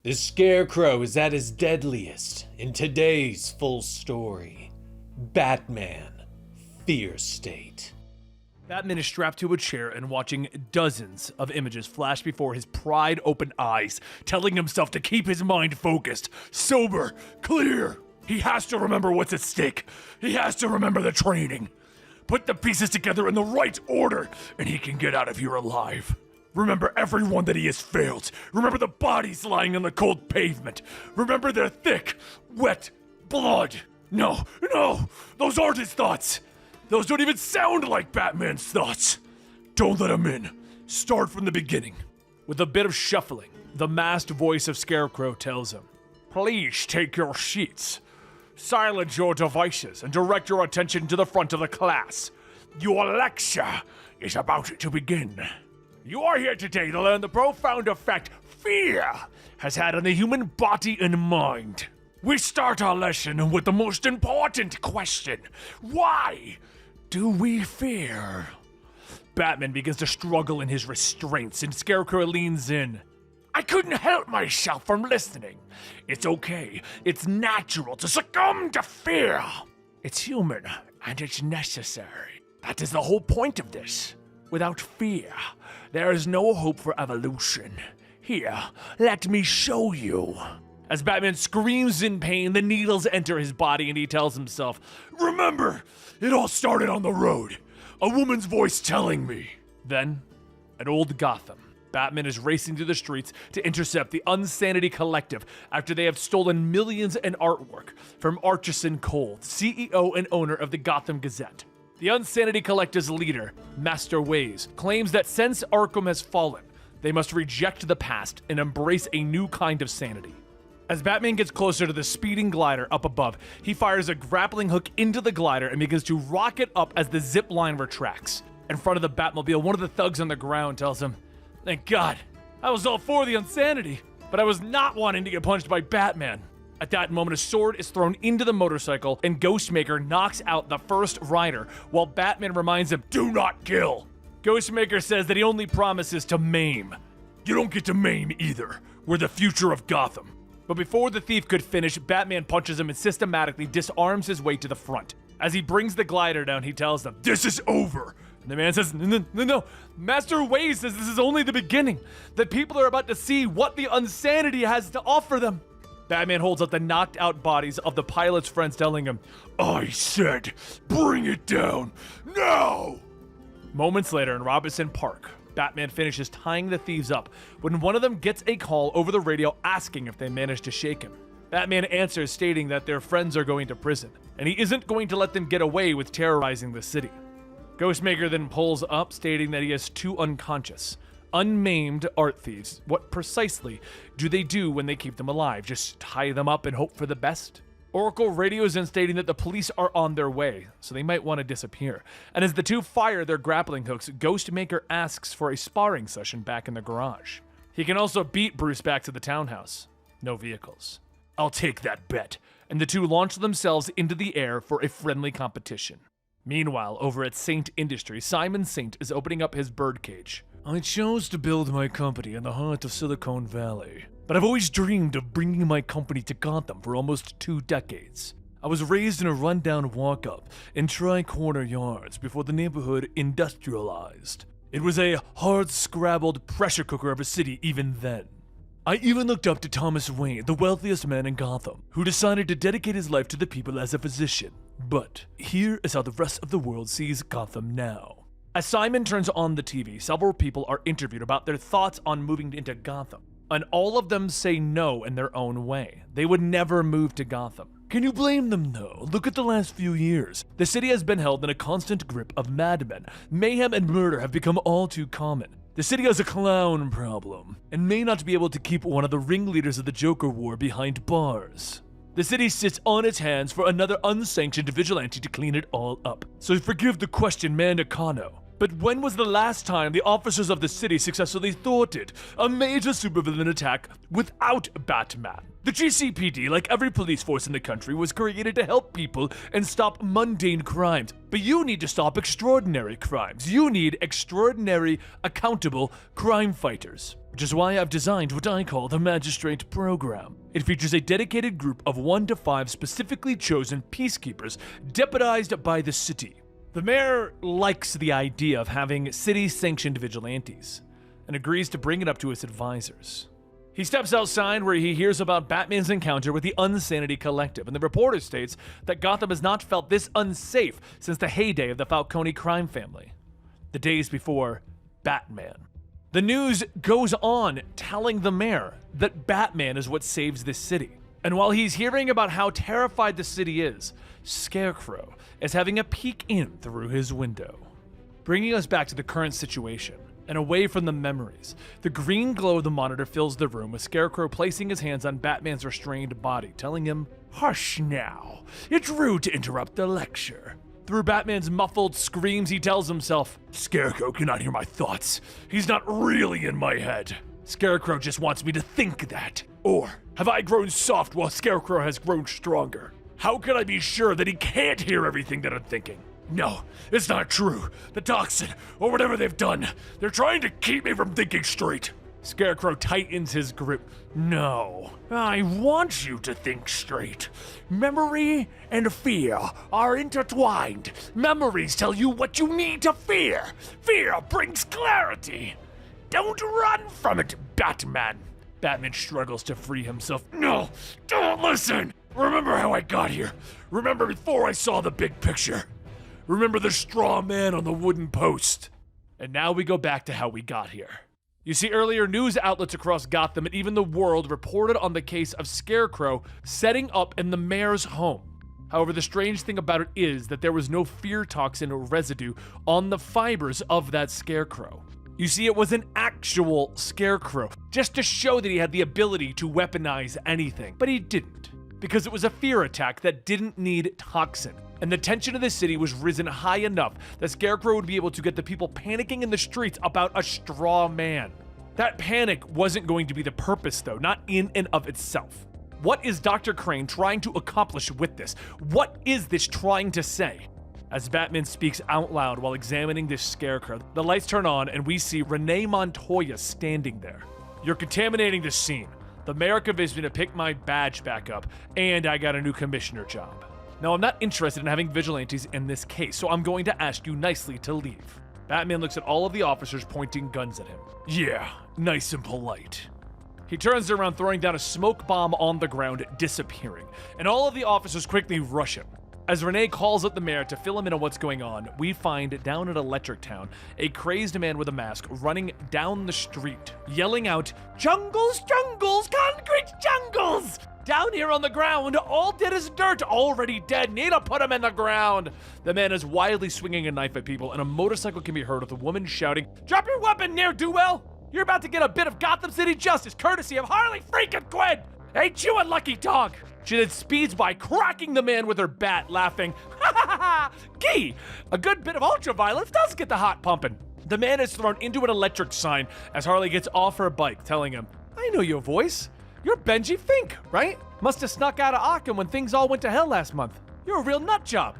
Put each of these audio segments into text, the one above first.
The Scarecrow is at his deadliest in today's full story. Batman, Fear State. Batman is strapped to a chair and watching dozens of images flash before his pride-open eyes, telling himself to keep his mind focused, sober, clear. He has to remember what's at stake. He has to remember the training. Put the pieces together in the right order, and he can get out of here alive. Remember everyone that he has failed. Remember the bodies lying on the cold pavement. Remember their thick, wet blood. No, those aren't his thoughts. Those don't even sound like Batman's thoughts. Don't let him in. Start from the beginning. With a bit of shuffling, the masked voice of Scarecrow tells him, "Please take your seats. Silence your devices and direct your attention to the front of the class. Your lecture is about to begin. You are here today to learn the profound effect fear has had on the human body and mind. We start our lesson with the most important question. Why do we fear?" Batman begins to struggle in his restraints, and Scarecrow leans in. "I couldn't help myself from listening. It's okay. It's natural to succumb to fear. It's human, and it's necessary. That is the whole point of this. Without fear, there is no hope for evolution. Here, let me show you." As Batman screams in pain, the needles enter his body and he tells himself, "Remember, it all started on the road. A woman's voice telling me." Then, at Old Gotham, Batman is racing through the streets to intercept the Unsanity Collective after they have stolen millions in artwork from Archison Cole, CEO and owner of the Gotham Gazette. The Unsanity Collective's leader, Master Ways, claims that since Arkham has fallen, they must reject the past and embrace a new kind of sanity. As Batman gets closer to the speeding glider up above, he fires a grappling hook into the glider and begins to rocket up as the zip line retracts. In front of the Batmobile, one of the thugs on the ground tells him, "Thank God, I was all for the insanity, but I was not wanting to get punched by Batman." At that moment, a sword is thrown into the motorcycle and Ghostmaker knocks out the first rider while Batman reminds him, "Do not kill." Ghostmaker says that he only promises to maim. "You don't get to maim either. We're the future of Gotham." But before the thief could finish, Batman punches him and systematically disarms his way to the front. As he brings the glider down, he tells them, "This is over." And the man says, No. Master Ways says this is only the beginning. That people are about to see what the Unsanity has to offer them. Batman holds up the knocked out bodies of the pilot's friends, telling him, "I said, bring it down, now!" Moments later in Robinson Park, Batman finishes tying the thieves up when one of them gets a call over the radio asking if they managed to shake him. Batman answers stating that their friends are going to prison, and he isn't going to let them get away with terrorizing the city. Ghostmaker then pulls up, stating that he has two unconscious, unmaimed art thieves. What precisely do they do when they keep them alive? Just tie them up and hope for the best? Oracle radios in stating that the police are on their way, so they might want to disappear. And as the two fire their grappling hooks, Ghostmaker asks for a sparring session back in the garage. He can also beat Bruce back to the townhouse. No vehicles. "I'll take that bet." And the two launch themselves into the air for a friendly competition. Meanwhile, over at Saint Industries, Simon Saint is opening up his birdcage. "I chose to build my company in the heart of Silicon Valley, but I've always dreamed of bringing my company to Gotham for almost 2 decades. I was raised in a rundown walk-up in tri-corner yards before the neighborhood industrialized. It was a hard-scrabbled pressure cooker of a city even then. I even looked up to Thomas Wayne, the wealthiest man in Gotham, who decided to dedicate his life to the people as a physician. But here is how the rest of the world sees Gotham now." As Simon turns on the TV, several people are interviewed about their thoughts on moving into Gotham, and all of them say no in their own way. They would never move to Gotham. Can you blame them though? Look at the last few years. The city has been held in a constant grip of madmen. Mayhem and murder have become all too common. The city has a clown problem, and may not be able to keep one of the ringleaders of the Joker War behind bars. The city sits on its hands for another unsanctioned vigilante to clean it all up. So forgive the question, Mandacano, but when was the last time the officers of the city successfully thwarted a major supervillain attack without Batman? The GCPD, like every police force in the country, was created to help people and stop mundane crimes. But you need to stop extraordinary crimes. You need extraordinary, accountable crime fighters. which is why I've designed what I call the Magistrate Program. It features a dedicated group of 1 to 5 specifically chosen peacekeepers deputized by the city. The mayor likes the idea of having city-sanctioned vigilantes and agrees to bring it up to his advisors. He steps outside where he hears about Batman's encounter with the Unsanity Collective, and the reporter states that Gotham has not felt this unsafe since the heyday of the Falcone crime family, the days before Batman. The news goes on telling the mayor that Batman is what saves this city. And while he's hearing about how terrified the city is, Scarecrow is having a peek in through his window. Bringing us back to the current situation and away from the memories, the green glow of the monitor fills the room with Scarecrow placing his hands on Batman's restrained body, telling him, "Hush now, it's rude to interrupt the lecture." Through Batman's muffled screams, he tells himself, "Scarecrow cannot hear my thoughts. He's not really in my head. Scarecrow just wants me to think that. Or have I grown soft while Scarecrow has grown stronger? How can I be sure that he can't hear everything that I'm thinking? No, it's not true. The toxin, or whatever they've done, they're trying to keep me from thinking straight." Scarecrow tightens his grip. "No, I want you to think straight. Memory and fear are intertwined. Memories tell you what you need to fear. Fear brings clarity. Don't run from it, Batman." Batman struggles to free himself. "No, don't listen. Remember how I got here. Remember before I saw the big picture. Remember the straw man on the wooden post." And now we go back to how we got here. You see, earlier news outlets across Gotham and even the world reported on the case of Scarecrow setting up in the mayor's home. However, the strange thing about it is that there was no fear toxin residue on the fibers of that Scarecrow. You see, it was an actual Scarecrow, just to show that he had the ability to weaponize anything. But he didn't, because it was a fear attack that didn't need toxin. And the tension of the city was risen high enough that Scarecrow would be able to get the people panicking in the streets about a straw man. That panic wasn't going to be the purpose, though, not in and of itself. What is Dr. Crane trying to accomplish with this? What is this trying to say? As Batman speaks out loud while examining this Scarecrow, the lights turn on and we see Renee Montoya standing there. "You're contaminating the scene. The mayor convinced me to pick my badge back up, and I got a new commissioner job. Now, I'm not interested in having vigilantes in this case, so I'm going to ask you nicely to leave." Batman looks at all of the officers pointing guns at him. "Yeah, nice and polite." He turns around, throwing down a smoke bomb on the ground, disappearing, and all of the officers quickly rush him. As Renee calls up the mayor to fill him in on what's going on, we find down at Electric Town a crazed man with a mask running down the street, yelling out, "Jungles, jungles, concrete jungles! Down here on the ground, all dead as dirt, already dead, need to put him in the ground." The man is wildly swinging a knife at people, and a motorcycle can be heard with a woman shouting, "Drop your weapon, ne'er-do-well! You're about to get a bit of Gotham City justice courtesy of Harley freaking Quinn! Ain't you a lucky dog?" She then speeds by, cracking the man with her bat, laughing, "Ha ha ha ha! Gee, a good bit of ultraviolence does get the heart pumping." The man is thrown into an electric sign as Harley gets off her bike, telling him, "I know your voice. You're Benji Fink, right? Must have snuck out of Arkham when things all went to hell last month. You're a real nut job.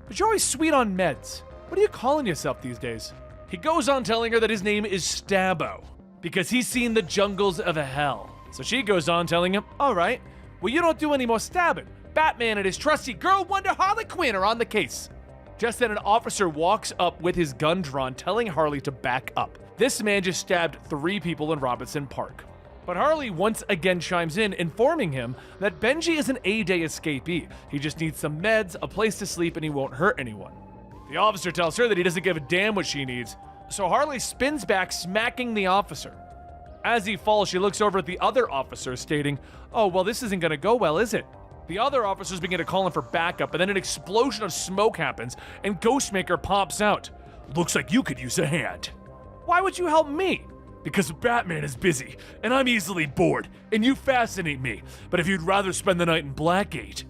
But you're always sweet on meds. What are you calling yourself these days?" He goes on telling her that his name is Stabbo, because he's seen the jungles of hell. So she goes on telling him, "All right, well, you don't do any more stabbing. Batman and his trusty girl wonder Harley Quinn are on the case." Just then an officer walks up with his gun drawn, telling Harley to back up. This man just stabbed 3 people in Robinson Park. But Harley once again chimes in, informing him that Benji is an A-Day escapee. He just needs some meds, a place to sleep, and he won't hurt anyone. The officer tells her that he doesn't give a damn what she needs, so Harley spins back, smacking the officer. As he falls, she looks over at the other officer, stating, "Oh, well, this isn't gonna go well, is it?" The other officers begin to call him for backup, and then an explosion of smoke happens, and Ghostmaker pops out. "Looks like you could use a hand." "Why would you help me?" "Because Batman is busy, and I'm easily bored, and you fascinate me. But if you'd rather spend the night in Blackgate."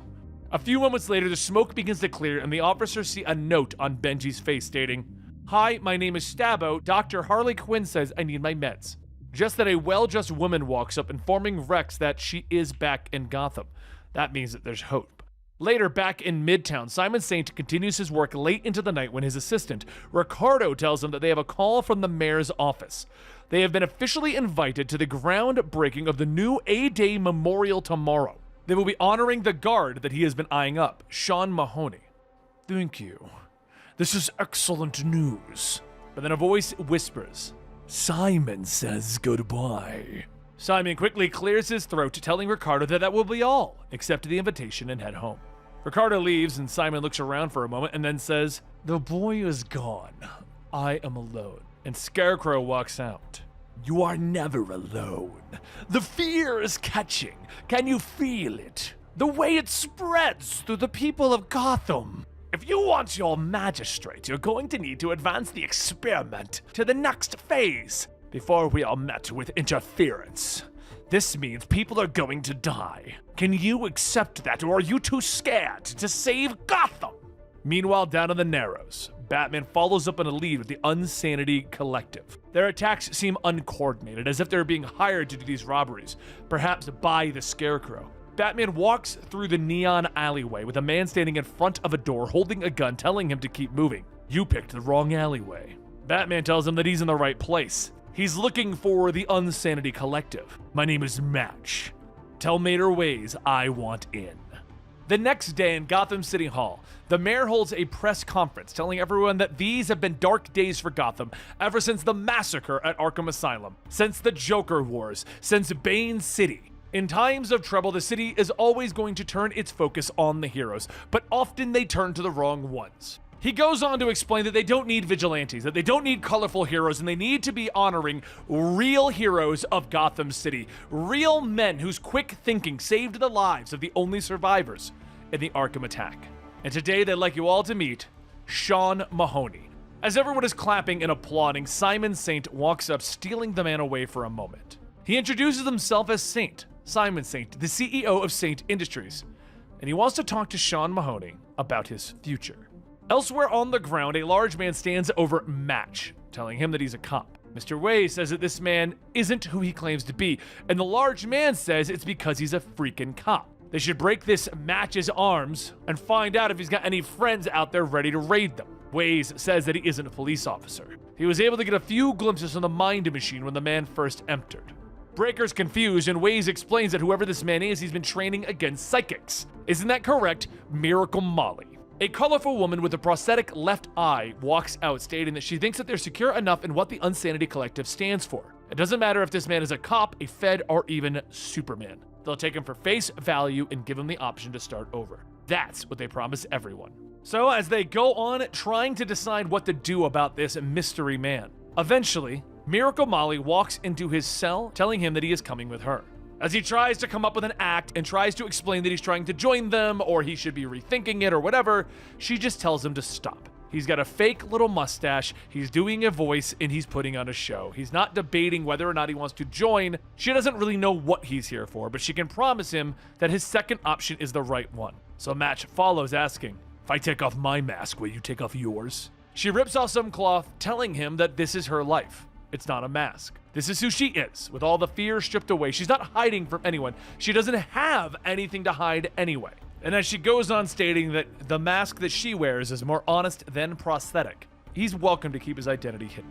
A few moments later, the smoke begins to clear, and the officers see a note on Benji's face stating, "Hi, my name is Stabbo. Dr. Harley Quinn says I need my meds." Just then, a well-dressed woman walks up, informing Rex that she is back in Gotham. That means that there's hope. Later, back in Midtown, Simon Saint continues his work late into the night when his assistant, Ricardo, tells him that they have a call from the mayor's office. They have been officially invited to the groundbreaking of the new A-Day memorial tomorrow. They will be honoring the guard that he has been eyeing up, Sean Mahoney. Thank you. This is excellent news. But then a voice whispers, Simon says goodbye. Simon quickly clears his throat, telling Ricardo that will be all, accept the invitation and head home. Ricardo leaves and Simon looks around for a moment and then says, the boy is gone. I am alone. And Scarecrow walks out. You are never alone. The fear is catching. Can you feel it? The way it spreads through the people of Gotham. If you want your magistrate, you're going to need to advance the experiment to the next phase before we are met with interference. This means people are going to die. Can you accept that, or are you too scared to save Gotham? Meanwhile, down in the Narrows, Batman follows up on a lead with the Unsanity Collective. Their attacks seem uncoordinated, as if they're being hired to do these robberies, perhaps by the Scarecrow. Batman walks through the neon alleyway with a man standing in front of a door holding a gun, telling him to keep moving. You picked the wrong alleyway. Batman tells him that he's in the right place. He's looking for the Unsanity Collective. My name is Match. Tell Mater Ways I want in. The next day in Gotham City Hall, the mayor holds a press conference telling everyone that these have been dark days for Gotham ever since the massacre at Arkham Asylum, since the Joker Wars, since Bane City. In times of trouble, the city is always going to turn its focus on the heroes, but often they turn to the wrong ones. He goes on to explain that they don't need vigilantes, that they don't need colorful heroes, and they need to be honoring real heroes of Gotham City, real men whose quick thinking saved the lives of the only survivors in the Arkham attack. And today they'd like you all to meet Sean Mahoney. As everyone is clapping and applauding, Simon Saint walks up, stealing the man away for a moment. He introduces himself as Saint, Simon Saint, the CEO of Saint Industries, and he wants to talk to Sean Mahoney about his future. Elsewhere on the ground, a large man stands over Match, telling him that he's a cop. Mr. Way says that this man isn't who he claims to be, and the large man says it's because he's a freaking cop. They should break this Match's arms and find out if he's got any friends out there ready to raid them. Ways says that he isn't a police officer. He was able to get a few glimpses from the Mind Machine when the man first entered. Breaker's confused, and Ways explains that whoever this man is, he's been training against psychics. Isn't that correct, Miracle Molly? A colorful woman with a prosthetic left eye walks out, stating that she thinks that they're secure enough in what the Unsanity Collective stands for. It doesn't matter if this man is a cop, a Fed, or even Superman. They'll take him for face value and give him the option to start over. That's what they promise everyone. So as they go on trying to decide what to do about this mystery man, eventually, Miracle Molly walks into his cell, telling him that he is coming with her. As he tries to come up with an act and tries to explain that he's trying to join them or he should be rethinking it or whatever, she just tells him to stop. He's got a fake little mustache, he's doing a voice, and he's putting on a show. He's not debating whether or not he wants to join. She doesn't really know what he's here for, but she can promise him that his second option is the right one. So Match follows, asking, if I take off my mask, will you take off yours? She rips off some cloth, telling him that this is her life. It's not a mask. This is who she is, with all the fear stripped away. She's not hiding from anyone. She doesn't have anything to hide anyway. And as she goes on stating that the mask that she wears is more honest than prosthetic, he's welcome to keep his identity hidden.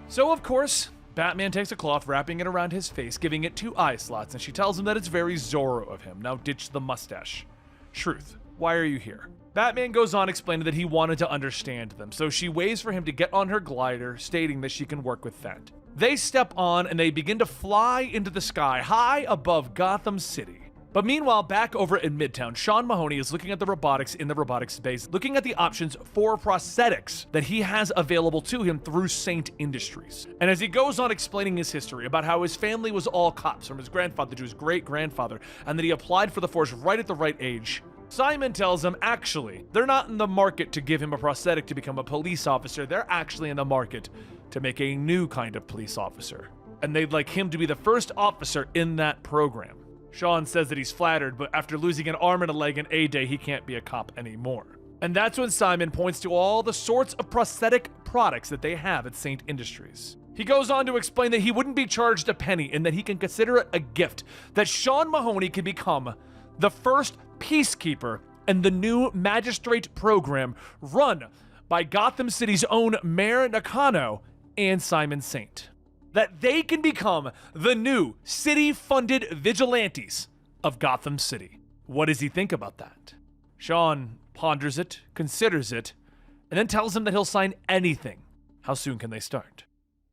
So of course, Batman takes a cloth, wrapping it around his face, giving it 2 eye slots, and she tells him that it's very Zorro of him. Now ditch the mustache. Truth, why are you here? Batman goes on explaining that he wanted to understand them, so she waits for him to get on her glider, stating that she can work with that. They step on and they begin to fly into the sky, high above Gotham City. But meanwhile, back over in Midtown, Sean Mahoney is looking at the robotics in the robotics space, looking at the options for prosthetics that he has available to him through Saint Industries. And as he goes on explaining his history about how his family was all cops, from his grandfather to his great-grandfather, and that he applied for the force right at the right age, Simon tells him, actually, they're not in the market to give him a prosthetic to become a police officer. They're actually in the market to make a new kind of police officer. And they'd like him to be the first officer in that program. Sean says that he's flattered, but after losing an arm and a leg in A-Day, he can't be a cop anymore. And that's when Simon points to all the sorts of prosthetic products that they have at Saint Industries. He goes on to explain that he wouldn't be charged a penny and that he can consider it a gift that Sean Mahoney can become the first peacekeeper and the new magistrate program run by Gotham City's own Mayor Nakano and Simon Saint. That they can become the new city-funded vigilantes of Gotham City. What does he think about that? Sean ponders it, considers it, and then tells him that he'll sign anything. How soon can they start?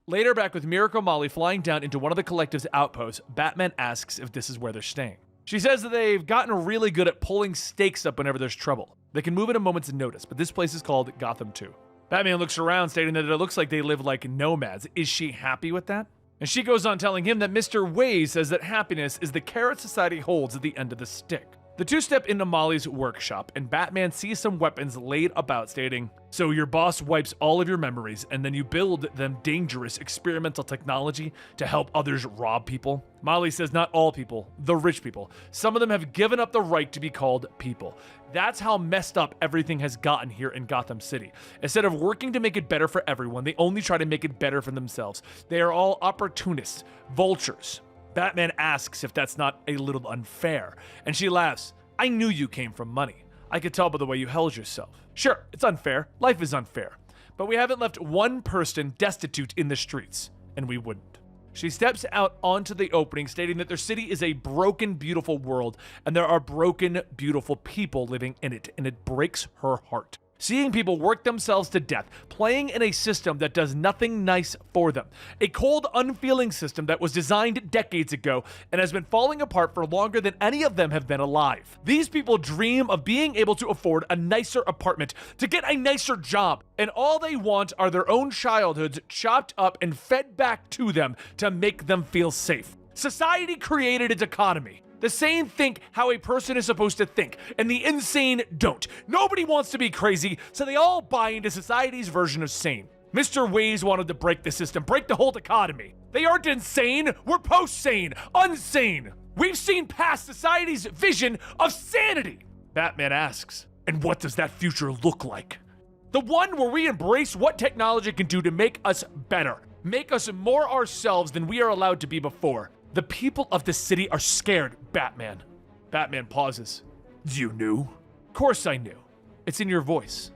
Later, back with Miracle Molly flying down into one of the collective's outposts, Batman asks if this is where they're staying. She says that they've gotten really good at pulling stakes up whenever there's trouble. They can move at a moment's notice, but this place is called Gotham 2. Batman looks around, stating that it looks like they live like nomads. Is she happy with that? And she goes on telling him that Mr. Waze says that happiness is the carrot society holds at the end of the stick. The two step into Molly's workshop, and Batman sees some weapons laid about, stating, "So your boss wipes all of your memories, and then you build them dangerous experimental technology to help others rob people?" Molly says not all people, the rich people. Some of them have given up the right to be called people. That's how messed up everything has gotten here in Gotham City. Instead of working to make it better for everyone, they only try to make it better for themselves. They are all opportunists, vultures. Batman asks if that's not a little unfair, and she laughs. "I knew you came from money. I could tell by the way you held yourself. Sure, it's unfair. Life is unfair. But we haven't left one person destitute in the streets, and we wouldn't." She steps out onto the opening, stating that their city is a broken, beautiful world, and there are broken, beautiful people living in it, and it breaks her heart. Seeing people work themselves to death, playing in a system that does nothing nice for them. A cold, unfeeling system that was designed decades ago and has been falling apart for longer than any of them have been alive. These people dream of being able to afford a nicer apartment, to get a nicer job, and all they want are their own childhoods chopped up and fed back to them to make them feel safe. Society created its economy. The sane think how a person is supposed to think, and the insane don't. Nobody wants to be crazy, so they all buy into society's version of sane. Mr. Waze wanted to break the system, break the whole economy. They aren't insane, we're post-sane, unsane. We've seen past society's vision of sanity. Batman asks, and what does that future look like? The one where we embrace what technology can do to make us better, make us more ourselves than we are allowed to be before. The people of the city are scared, Batman. Batman pauses. You knew? Of course I knew. It's in your voice.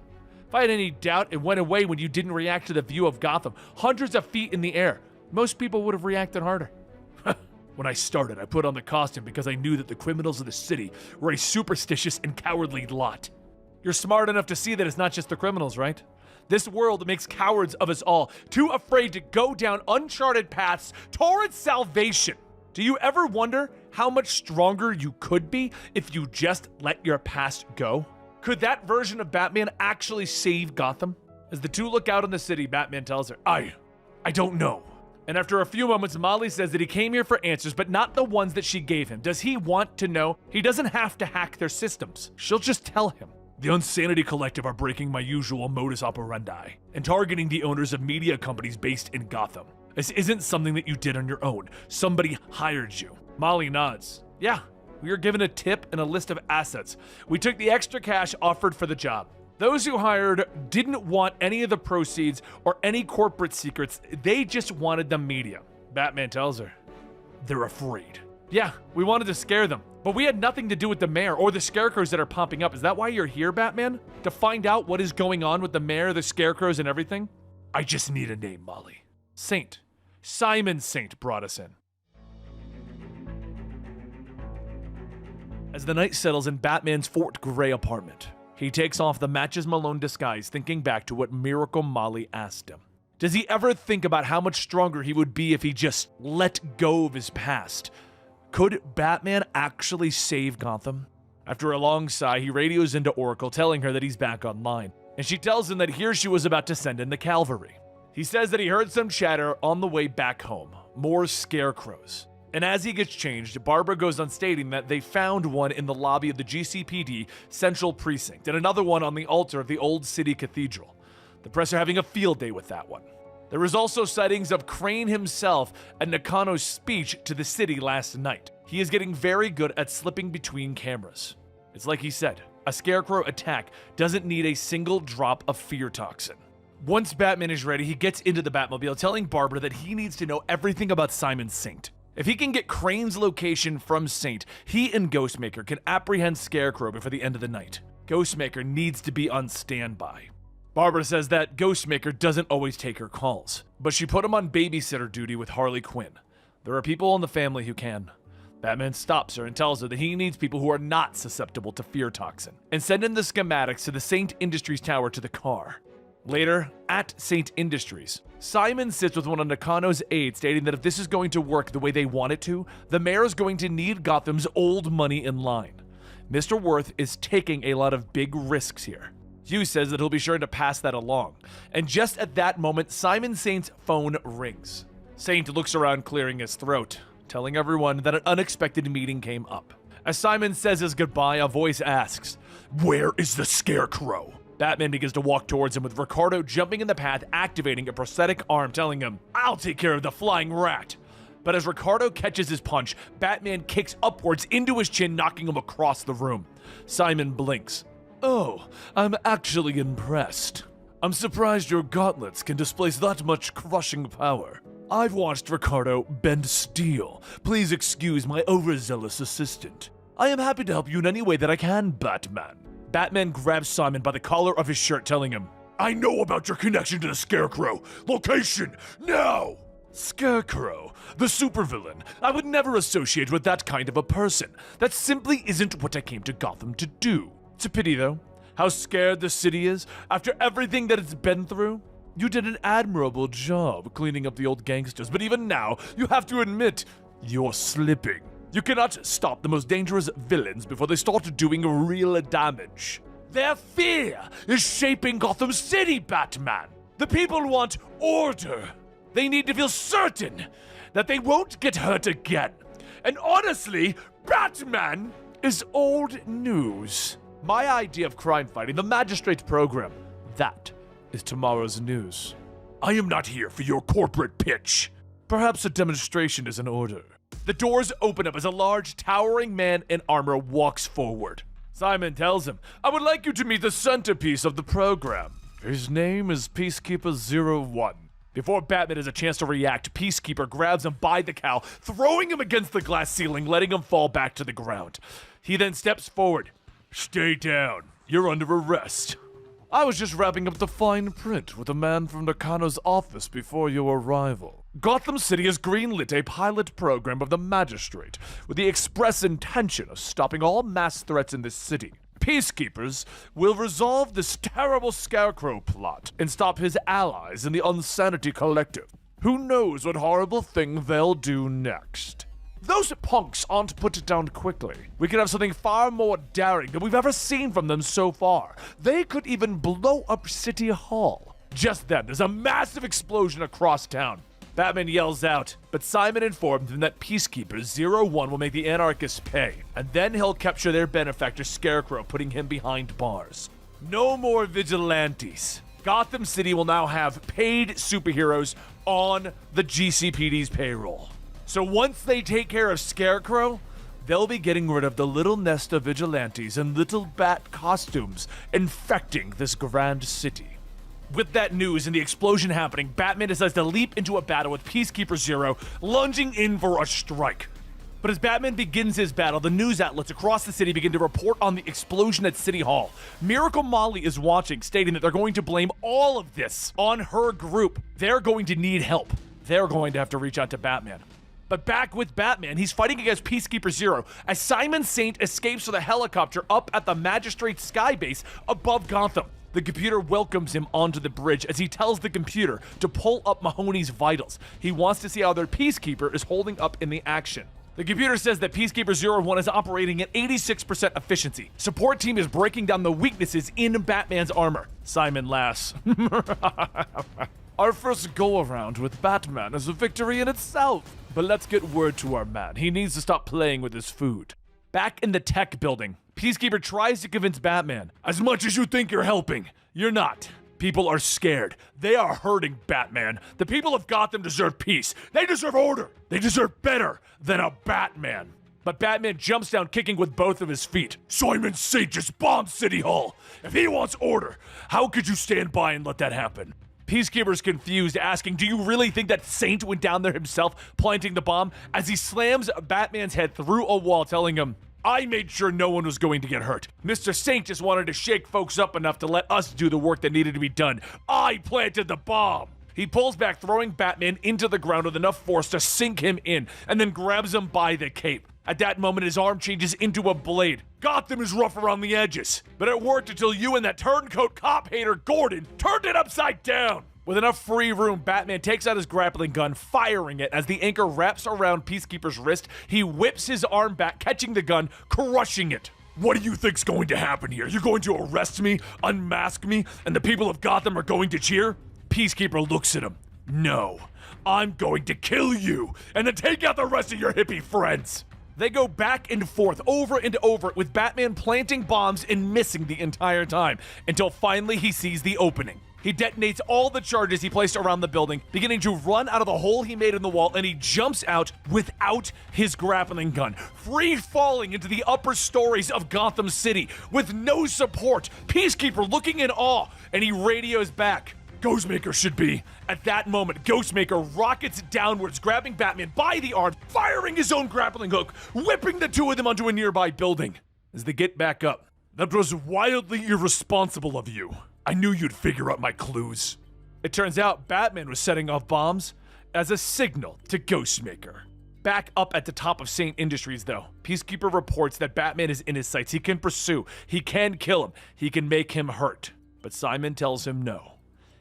If I had any doubt, it went away when you didn't react to the view of Gotham, hundreds of feet in the air. Most people would have reacted harder. When I started, I put on the costume because I knew that the criminals of the city were a superstitious and cowardly lot. You're smart enough to see that it's not just the criminals, right? This world makes cowards of us all, too afraid to go down uncharted paths towards salvation. Do you ever wonder how much stronger you could be if you just let your past go? Could that version of Batman actually save Gotham? As the two look out on the city, Batman tells her, I don't know. And after a few moments, Molly says that he came here for answers, but not the ones that she gave him. Does he want to know? He doesn't have to hack their systems. She'll just tell him. The Unsanity Collective are breaking my usual modus operandi and targeting the owners of media companies based in Gotham. This isn't something that you did on your own. Somebody hired you. Molly nods. Yeah, we were given a tip and a list of assets. We took the extra cash offered for the job. Those who hired didn't want any of the proceeds or any corporate secrets. They just wanted the media. Batman tells her. They're afraid. Yeah, we wanted to scare them, but we had nothing to do with the mayor or the scarecrows that are popping up. Is that why you're here, Batman? To find out what is going on with the mayor, the scarecrows, and everything? I just need a name, Molly. Saint. Simon Saint brought us in. As the night settles in Batman's Fort Gray apartment, he takes off the Matches Malone disguise, thinking back to what Miracle Molly asked him. Does he ever think about how much stronger he would be if he just let go of his past? Could Batman actually save Gotham? After a long sigh, he radios into Oracle, telling her that he's back online, and she tells him that here she was about to send in the cavalry. He says that he heard some chatter on the way back home, more scarecrows. And as he gets changed, Barbara goes on stating that they found one in the lobby of the GCPD Central Precinct and another one on the altar of the Old City Cathedral. The press are having a field day with that one. There was also sightings of Crane himself at Nakano's speech to the city last night. He is getting very good at slipping between cameras. It's like he said, a scarecrow attack doesn't need a single drop of fear toxin. Once Batman is ready, he gets into the Batmobile, telling Barbara that he needs to know everything about Simon Saint. If he can get Crane's location from Saint, he and Ghostmaker can apprehend Scarecrow before the end of the night. Ghostmaker needs to be on standby. Barbara says that Ghostmaker doesn't always take her calls, but she put him on babysitter duty with Harley Quinn. There are people in the family who can. Batman stops her and tells her that he needs people who are not susceptible to fear toxin, and send in the schematics to the Saint Industries tower to the car. Later, at Saint Industries, Simon sits with one of Nakano's aides stating that if this is going to work the way they want it to, the mayor is going to need Gotham's old money in line. Mr. Worth is taking a lot of big risks here. Hugh says that he'll be sure to pass that along, and just at that moment, Simon Saint's phone rings. Saint looks around clearing his throat, telling everyone that an unexpected meeting came up. As Simon says his goodbye, a voice asks, "Where is the Scarecrow?" Batman begins to walk towards him with Ricardo jumping in the path, activating a prosthetic arm, telling him, "I'll take care of the flying rat." But as Ricardo catches his punch, Batman kicks upwards into his chin, knocking him across the room. Simon blinks. "Oh, I'm actually impressed. I'm surprised your gauntlets can displace that much crushing power. I've watched Ricardo bend steel. Please excuse my overzealous assistant. I am happy to help you in any way that I can, Batman." Batman grabs Simon by the collar of his shirt, telling him, "I know about your connection to the Scarecrow. Location, now!" Scarecrow, the supervillain. I would never associate with that kind of a person. That simply isn't what I came to Gotham to do. It's a pity, though, how scared the city is after everything that it's been through. You did an admirable job cleaning up the old gangsters, but even now, you have to admit, you're slipping. You cannot stop the most dangerous villains before they start doing real damage. Their fear is shaping Gotham City, Batman. The people want order. They need to feel certain that they won't get hurt again. And honestly, Batman is old news. My idea of crime fighting, the Magistrate's program, that is tomorrow's news. I am not here for your corporate pitch. Perhaps a demonstration is in order. The doors open up as a large, towering man in armor walks forward. Simon tells him, "I would like you to meet the centerpiece of the program. His name is Peacekeeper 01. Before Batman has a chance to react, Peacekeeper grabs him by the cowl, throwing him against the glass ceiling, letting him fall back to the ground. He then steps forward. "Stay down. You're under arrest." "I was just wrapping up the fine print with a man from Nakano's office before your arrival. Gotham City has greenlit a pilot program of the Magistrate with the express intention of stopping all mass threats in this city. Peacekeepers will resolve this terrible Scarecrow plot and stop his allies in the Unsanity Collective. Who knows what horrible thing they'll do next? Those punks aren't put down quickly. We could have something far more daring than we've ever seen from them so far. They could even blow up City Hall." Just then, there's a massive explosion across town. Batman yells out, but Simon informed him that Peacekeeper 01 will make the anarchists pay, and then he'll capture their benefactor Scarecrow, putting him behind bars. No more vigilantes. Gotham City will now have paid superheroes on the GCPD's payroll. So once they take care of Scarecrow, they'll be getting rid of the little nest of vigilantes in little bat costumes infecting this grand city. With that news and the explosion happening, Batman decides to leap into a battle with Peacekeeper 0, lunging in for a strike. But as Batman begins his battle, the news outlets across the city begin to report on the explosion at City Hall. Miracle Molly is watching, stating that they're going to blame all of this on her group. They're going to need help. They're going to have to reach out to Batman. But back with Batman, he's fighting against Peacekeeper 0 as Simon Saint escapes with a helicopter up at the Magistrate's skybase above Gotham. The computer welcomes him onto the bridge as he tells the computer to pull up Mahoney's vitals. He wants to see how their Peacekeeper is holding up in the action. The computer says that Peacekeeper 01 is operating at 86% efficiency. Support team is breaking down the weaknesses in Batman's armor. Simon laughs. Our first go-around with Batman is a victory in itself. But let's get word to our man. He needs to stop playing with his food. Back in the tech building, Peacekeeper tries to convince Batman, as much as you think you're helping, you're not. People are scared. They are hurting Batman. The people of Gotham deserve peace. They deserve order. They deserve better than a Batman. But Batman jumps down, kicking with both of his feet. Simon Saint just bombed City Hall. If he wants order, how could you stand by and let that happen? Peacekeeper's confused, asking, do you really think that Saint went down there himself, planting the bomb? As he slams Batman's head through a wall, telling him, I made sure no one was going to get hurt. Mr. Saint just wanted to shake folks up enough to let us do the work that needed to be done. I planted the bomb. He pulls back, throwing Batman into the ground with enough force to sink him in, and then grabs him by the cape. At that moment, his arm changes into a blade. Gotham is rough around the edges, but it worked until you and that turncoat cop hater Gordon turned it upside down. With enough free room, Batman takes out his grappling gun, firing it. As the anchor wraps around Peacekeeper's wrist, he whips his arm back, catching the gun, crushing it. What do you think's going to happen here? You're going to arrest me, unmask me, and the people of Gotham are going to cheer? Peacekeeper looks at him. No, I'm going to kill you, and then take out the rest of your hippie friends. They go back and forth, over and over, with Batman planting bombs and missing the entire time, until finally he sees the opening. He detonates all the charges he placed around the building, beginning to run out of the hole he made in the wall, and he jumps out without his grappling gun, free falling into the upper stories of Gotham City, with no support. Peacekeeper looking in awe, and he radios back. Ghostmaker should be. At that moment, Ghostmaker rockets downwards, grabbing Batman by the arm, firing his own grappling hook, whipping the two of them onto a nearby building. As they get back up, that was wildly irresponsible of you. I knew you'd figure out my clues. It turns out Batman was setting off bombs as a signal to Ghostmaker. Back up at the top of Saint Industries, though, Peacekeeper reports that Batman is in his sights. He can pursue, he can kill him, he can make him hurt. But Simon tells him no.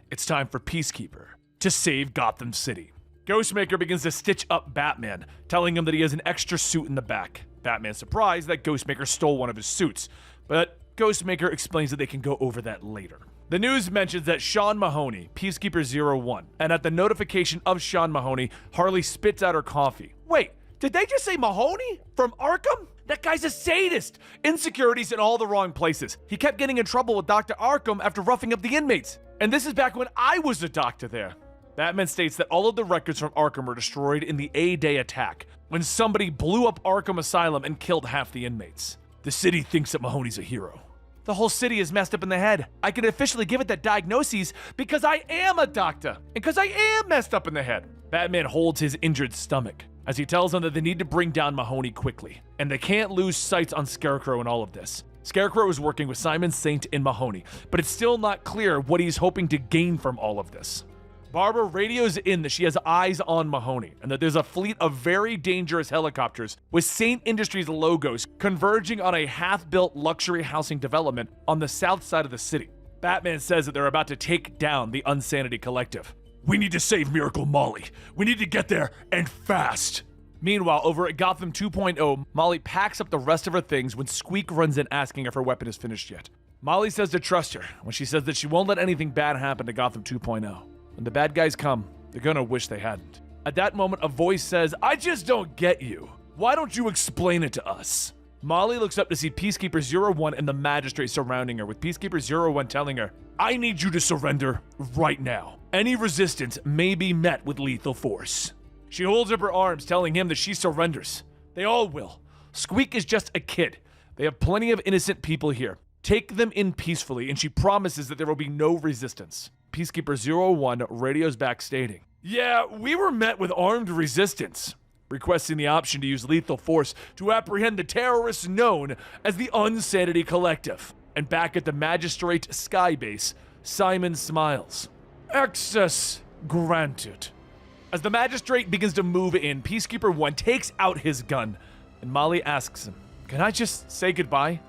It's time for Peacekeeper to save Gotham City. Ghostmaker begins to stitch up Batman, telling him that he has an extra suit in the back. Batman's surprised that Ghostmaker stole one of his suits, but Ghostmaker explains that they can go over that later. The news mentions that Sean Mahoney, Peacekeeper 01, and at the notification of Sean Mahoney, Harley spits out her coffee. Wait, did they just say Mahoney? From Arkham? That guy's a sadist! Insecurities in all the wrong places. He kept getting in trouble with Dr. Arkham after roughing up the inmates. And this is back when I was a doctor there. Batman states that all of the records from Arkham were destroyed in the A-Day attack, when somebody blew up Arkham Asylum and killed half the inmates. The city thinks that Mahoney's a hero. The whole city is messed up in the head. I can officially give it that diagnosis because I am a doctor, and because I am messed up in the head. Batman holds his injured stomach as he tells them that they need to bring down Mahoney quickly, and they can't lose sight on Scarecrow in all of this. Scarecrow is working with Simon Saint and Mahoney, but it's still not clear what he's hoping to gain from all of this. Barbara radios in that she has eyes on Mahoney, and that there's a fleet of very dangerous helicopters with Saint Industries logos converging on a half-built luxury housing development on the south side of the city. Batman says that they're about to take down the Unsanity Collective. We need to save Miracle Molly. We need to get there, and fast. Meanwhile, over at Gotham 2.0, Molly packs up the rest of her things when Squeak runs in asking if her weapon is finished yet. Molly says to trust her when she says that she won't let anything bad happen to Gotham 2.0. When the bad guys come, they're gonna wish they hadn't. At that moment, a voice says, I just don't get you. Why don't you explain it to us? Molly looks up to see Peacekeeper 01 and the magistrate surrounding her, with Peacekeeper 01 telling her, I need you to surrender right now. Any resistance may be met with lethal force. She holds up her arms, telling him that she surrenders. They all will. Squeak is just a kid. They have plenty of innocent people here. Take them in peacefully, and she promises that there will be no resistance. Peacekeeper 01 radios back stating, yeah, we were met with armed resistance, requesting the option to use lethal force to apprehend the terrorists known as the Unsanity Collective. And back at the Magistrate Skybase, Simon smiles. Access granted. As the Magistrate begins to move in, Peacekeeper 1 takes out his gun, and Molly asks him, can I just say goodbye?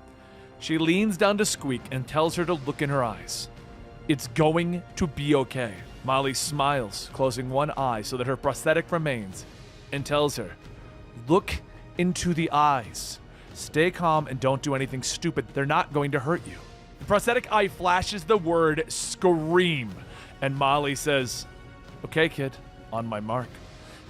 She leans down to Squeak and tells her to look in her eyes. It's going to be okay. Molly smiles, closing one eye so that her prosthetic remains, and tells her, look into the eyes. Stay calm and don't do anything stupid. They're not going to hurt you. The prosthetic eye flashes the word scream, and Molly says, okay, kid, on my mark.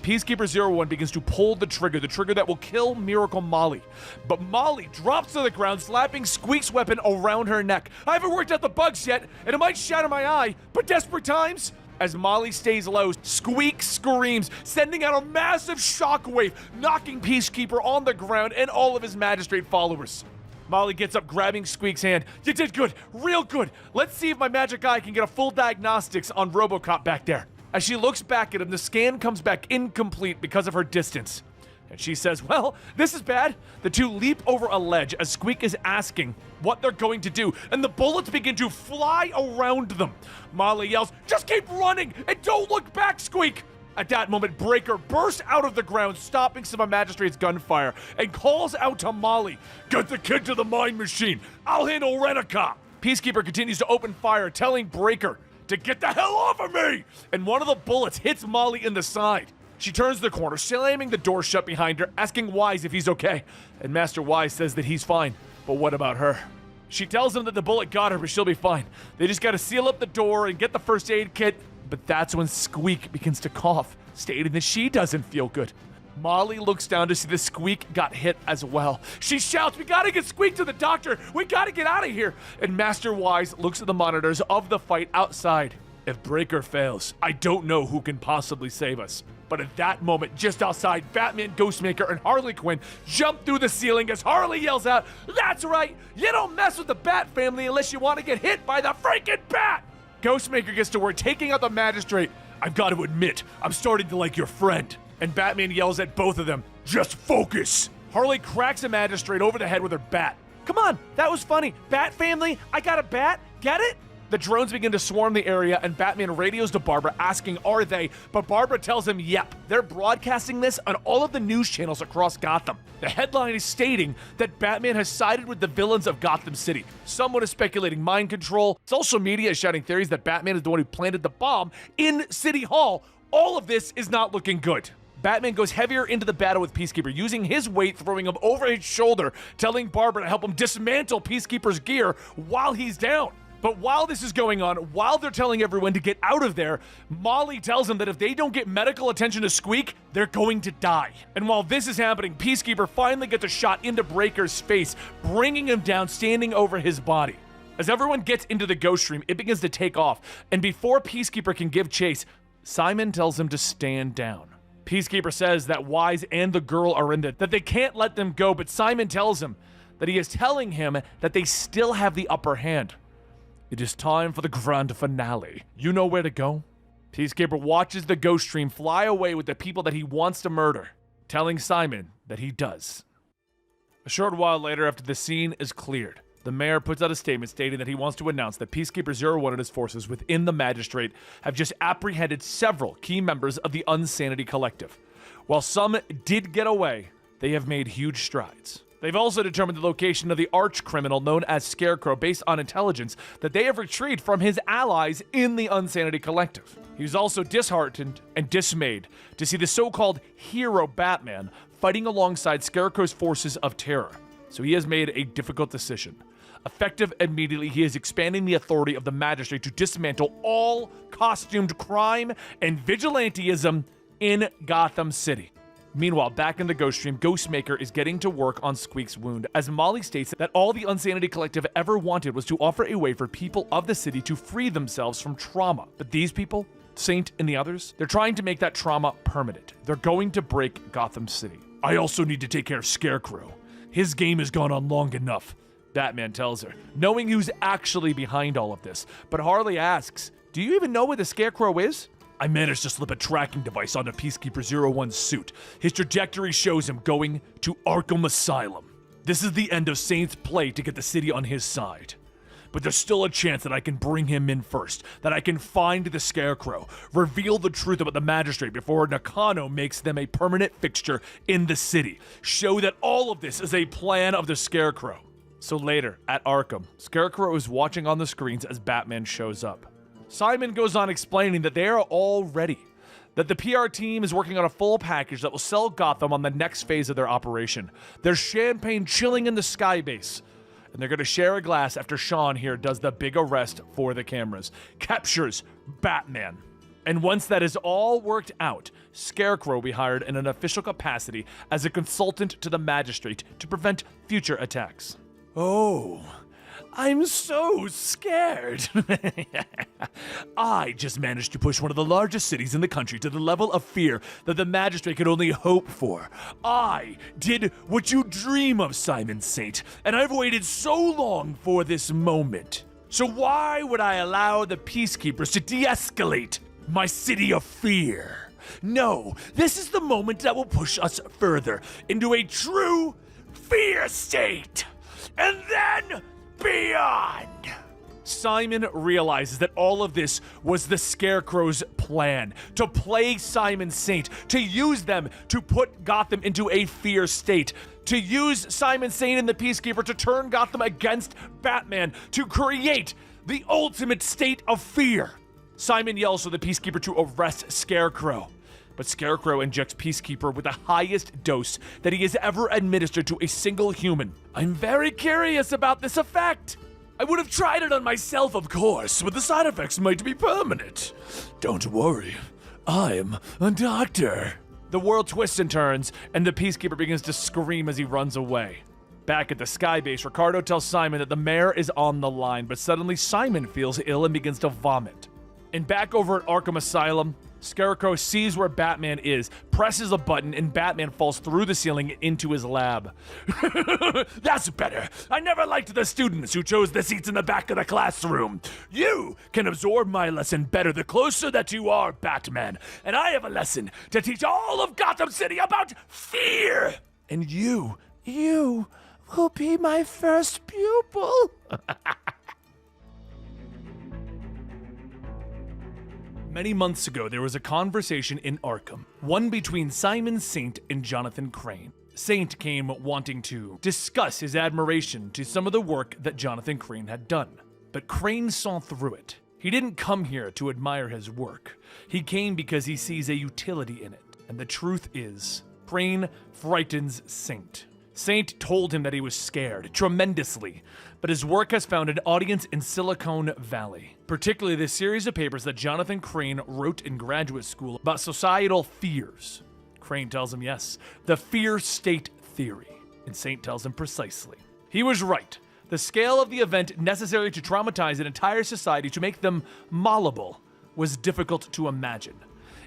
Peacekeeper 01 begins to pull the trigger that will kill Miracle Molly. But Molly drops to the ground, slapping Squeak's weapon around her neck. I haven't worked out the bugs yet, and it might shatter my eye, but desperate times? As Molly stays low, Squeak screams, sending out a massive shockwave, knocking Peacekeeper on the ground and all of his magistrate followers. Molly gets up, grabbing Squeak's hand. You did good, real good. Let's see if my magic eye can get a full diagnostics on RoboCop back there. As she looks back at him, the scan comes back incomplete because of her distance. And she says, well, this is bad. The two leap over a ledge as Squeak is asking what they're going to do, and the bullets begin to fly around them. Molly yells, just keep running and don't look back, Squeak. At that moment, Breaker bursts out of the ground, stopping some of Magistrate's gunfire, and calls out to Molly, get the kid to the mine machine. I'll handle Rent-A-Cop. Peacekeeper continues to open fire, telling Breaker to get the hell off of me. And one of the bullets hits Molly in the side. She turns the corner, slamming the door shut behind her, asking Wise if he's okay. And Master Wise says that he's fine, but what about her? She tells him that the bullet got her, but she'll be fine. They just gotta seal up the door and get the first aid kit. But that's when Squeak begins to cough, stating that she doesn't feel good. Molly looks down to see that Squeak got hit as well. She shouts, we gotta get Squeak to the doctor! We gotta get out of here! And Master Wise looks at the monitors of the fight outside. If Breaker fails, I don't know who can possibly save us. But at that moment, just outside, Batman, Ghostmaker, and Harley Quinn jump through the ceiling as Harley yells out, that's right, you don't mess with the Bat family unless you want to get hit by the freaking Bat! Ghostmaker gets to work taking out the Magistrate. I've got to admit, I'm starting to like your friend. And Batman yells at both of them, just focus! Harley cracks a Magistrate over the head with her bat. Come on, that was funny. Bat family, I got a bat, get it? The drones begin to swarm the area, and Batman radios to Barbara asking, are they? But Barbara tells him, yep, they're broadcasting this on all of the news channels across Gotham. The headline is stating that Batman has sided with the villains of Gotham City. Someone is speculating mind control. Social media is shouting theories that Batman is the one who planted the bomb in City Hall. All of this is not looking good. Batman goes heavier into the battle with Peacekeeper, using his weight, throwing him over his shoulder, telling Barbara to help him dismantle Peacekeeper's gear while he's down. But while this is going on, while they're telling everyone to get out of there, Molly tells them that if they don't get medical attention to Squeak, they're going to die. And while this is happening, Peacekeeper finally gets a shot into Breaker's face, bringing him down, standing over his body. As everyone gets into the ghost stream, it begins to take off, and before Peacekeeper can give chase, Simon tells him to stand down. Peacekeeper says that Wise and the girl are in it, that they can't let them go, but Simon tells him that he is telling him that they still have the upper hand. It is time for the grand finale. You know where to go? Peacekeeper watches the ghost stream fly away with the people that he wants to murder, telling Simon that he does. A short while later, after the scene is cleared, the mayor puts out a statement stating that he wants to announce that Peacekeeper 01 and his forces within the Magistrate have just apprehended several key members of the Unsanity Collective. While some did get away, they have made huge strides. They've also determined the location of the arch-criminal known as Scarecrow based on intelligence that they have retrieved from his allies in the Unsanity Collective. He's also disheartened and dismayed to see the so-called hero Batman fighting alongside Scarecrow's forces of terror. So he has made a difficult decision. Effective immediately, he is expanding the authority of the Magistrate to dismantle all costumed crime and vigilantism in Gotham City. Meanwhile, back in the Ghost Stream, Ghostmaker is getting to work on Squeak's wound, as Molly states that all the Unsanity Collective ever wanted was to offer a way for people of the city to free themselves from trauma. But these people, Saint and the others, they're trying to make that trauma permanent. They're going to break Gotham City. I also need to take care of Scarecrow. His game has gone on long enough, Batman tells her, knowing who's actually behind all of this. But Harley asks, do you even know where the Scarecrow is? I managed to slip a tracking device onto Peacekeeper 01's suit. His trajectory shows him going to Arkham Asylum. This is the end of Saint's play to get the city on his side. But there's still a chance that I can bring him in first, that I can find the Scarecrow, reveal the truth about the Magistrate before Nakano makes them a permanent fixture in the city, show that all of this is a plan of the Scarecrow. So later, at Arkham, Scarecrow is watching on the screens as Batman shows up. Simon goes on explaining that they are all ready, that the PR team is working on a full package that will sell Gotham on the next phase of their operation. There's champagne chilling in the sky base, and they're going to share a glass after Sean here does the big arrest for the cameras, captures Batman. And once that is all worked out, Scarecrow will be hired in an official capacity as a consultant to the Magistrate to prevent future attacks. Oh, I'm so scared. I just managed to push one of the largest cities in the country to the level of fear that the Magistrate could only hope for. I did what you dream of, Simon Saint, and I've waited so long for this moment. So why would I allow the Peacekeepers to de-escalate my city of fear? No, this is the moment that will push us further into a true fear state. And then beyond. Simon realizes that all of this was the Scarecrow's plan, to play Simon Saint, to use them to put Gotham into a fear state, to use Simon Saint and the Peacekeeper to turn Gotham against Batman, to create the ultimate state of fear. Simon yells for the Peacekeeper to arrest Scarecrow, but Scarecrow injects Peacekeeper with the highest dose that he has ever administered to a single human. I'm very curious about this effect. I would have tried it on myself, of course, but the side effects might be permanent. Don't worry, I'm a doctor. The world twists and turns, and the Peacekeeper begins to scream as he runs away. Back at the Skybase, Ricardo tells Simon that the mayor is on the line, but suddenly Simon feels ill and begins to vomit. And back over at Arkham Asylum, Scarecrow sees where Batman is, presses a button, and Batman falls through the ceiling into his lab. That's better. I never liked the students who chose the seats in the back of the classroom. You can absorb my lesson better the closer that you are, Batman. And I have a lesson to teach all of Gotham City about fear. And you will be my first pupil. Many months ago, there was a conversation in Arkham, one between Simon Saint and Jonathan Crane. Saint came wanting to discuss his admiration to some of the work that Jonathan Crane had done, but Crane saw through it. He didn't come here to admire his work. He came because he sees a utility in it, and the truth is, Crane frightens Saint. Saint told him that he was scared, tremendously, but his work has found an audience in Silicon Valley, particularly the series of papers that Jonathan Crane wrote in graduate school about societal fears. Crane tells him yes, the fear state theory, and Saint tells him precisely. He was right. The scale of the event necessary to traumatize an entire society to make them malleable was difficult to imagine.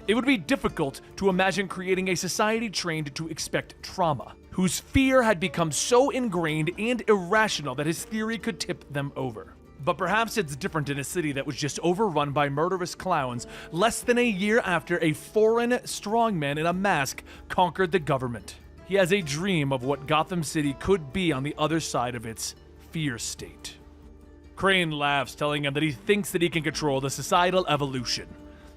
It would be difficult to imagine creating a society trained to expect trauma, whose fear had become so ingrained and irrational that his theory could tip them over. But perhaps it's different in a city that was just overrun by murderous clowns less than a year after a foreign strongman in a mask conquered the government. He has a dream of what Gotham City could be on the other side of its fear state. Crane laughs, telling him that he thinks that he can control the societal evolution,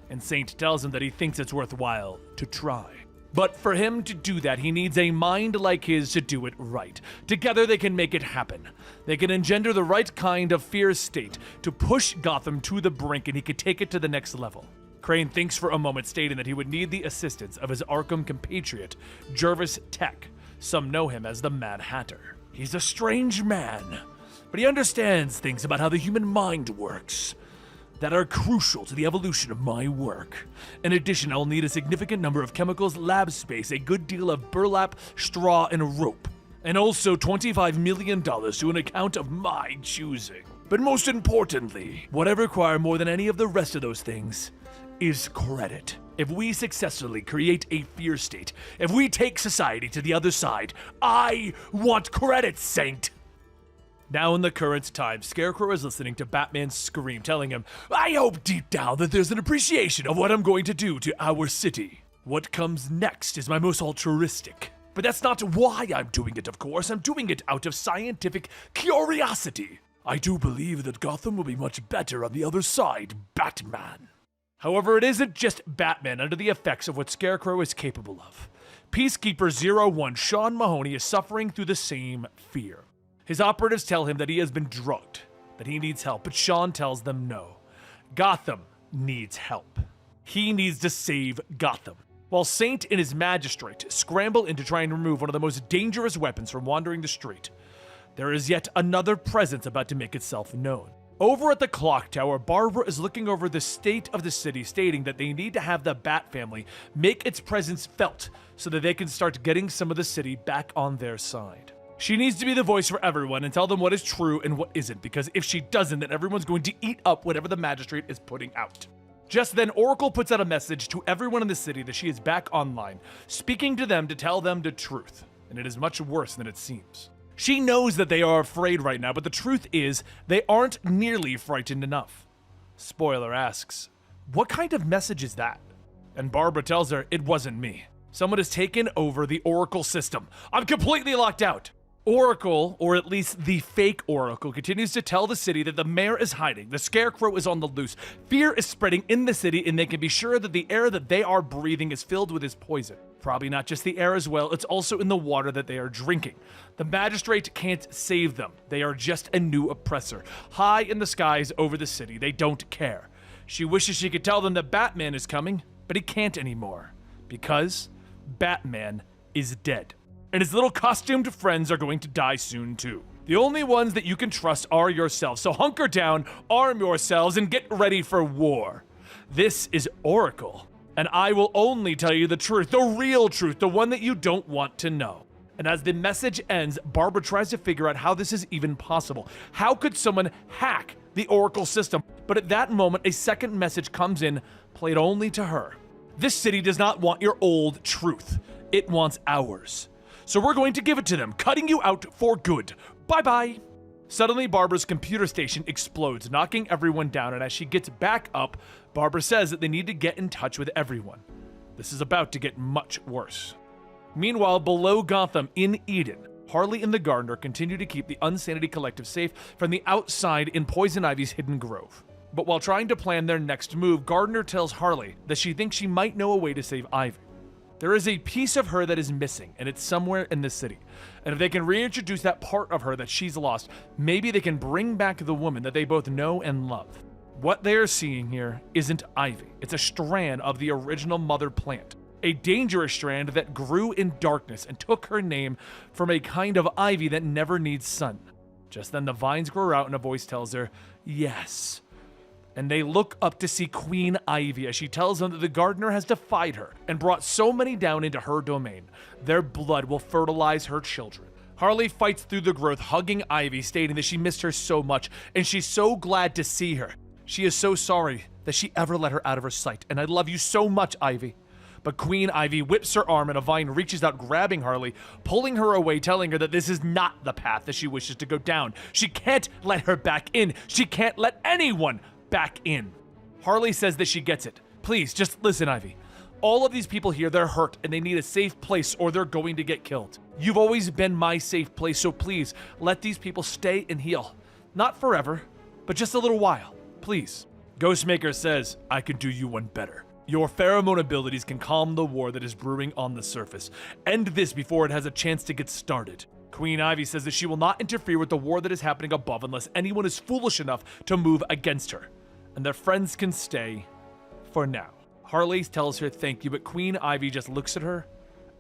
and Saint tells him that he thinks it's worthwhile to try. But for him to do that, he needs a mind like his to do it right. Together they can make it happen. They can engender the right kind of fear state to push Gotham to the brink, and he could take it to the next level. Crane thinks for a moment, stating that he would need the assistance of his Arkham compatriot, Jervis Tech. Some know him as the Mad Hatter. He's a strange man, but he understands things about how the human mind works that are crucial to the evolution of my work. In addition, I'll need a significant number of chemicals, lab space, a good deal of burlap, straw, and rope, and also $25 million to an account of my choosing. But most importantly, what I require more than any of the rest of those things is credit. If we successfully create a fear state, if we take society to the other side, I want credit, Saint! Now in the current time, Scarecrow is listening to Batman scream, telling him, I hope deep down that there's an appreciation of what I'm going to do to our city. What comes next is my most altruistic. But that's not why I'm doing it, of course. I'm doing it out of scientific curiosity. I do believe that Gotham will be much better on the other side, Batman. However, it isn't just Batman under the effects of what Scarecrow is capable of. Peacekeeper 01, Sean Mahoney, is suffering through the same fear. His operatives tell him that he has been drugged, that he needs help, but Sean tells them no. Gotham needs help. He needs to save Gotham. While Saint and his magistrate scramble in to try and remove one of the most dangerous weapons from wandering the street, there is yet another presence about to make itself known. Over at the clock tower, Barbara is looking over the state of the city, stating that they need to have the Bat family make its presence felt so that they can start getting some of the city back on their side. She needs to be the voice for everyone and tell them what is true and what isn't, because if she doesn't, then everyone's going to eat up whatever the magistrate is putting out. Just then, Oracle puts out a message to everyone in the city that she is back online, speaking to them to tell them the truth, and it is much worse than it seems. She knows that they are afraid right now, but the truth is, they aren't nearly frightened enough. Spoiler asks, what kind of message is that? And Barbara tells her it wasn't me. Someone has taken over the Oracle system. I'm completely locked out. Oracle, or at least the fake Oracle, continues to tell the city that the mayor is hiding, the Scarecrow is on the loose, fear is spreading in the city, and they can be sure that the air that they are breathing is filled with his poison. Probably not just the air as well, it's also in the water that they are drinking. The magistrate can't save them. They are just a new oppressor. High in the skies over the city, they don't care. She wishes she could tell them that Batman is coming, but he can't anymore. Because Batman is dead. And his little costumed friends are going to die soon too. The only ones that you can trust are yourselves, so hunker down, arm yourselves, and get ready for war. This is Oracle, and I will only tell you the truth, the real truth, the one that you don't want to know. And as the message ends, Barbara tries to figure out how this is even possible. How could someone hack the Oracle system? But at that moment, a second message comes in, played only to her. This city does not want your old truth. It wants ours. So we're going to give it to them, cutting you out for good. Bye-bye. Suddenly, Barbara's computer station explodes, knocking everyone down, and as she gets back up, Barbara says that they need to get in touch with everyone. This is about to get much worse. Meanwhile, below Gotham, in Eden, Harley and the Gardener continue to keep the Unsanity Collective safe from the outside in Poison Ivy's hidden grove. But while trying to plan their next move, Gardener tells Harley that she thinks she might know a way to save Ivy. There is a piece of her that is missing, and it's somewhere in the city. And if they can reintroduce that part of her that she's lost, maybe they can bring back the woman that they both know and love. What they are seeing here isn't Ivy. It's a strand of the original mother plant. A dangerous strand that grew in darkness and took her name from a kind of ivy that never needs sun. Just then the vines grow out and a voice tells her, yes. And they look up to see Queen Ivy as she tells them that the gardener has defied her and brought so many down into her domain. Their blood will fertilize her children. Harley fights through the growth, hugging Ivy, stating that she missed her so much and she's so glad to see her. She is so sorry that she ever let her out of her sight, and I love you so much, Ivy. But Queen Ivy whips her arm and a vine reaches out, grabbing Harley, pulling her away, telling her that this is not the path that she wishes to go down. She can't let her back in. She can't let anyone back in. Harley says that she gets it. Please, just listen, Ivy. All of these people here, they're hurt and they need a safe place or they're going to get killed. You've always been my safe place, so please let these people stay and heal. Not forever, but just a little while, please. Ghostmaker says, I can do you one better. Your pheromone abilities can calm the war that is brewing on the surface. End this before it has a chance to get started. Queen Ivy says that she will not interfere with the war that is happening above unless anyone is foolish enough to move against her. And their friends can stay for now. Harley tells her thank you, but Queen Ivy just looks at her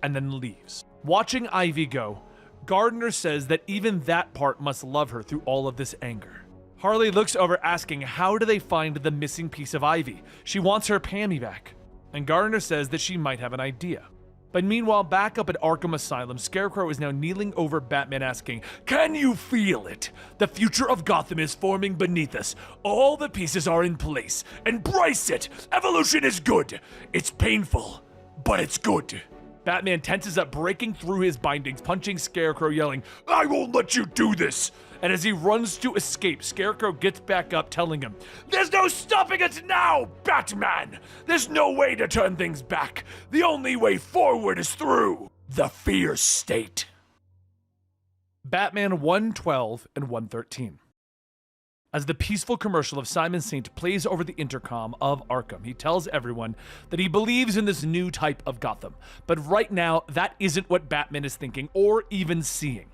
and then leaves. Watching Ivy go, Gardener says that even that part must love her through all of this anger. Harley looks over asking how do they find the missing piece of Ivy? She wants her Pammy back. And Gardener says that she might have an idea. But meanwhile, back up at Arkham Asylum, Scarecrow is now kneeling over Batman asking, can you feel it? The future of Gotham is forming beneath us. All the pieces are in place. Embrace it! Evolution is good! It's painful, but it's good. Batman tenses up, breaking through his bindings, punching Scarecrow, yelling, I won't let you do this! And as he runs to escape, Scarecrow gets back up, telling him, there's no stopping it now, Batman! There's no way to turn things back. The only way forward is through the fear state. Batman 112 and 113. As the peaceful commercial of Simon Saint plays over the intercom of Arkham, he tells everyone that he believes in this new type of Gotham. But right now, that isn't what Batman is thinking or even seeing.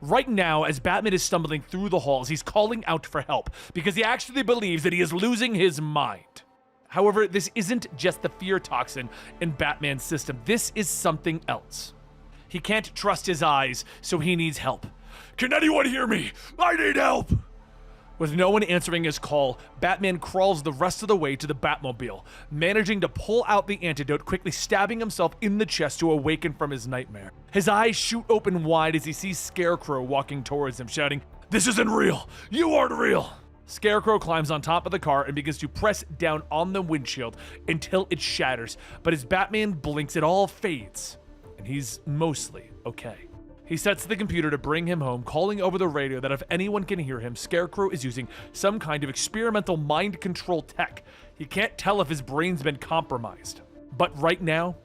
Right now, as Batman is stumbling through the halls, he's calling out for help because he actually believes that he is losing his mind. However, this isn't just the fear toxin in Batman's system. This is something else. He can't trust his eyes, so he needs help. Can anyone hear me? I need help! With no one answering his call, Batman crawls the rest of the way to the Batmobile, managing to pull out the antidote, quickly stabbing himself in the chest to awaken from his nightmare. His eyes shoot open wide as he sees Scarecrow walking towards him, shouting, this isn't real! You aren't real! Scarecrow climbs on top of the car and begins to press down on the windshield until it shatters, but as Batman blinks, it all fades, and he's mostly okay. He sets the computer to bring him home, calling over the radio that if anyone can hear him, Scarecrow is using some kind of experimental mind control tech. He can't tell if his brain's been compromised. But right now,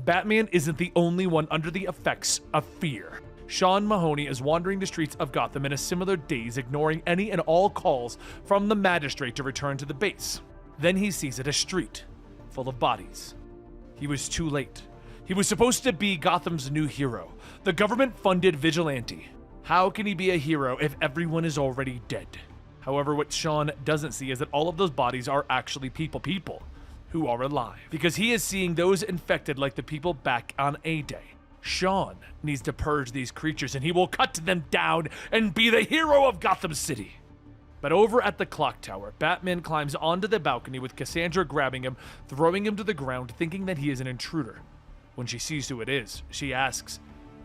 Batman isn't the only one under the effects of fear. Sean Mahoney is wandering the streets of Gotham in a similar daze, ignoring any and all calls from the magistrate to return to the base. Then he sees it a street full of bodies. He was too late. He was supposed to be Gotham's new hero, the government-funded vigilante. How can he be a hero if everyone is already dead? However, what Sean doesn't see is that all of those bodies are actually people who are alive, because he is seeing those infected like the people back on A-Day. Sean needs to purge these creatures, and he will cut them down and be the hero of Gotham City. But over at the clock tower, Batman climbs onto the balcony with Cassandra grabbing him, throwing him to the ground, thinking that he is an intruder. When she sees who it is, she asks,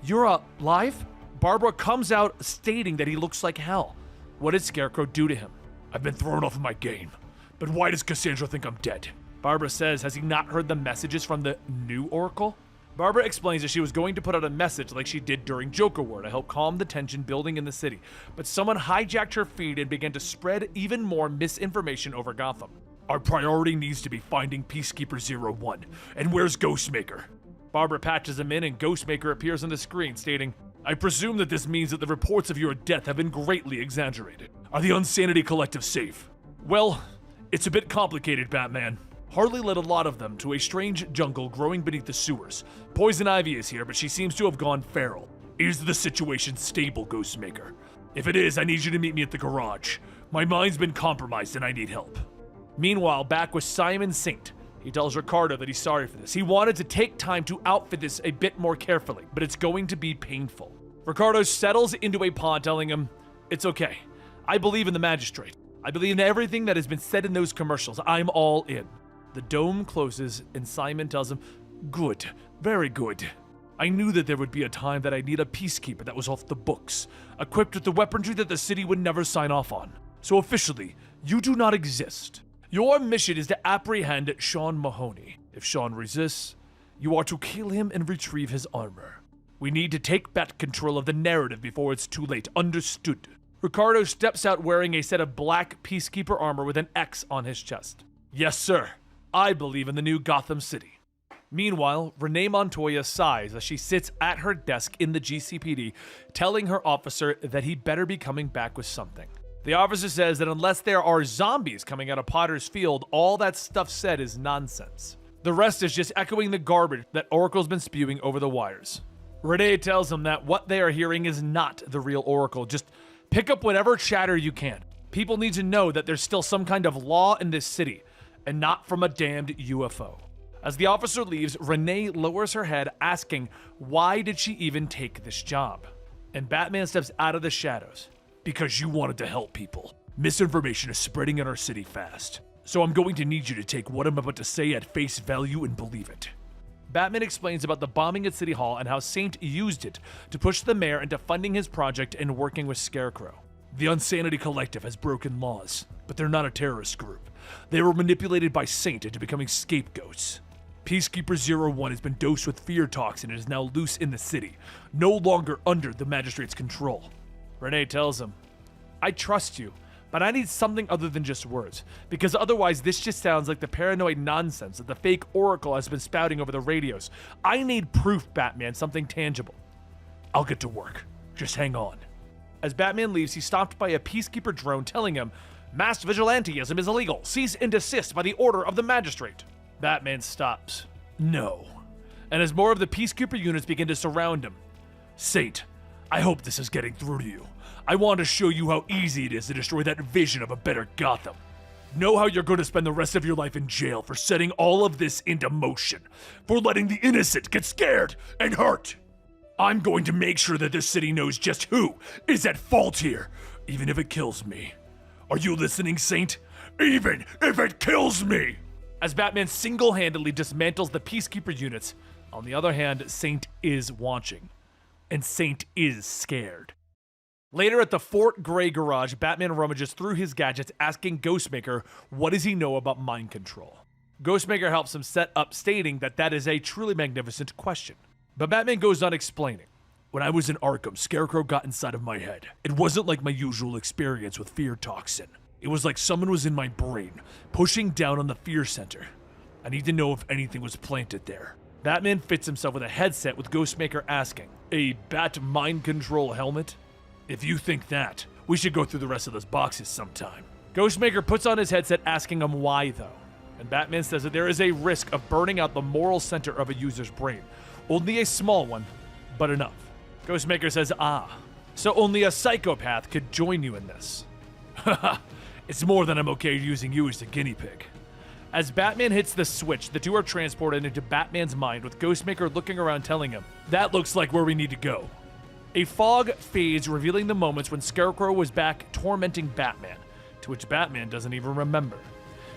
"You're alive?" Barbara comes out stating that he looks like hell. What did Scarecrow do to him? "I've been thrown off of my game. But why does Cassandra think I'm dead?" Barbara says, has he not heard the messages from the new Oracle? Barbara explains that she was going to put out a message like she did during Joker War to help calm the tension building in the city, but someone hijacked her feed and began to spread even more misinformation over Gotham. "Our priority needs to be finding Peacekeeper 01. And where's Ghostmaker?" Barbara patches him in and Ghostmaker appears on the screen stating, "I presume that this means that the reports of your death have been greatly exaggerated. Are the Unsanity Collective safe?" "Well, it's a bit complicated, Batman. Harley led a lot of them to a strange jungle growing beneath the sewers. Poison Ivy is here, but she seems to have gone feral. Is the situation stable, Ghostmaker? If it is, I need you to meet me at the garage. My mind's been compromised and I need help." Meanwhile, back with Simon Saint, he tells Ricardo that he's sorry for this. He wanted to take time to outfit this a bit more carefully, but it's going to be painful. Ricardo settles into a paw, telling him, "It's okay. I believe in the magistrate. I believe in everything that has been said in those commercials. I'm all in." The dome closes, and Simon tells him, "Good, very good. I knew that there would be a time that I'd need a peacekeeper that was off the books, equipped with the weaponry that the city would never sign off on. So officially, you do not exist. Your mission is to apprehend Sean Mahoney. If Sean resists, you are to kill him and retrieve his armor. We need to take back control of the narrative before it's too late. Understood?" Ricardo steps out wearing a set of black peacekeeper armor with an X on his chest. "Yes, sir. I believe in the new Gotham City." Meanwhile, Renee Montoya sighs as she sits at her desk in the GCPD, telling her officer that he better be coming back with something. The officer says that unless there are zombies coming out of Potter's Field, all that stuff said is nonsense. The rest is just echoing the garbage that Oracle's been spewing over the wires. Renee tells him that what they are hearing is not the real Oracle. Just pick up whatever chatter you can. People need to know that there's still some kind of law in this city, and not from a damned UFO. As the officer leaves, Renee lowers her head, asking, why did she even take this job? And Batman steps out of the shadows. "Because you wanted to help people. Misinformation is spreading in our city fast. So I'm going to need you to take what I'm about to say at face value and believe it." Batman explains about the bombing at City Hall and how Saint used it to push the mayor into funding his project and working with Scarecrow. "The Unsanity Collective has broken laws, but they're not a terrorist group. They were manipulated by Saint into becoming scapegoats. Peacekeeper 01 has been dosed with fear toxin and is now loose in the city, no longer under the magistrate's control." Renee tells him, "I trust you, but I need something other than just words, because otherwise this just sounds like the paranoid nonsense that the fake Oracle has been spouting over the radios. I need proof, Batman, something tangible." "I'll get to work. Just hang on." As Batman leaves, he's stopped by a Peacekeeper drone telling him, "Mass vigilantism is illegal. Cease and desist by the order of the magistrate." Batman stops. "No." And as more of the Peacekeeper units begin to surround him, "Saint, I hope this is getting through to you. I want to show you how easy it is to destroy that vision of a better Gotham. Know how you're going to spend the rest of your life in jail for setting all of this into motion, for letting the innocent get scared and hurt. I'm going to make sure that this city knows just who is at fault here, even if it kills me. Are you listening, Saint? Even if it kills me!" As Batman single-handedly dismantles the Peacekeeper units, on the other hand, Saint is watching. And Saint is scared. Later at the Fort Gray garage, Batman rummages through his gadgets, asking Ghostmaker what does he know about mind control. Ghostmaker helps him set up, stating that that is a truly magnificent question. But Batman goes on explaining. "When I was in Arkham, Scarecrow got inside of my head. It wasn't like my usual experience with fear toxin. It was like someone was in my brain, pushing down on the fear center. I need to know if anything was planted there. Batman fits himself with a headset with Ghostmaker asking, a bat mind control helmet? If you think that, we should go through the rest of those boxes sometime. Ghostmaker puts on his headset asking him why though. And Batman says that there is a risk of burning out the moral center of a user's brain. Only a small one, but enough. Ghostmaker says, so only a psychopath could join you in this. Haha, it's more than I'm okay using you as a guinea pig. As Batman hits the switch, the two are transported into Batman's mind with Ghostmaker looking around telling him, that looks like where we need to go. A fog fades, revealing the moments when Scarecrow was back tormenting Batman, to which Batman doesn't even remember.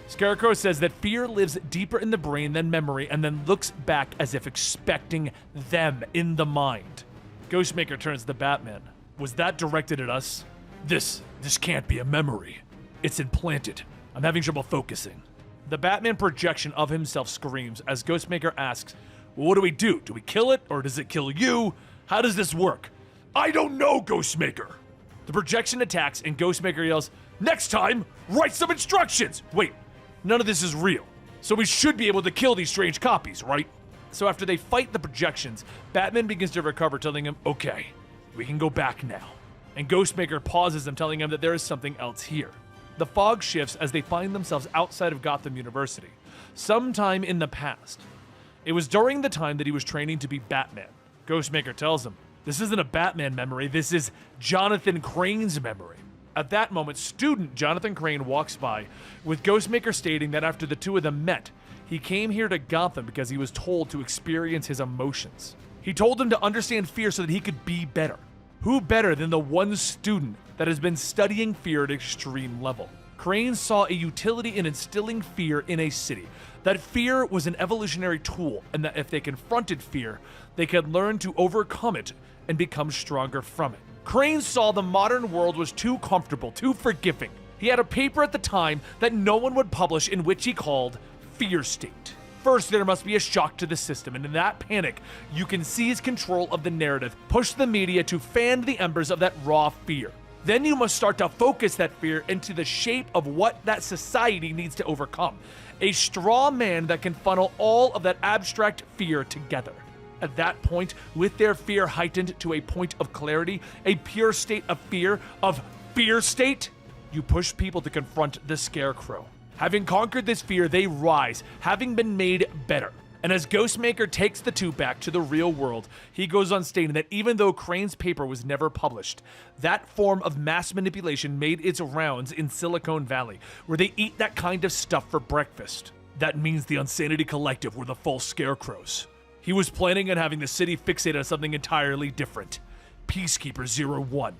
Scarecrow says that fear lives deeper in the brain than memory and then looks back as if expecting them in the mind. Ghostmaker turns to Batman. Was that directed at us? This can't be a memory. It's implanted. I'm having trouble focusing. The Batman projection of himself screams as Ghostmaker asks, well, what do we do? Do we kill it or does it kill you? How does this work? I don't know, Ghostmaker. The projection attacks and Ghostmaker yells, next time, write some instructions. Wait, none of this is real. So we should be able to kill these strange copies, right? So after they fight the projections, Batman begins to recover, telling him, okay, we can go back now. And Ghostmaker pauses him, telling him that there is something else here. The fog shifts as they find themselves outside of Gotham University, sometime in the past. It was during the time that he was training to be Batman. Ghostmaker tells him, this isn't a Batman memory, this is Jonathan Crane's memory. At that moment, student Jonathan Crane walks by, with Ghostmaker stating that after the two of them met, he came here to Gotham because he was told to experience his emotions. He told him to understand fear so that he could be better. Who better than the one student that has been studying fear at extreme level? Crane saw a utility in instilling fear in a city, that fear was an evolutionary tool, and that if they confronted fear, they could learn to overcome it and become stronger from it. Crane saw the modern world was too comfortable, too forgiving. He had a paper at the time that no one would publish in which he called Fear State. First, there must be a shock to the system, and in that panic, you can seize control of the narrative, push the media to fan the embers of that raw fear. Then you must start to focus that fear into the shape of what that society needs to overcome. A straw man that can funnel all of that abstract fear together. At that point, with their fear heightened to a point of clarity, a pure state of fear state, you push people to confront the Scarecrow. Having conquered this fear, they rise, having been made better. And as Ghostmaker takes the two back to the real world, he goes on stating that even though Crane's paper was never published, that form of mass manipulation made its rounds in Silicon Valley, where they eat that kind of stuff for breakfast. That means the Insanity Collective were the false Scarecrows. He was planning on having the city fixate on something entirely different. Peacekeeper 01.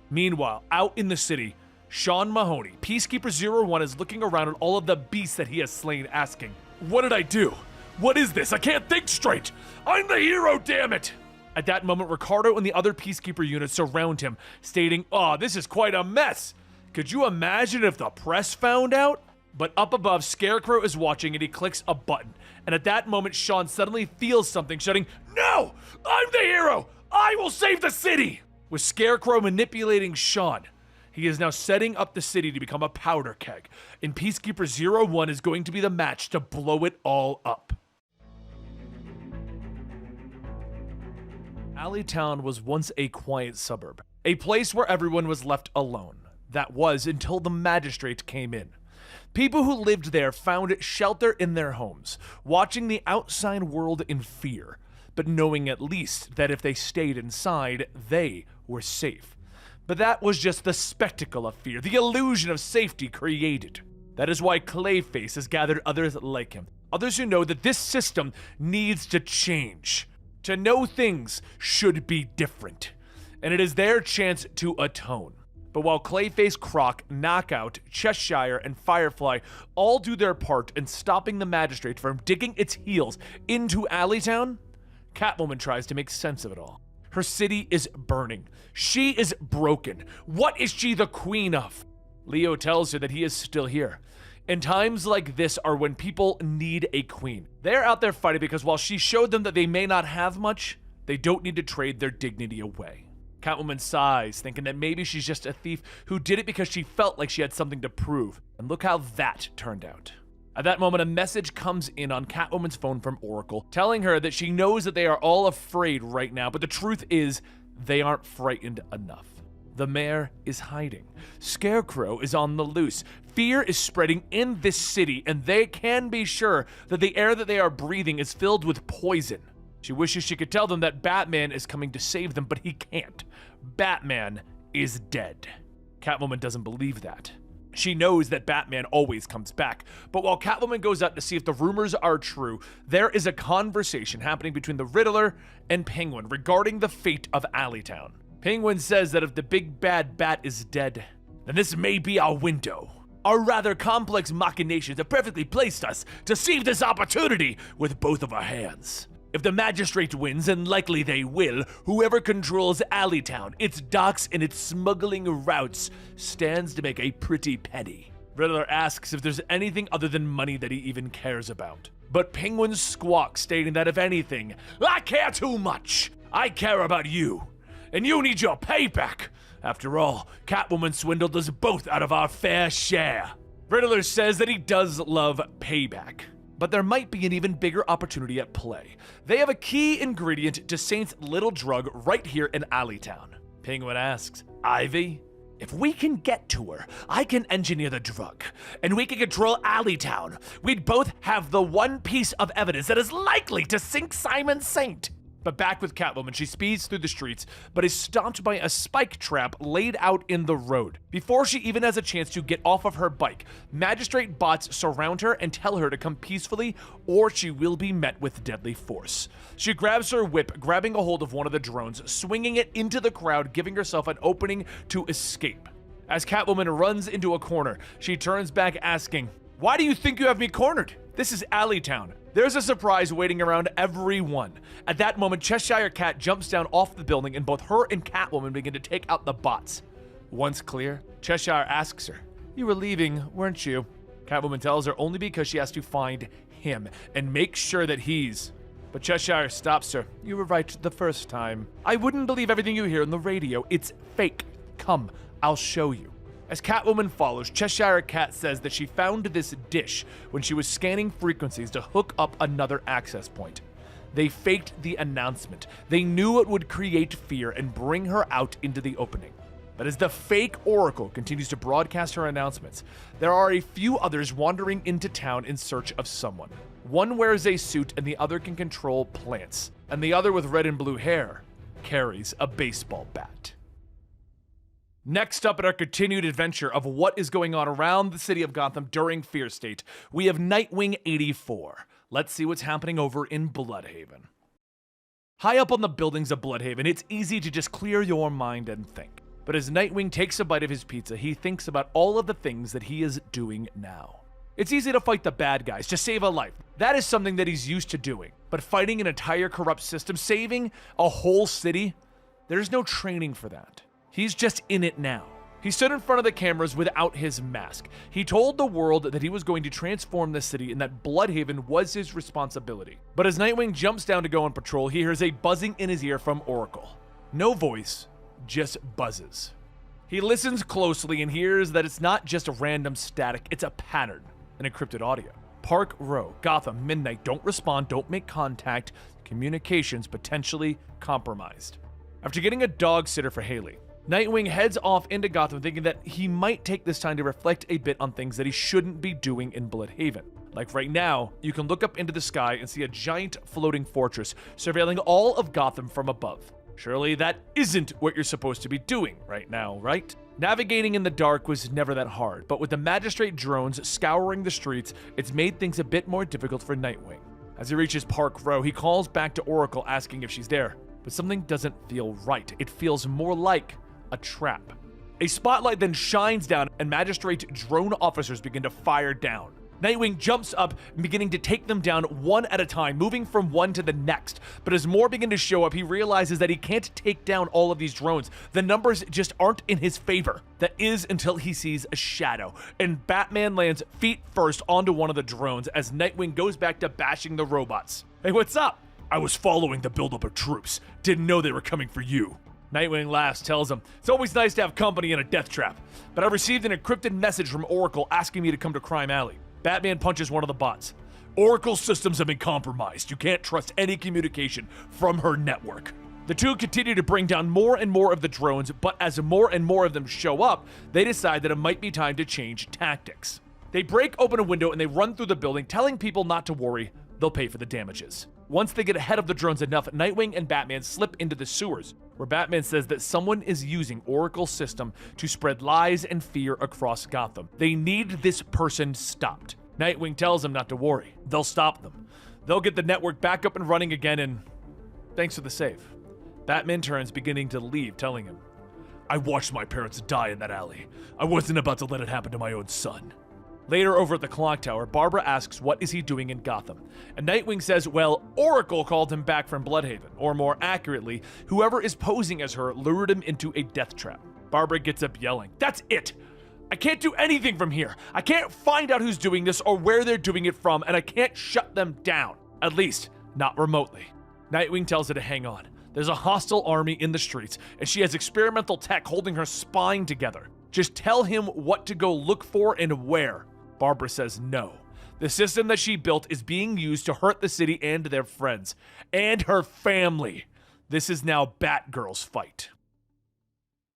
Meanwhile, out in the city, Sean Mahoney, Peacekeeper 01, is looking around at all of the beasts that he has slain, asking, what did I do? What is this? I can't think straight! I'm the hero, damn it! At that moment, Ricardo and the other Peacekeeper units surround him, stating, this is quite a mess! Could you imagine if the press found out? But up above, Scarecrow is watching and he clicks a button. And at that moment, Sean suddenly feels something, shouting, no! I'm the hero! I will save the city! With Scarecrow manipulating Sean, he is now setting up the city to become a powder keg, and Peacekeeper 01 is going to be the match to blow it all up. Alleytown was once a quiet suburb, a place where everyone was left alone. That was until the magistrate came in. People who lived there found shelter in their homes, watching the outside world in fear, but knowing at least that if they stayed inside, they were safe. But that was just the spectacle of fear, the illusion of safety created. That is why Clayface has gathered others like him, others who know that this system needs to change. To know things should be different, and it is their chance to atone. But while Clayface, Croc, Knockout, Cheshire, and Firefly all do their part in stopping the magistrate from digging its heels into Alleytown, Catwoman tries to make sense of it all. Her city is burning. She is broken. What is she the queen of? Leo tells her that he is still here. And times like this are when people need a queen. They're out there fighting because while she showed them that they may not have much, they don't need to trade their dignity away. Catwoman sighs, thinking that maybe she's just a thief who did it because she felt like she had something to prove. And look how that turned out. At that moment, a message comes in on Catwoman's phone from Oracle, telling her that she knows that they are all afraid right now, but the truth is, they aren't frightened enough. The mayor is hiding. Scarecrow is on the loose. Fear is spreading in this city, and they can be sure that the air that they are breathing is filled with poison. She wishes she could tell them that Batman is coming to save them, but he can't. Batman is dead. Catwoman doesn't believe that. She knows that Batman always comes back, but while Catwoman goes out to see if the rumors are true, there is a conversation happening between the Riddler and Penguin regarding the fate of Alleytown. Penguin says that if the big bad bat is dead, then this may be our window. Our rather complex machinations have perfectly placed us to seize this opportunity with both of our hands. If the magistrate wins, and likely they will, whoever controls Alleytown, its docks and its smuggling routes, stands to make a pretty penny. Riddler asks if there's anything other than money that he even cares about. But Penguin squawks, stating that if anything, I care too much. I care about you. And you need your payback. After all, Catwoman swindled us both out of our fair share. Riddler says that he does love payback. But there might be an even bigger opportunity at play. They have a key ingredient to Saint's little drug right here in Alleytown. Penguin asks, Ivy? If we can get to her, I can engineer the drug, and we can control Alleytown. We'd both have the one piece of evidence that is likely to sink Simon Saint. But back with Catwoman, she speeds through the streets, but is stopped by a spike trap laid out in the road. Before she even has a chance to get off of her bike, magistrate bots surround her and tell her to come peacefully, or she will be met with deadly force. She grabs her whip, grabbing a hold of one of the drones, swinging it into the crowd, giving herself an opening to escape. As Catwoman runs into a corner, she turns back asking, "Why do you think you have me cornered? This is Alleytown. There's a surprise waiting around everyone." At that moment, Cheshire Cat jumps down off the building and both her and Catwoman begin to take out the bots. Once clear, Cheshire asks her, "You were leaving, weren't you?" Catwoman tells her only because she has to find him and make sure that he's... But Cheshire stops her. "You were right the first time. I wouldn't believe everything you hear on the radio. It's fake. Come, I'll show you." As Catwoman follows, Cheshire Cat says that she found this dish when she was scanning frequencies to hook up another access point. They faked the announcement. They knew it would create fear and bring her out into the opening. But as the fake Oracle continues to broadcast her announcements, there are a few others wandering into town in search of someone. One wears a suit and the other can control plants, and the other with red and blue hair carries a baseball bat. Next up in our continued adventure of what is going on around the city of Gotham during Fear State, we have Nightwing 84. Let's see what's happening over in Bloodhaven. High up on the buildings of Bloodhaven, it's easy to just clear your mind and think. But as Nightwing takes a bite of his pizza, he thinks about all of the things that he is doing now. It's easy to fight the bad guys, to save a life. That is something that he's used to doing. But fighting an entire corrupt system, saving a whole city, there's no training for that. He's just in it now. He stood in front of the cameras without his mask. He told the world that he was going to transform the city and that Bloodhaven was his responsibility. But as Nightwing jumps down to go on patrol, he hears a buzzing in his ear from Oracle. No voice, just buzzes. He listens closely and hears that it's not just a random static, it's a pattern, an encrypted audio. Park Row, Gotham, midnight, don't respond, don't make contact, communications potentially compromised. After getting a dog sitter for Haley, Nightwing heads off into Gotham thinking that he might take this time to reflect a bit on things that he shouldn't be doing in Bloodhaven. Like right now, you can look up into the sky and see a giant floating fortress surveilling all of Gotham from above. Surely that isn't what you're supposed to be doing right now, right? Navigating in the dark was never that hard, but with the magistrate drones scouring the streets, it's made things a bit more difficult for Nightwing. As he reaches Park Row, he calls back to Oracle asking if she's there, but something doesn't feel right. It feels more like a trap. A spotlight then shines down and magistrate drone officers begin to fire down. Nightwing jumps up, beginning to take them down one at a time, moving from one to the next. But as more begin to show up, he realizes that he can't take down all of these drones. The numbers just aren't in his favor. That is until he sees a shadow, and Batman lands feet first onto one of the drones as Nightwing goes back to bashing the robots. "Hey, what's up?" "I was following the buildup of troops. Didn't know they were coming for you." Nightwing laughs, tells him, "It's always nice to have company in a death trap, but I received an encrypted message from Oracle asking me to come to Crime Alley. Batman punches one of the bots. Oracle systems have been compromised. You can't trust any communication from her network. The two continue to bring down more and more of the drones, but as more and more of them show up, they decide that it might be time to change tactics. They break open a window and they run through the building, telling people not to worry, they'll pay for the damages. Once they get ahead of the drones enough, Nightwing and Batman slip into the sewers, where Batman says that someone is using Oracle's system to spread lies and fear across Gotham. They need this person stopped. Nightwing tells him not to worry. They'll stop them. They'll get the network back up and running again, and thanks for the save. Batman turns, beginning to leave, telling him, I watched my parents die in that alley. I wasn't about to let it happen to my own son. Later, over at the clock tower, Barbara asks what is he doing in Gotham, and Nightwing says, well, Oracle called him back from Bloodhaven, or more accurately, whoever is posing as her lured him into a death trap. Barbara gets up yelling, that's it! I can't do anything from here! I can't find out who's doing this or where they're doing it from, and I can't shut them down. At least, not remotely. Nightwing tells her to hang on. There's a hostile army in the streets, and she has experimental tech holding her spine together. Just tell him what to go look for and where. Barbara says no. The system that she built is being used to hurt the city and their friends. And her family. This is now Batgirl's fight.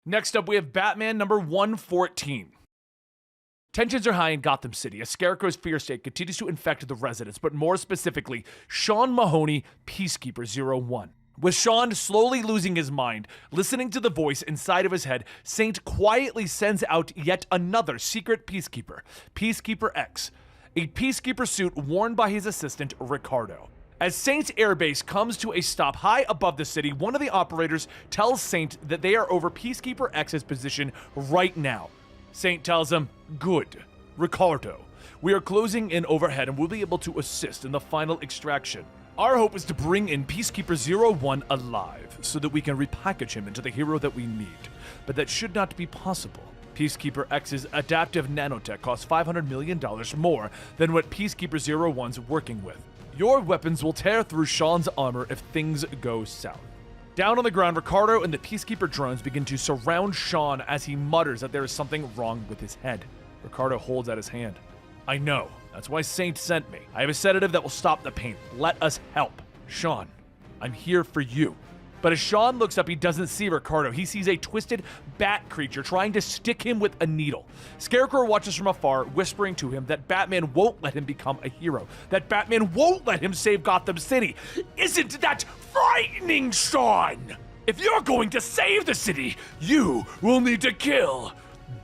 Next up, we have Batman number 114. Tensions are high in Gotham City as Scarecrow's fear state continues to infect the residents, but more specifically, Sean Mahoney, Peacekeeper 01. With Sean slowly losing his mind, listening to the voice inside of his head, Saint quietly sends out yet another secret Peacekeeper, Peacekeeper X, a Peacekeeper suit worn by his assistant, Ricardo. As Saint's airbase comes to a stop high above the city, one of the operators tells Saint that they are over Peacekeeper X's position right now. Saint tells him, good, Ricardo, we are closing in overhead and we'll be able to assist in the final extraction. Our hope is to bring in Peacekeeper 01 alive, so that we can repackage him into the hero that we need. But that should not be possible. Peacekeeper X's adaptive nanotech costs $500 million more than what Peacekeeper 01's working with. Your weapons will tear through Sean's armor if things go south. Down on the ground, Ricardo and the Peacekeeper drones begin to surround Sean as he mutters that there is something wrong with his head. Ricardo holds out his hand. I know. That's why Saint sent me. I have a sedative that will stop the pain. Let us help. Sean, I'm here for you. But as Sean looks up, he doesn't see Ricardo. He sees a twisted bat creature trying to stick him with a needle. Scarecrow watches from afar, whispering to him that Batman won't let him become a hero. That Batman won't let him save Gotham City. Isn't that frightening, Sean? If you're going to save the city, you will need to kill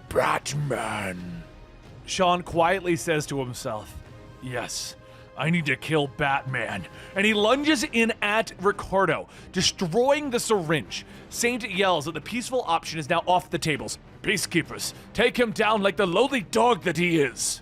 Batman. Sean quietly says to himself, yes, I need to kill Batman. And he lunges in at Ricardo, destroying the syringe. Saint yells that the peaceful option is now off the tables. Peacekeepers, take him down like the lowly dog that he is.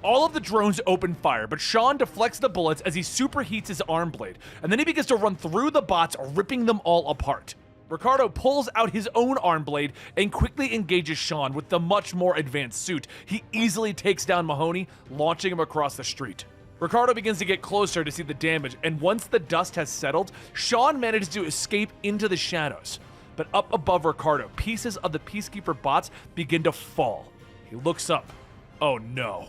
All of the drones open fire, but Sean deflects the bullets as he superheats his arm blade, and then he begins to run through the bots, ripping them all apart. Ricardo pulls out his own arm blade and quickly engages Sean with the much more advanced suit. He easily takes down Mahoney, launching him across the street. Ricardo begins to get closer to see the damage, and once the dust has settled, Sean manages to escape into the shadows. But up above Ricardo, pieces of the Peacekeeper bots begin to fall. He looks up. Oh no.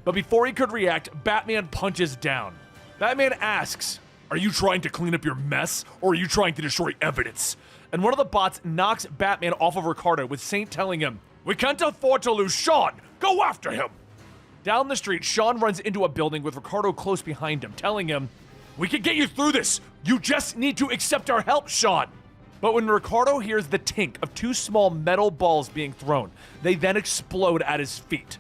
But before he could react, Batman punches down. Batman asks, are you trying to clean up your mess, or are you trying to destroy evidence? And one of the bots knocks Batman off of Ricardo, with Saint telling him, we can't afford to lose Sean! Go after him! Down the street, Sean runs into a building with Ricardo close behind him, telling him, we can get you through this! You just need to accept our help, Sean! But when Ricardo hears the tink of two small metal balls being thrown, they then explode at his feet.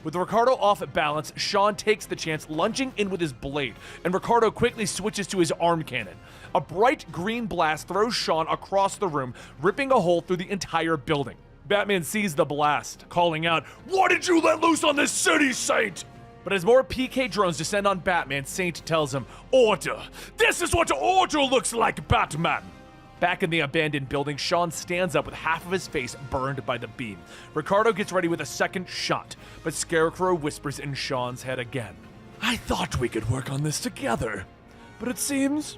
With Ricardo off balance, Sean takes the chance, lunging in with his blade, and Ricardo quickly switches to his arm cannon. A bright green blast throws Sean across the room, ripping a hole through the entire building. Batman sees the blast, calling out, "What did you let loose on this city, Saint?" But as more PK drones descend on Batman, Saint tells him, "Order! This is what order looks like, Batman!" Back in the abandoned building, Sean stands up with half of his face burned by the beam. Ricardo gets ready with a second shot, but Scarecrow whispers in Sean's head again. "I thought we could work on this together, but it seems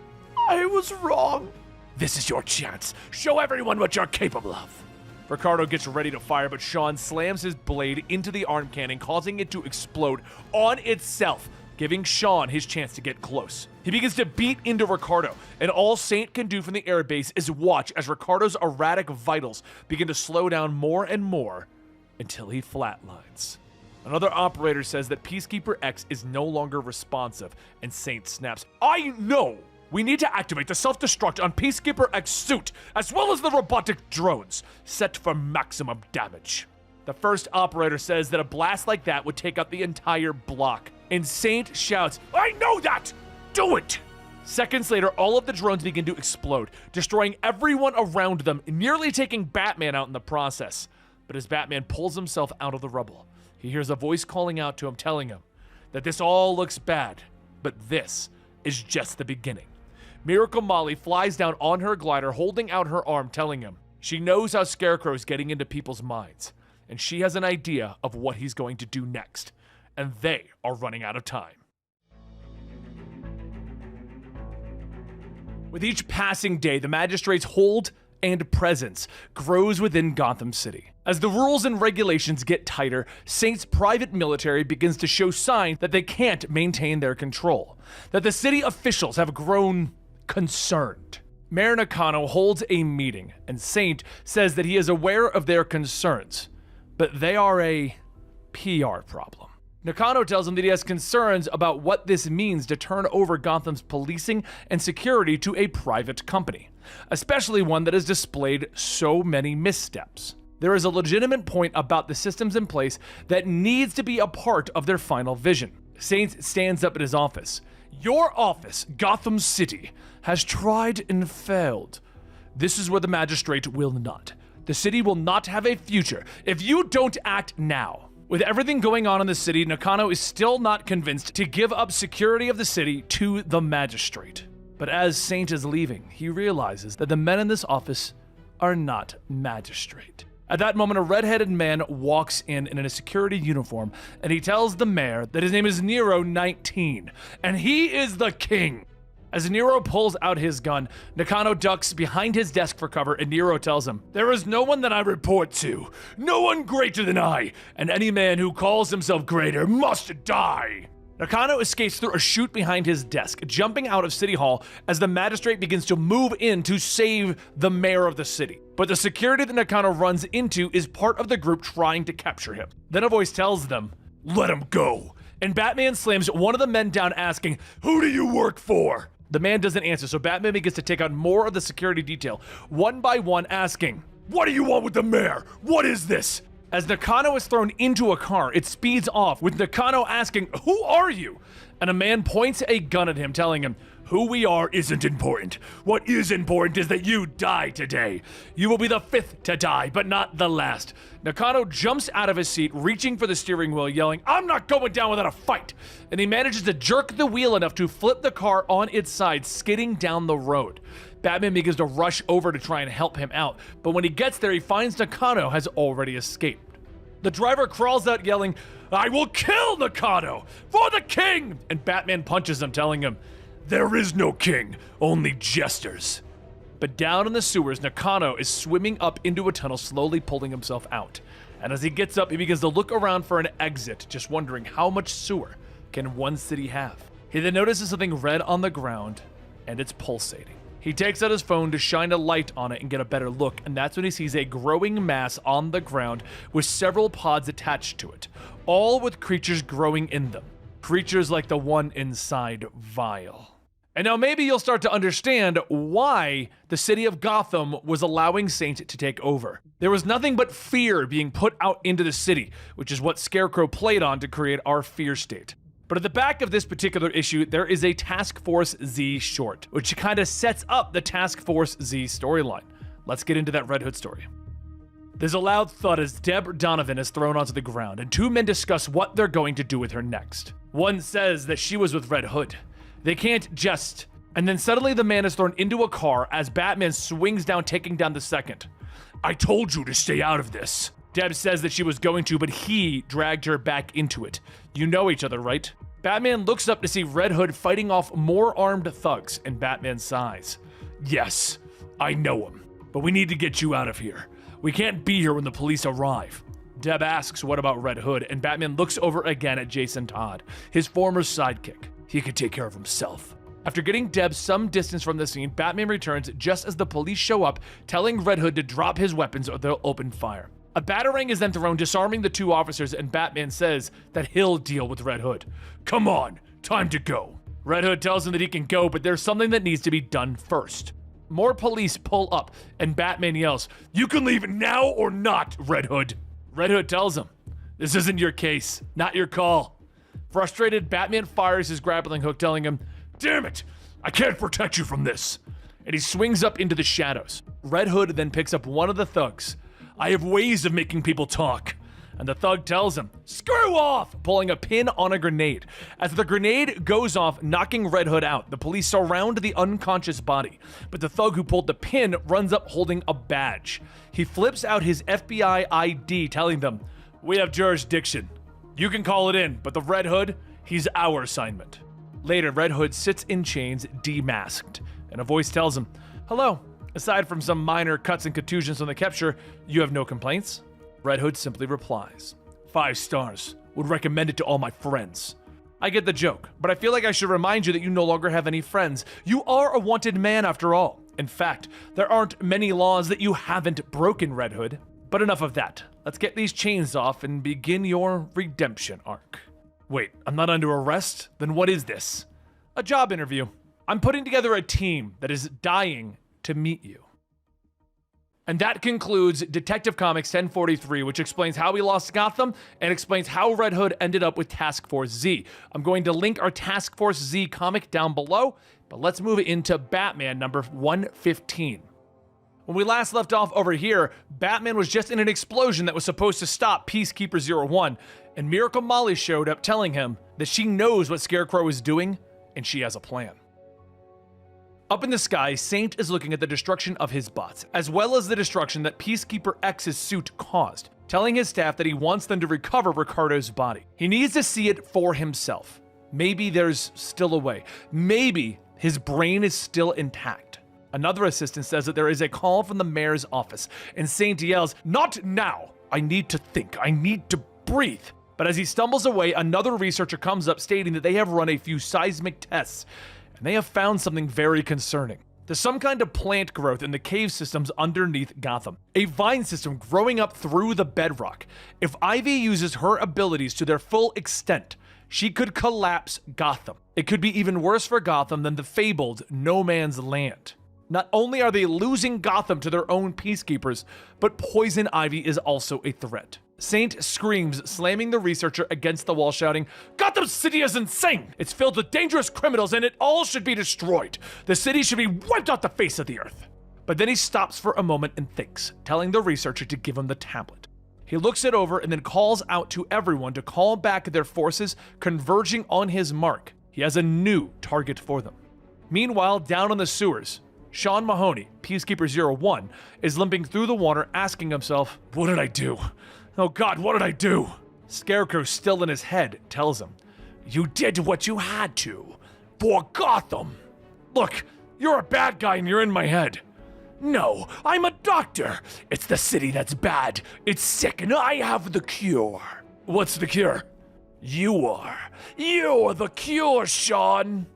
I was wrong. This is your chance. Show everyone what you're capable of." Ricardo gets ready to fire, but Sean slams his blade into the arm cannon, causing it to explode on itself, giving Sean his chance to get close. He begins to beat into Ricardo, and all Saint can do from the airbase is watch as Ricardo's erratic vitals begin to slow down more and more until he flatlines. Another operator says that Peacekeeper X is no longer responsive, and Saint snaps, "I know! We need to activate the self-destruct on Peacekeeper X suit, as well as the robotic drones, set for maximum damage." The first operator says that a blast like that would take out the entire block, and Saint shouts, "I know that! Do it!" Seconds later, all of the drones begin to explode, destroying everyone around them, nearly taking Batman out in the process. But as Batman pulls himself out of the rubble, he hears a voice calling out to him, telling him that this all looks bad, but this is just the beginning. Miracle Molly flies down on her glider, holding out her arm, telling him she knows how Scarecrow's getting into people's minds, and she has an idea of what he's going to do next, and they are running out of time. With each passing day, the magistrate's hold and presence grows within Gotham City. As the rules and regulations get tighter, Saint's private military begins to show signs that they can't maintain their control, that the city officials have grown concerned. Mayor Nakano holds a meeting, and Saint says that he is aware of their concerns, but they are a PR problem. Nakano tells him that he has concerns about what this means to turn over Gotham's policing and security to a private company, especially one that has displayed so many missteps. There is a legitimate point about the systems in place that needs to be a part of their final vision. Saint stands up in his office. "Your office, Gotham City, has tried and failed. This is where the magistrate will not. The city will not have a future if you don't act now." With everything going on in the city, Nakano is still not convinced to give up security of the city to the magistrate. But as Saint is leaving, he realizes that the men in this office are not magistrate. At that moment, a red-headed man walks in a security uniform, and he tells the mayor that his name is Nero 19, and he is the king. As Nero pulls out his gun, Nakano ducks behind his desk for cover, and Nero tells him, "There is no one that I report to, no one greater than I, and any man who calls himself greater must die." Nakano escapes through a chute behind his desk, jumping out of City Hall as the magistrate begins to move in to save the mayor of the city. But the security that Nakano runs into is part of the group trying to capture him. Then a voice tells them, "Let him go." And Batman slams one of the men down, asking, "Who do you work for?" The man doesn't answer, so Batman begins to take out more of the security detail, one by one, asking, "What do you want with the mayor? What is this?" As Nakano is thrown into a car, it speeds off, with Nakano asking, "Who are you?" And a man points a gun at him, telling him, "Who we are isn't important. What is important is that you die today. You will be the 5th to die, but not the last." Nakano jumps out of his seat, reaching for the steering wheel, yelling, "I'm not going down without a fight!" And he manages to jerk the wheel enough to flip the car on its side, skidding down the road. Batman begins to rush over to try and help him out, but when he gets there, he finds Nakano has already escaped. The driver crawls out yelling, "I will kill Nakano! For the king!" And Batman punches him, telling him, "There is no king, only jesters." But down in the sewers, Nakano is swimming up into a tunnel, slowly pulling himself out. And as he gets up, he begins to look around for an exit, just wondering how much sewer can one city have. He then notices something red on the ground, and it's pulsating. He takes out his phone to shine a light on it and get a better look, and that's when he sees a growing mass on the ground with several pods attached to it, all with creatures growing in them. Creatures like the one inside Vile. And now maybe you'll start to understand why the city of Gotham was allowing Saint to take over. There was nothing but fear being put out into the city, which is what Scarecrow played on to create our fear state. But at the back of this particular issue, there is a Task Force Z short, which kind of sets up the Task Force Z storyline. Let's get into that Red Hood story. There's a loud thud as Deb Donovan is thrown onto the ground, and two men discuss what they're going to do with her next. One says that she was with Red Hood. They can't just... And then suddenly the man is thrown into a car as Batman swings down, taking down the second. "I told you to stay out of this." Deb says that she was going to, but he dragged her back into it. You know each other, right? Batman looks up to see Red Hood fighting off more armed thugs, and Batman sighs. "Yes, I know him, but we need to get you out of here. We can't be here when the police arrive. Deb asks what about Red Hood, and Batman looks over again at Jason Todd, his former sidekick. He could take care of himself. After getting Deb some distance from the scene, Batman returns just as the police show up, telling Red Hood to drop his weapons or they'll open fire. A batarang is then thrown, disarming the two officers, and Batman says that he'll deal with Red Hood. Come on, time to go. Red Hood tells him that he can go, but there's something that needs to be done first. More police pull up, and Batman yells, "You can leave now or not, Red Hood." Red Hood tells him, "This isn't your case, not your call." Frustrated, Batman fires his grappling hook, telling him, "Damn it, I can't protect you from this." And he swings up into the shadows. Red Hood then picks up one of the thugs. "I have ways of making people talk." And the thug tells him, "Screw off!" pulling a pin on a grenade. As the grenade goes off, knocking Red Hood out, the police surround the unconscious body. But the thug who pulled the pin runs up holding a badge. He flips out his FBI ID, telling them, "We have jurisdiction. You can call it in, but the Red Hood, he's our assignment." Later, Red Hood sits in chains, demasked, and a voice tells him, "Hello. Aside from some minor cuts and contusions on the capture, you have no complaints?" Red Hood simply replies, "5 stars. Would recommend it to all my friends." I get the joke, but I feel like I should remind you that you no longer have any friends. You are a wanted man after all. In fact, there aren't many laws that you haven't broken, Red Hood. But enough of that. Let's get these chains off and begin your redemption arc. Wait, I'm not under arrest? Then what is this? A job interview. I'm putting together a team that is dying to meet you. And that concludes Detective Comics 1043, which explains how we lost Gotham and explains how Red Hood ended up with Task Force Z. I'm going to link our Task Force Z comic down below, but let's move into Batman number 115. When we last left off over here, Batman was just in an explosion that was supposed to stop Peacekeeper 01, and Miracle Molly showed up telling him that she knows what Scarecrow is doing, and she has a plan. Up in the sky, Saint is looking at the destruction of his bots, as well as the destruction that Peacekeeper X's suit caused, telling his staff that he wants them to recover Ricardo's body. He needs to see it for himself. Maybe there's still a way. Maybe his brain is still intact. Another assistant says that there is a call from the mayor's office, and Saint yells, "Not now! I need to think. I need to breathe." But as he stumbles away, another researcher comes up stating that they have run a few seismic tests, and they have found something very concerning. There's some kind of plant growth in the cave systems underneath Gotham. A vine system growing up through the bedrock. If Ivy uses her abilities to their full extent, she could collapse Gotham. It could be even worse for Gotham than the fabled No Man's Land. Not only are they losing Gotham to their own peacekeepers, but Poison Ivy is also a threat. Saint screams, slamming the researcher against the wall, shouting, "Gotham City is insane! It's filled with dangerous criminals and it all should be destroyed. The city should be wiped off the face of the earth." But then he stops for a moment and thinks, telling the researcher to give him the tablet. He looks it over and then calls out to everyone to call back their forces, converging on his mark. He has a new target for them. Meanwhile, down in the sewers, Sean Mahoney, Peacekeeper 01, is limping through the water, asking himself, "What did I do? Oh God, what did I do?" Scarecrow, still in his head, tells him, "You did what you had to. For Gotham. Look, you're a bad guy and you're in my head. No, I'm a doctor. It's the city that's bad. It's sick and I have the cure." "What's the cure?" "You are. You're the cure, Sean."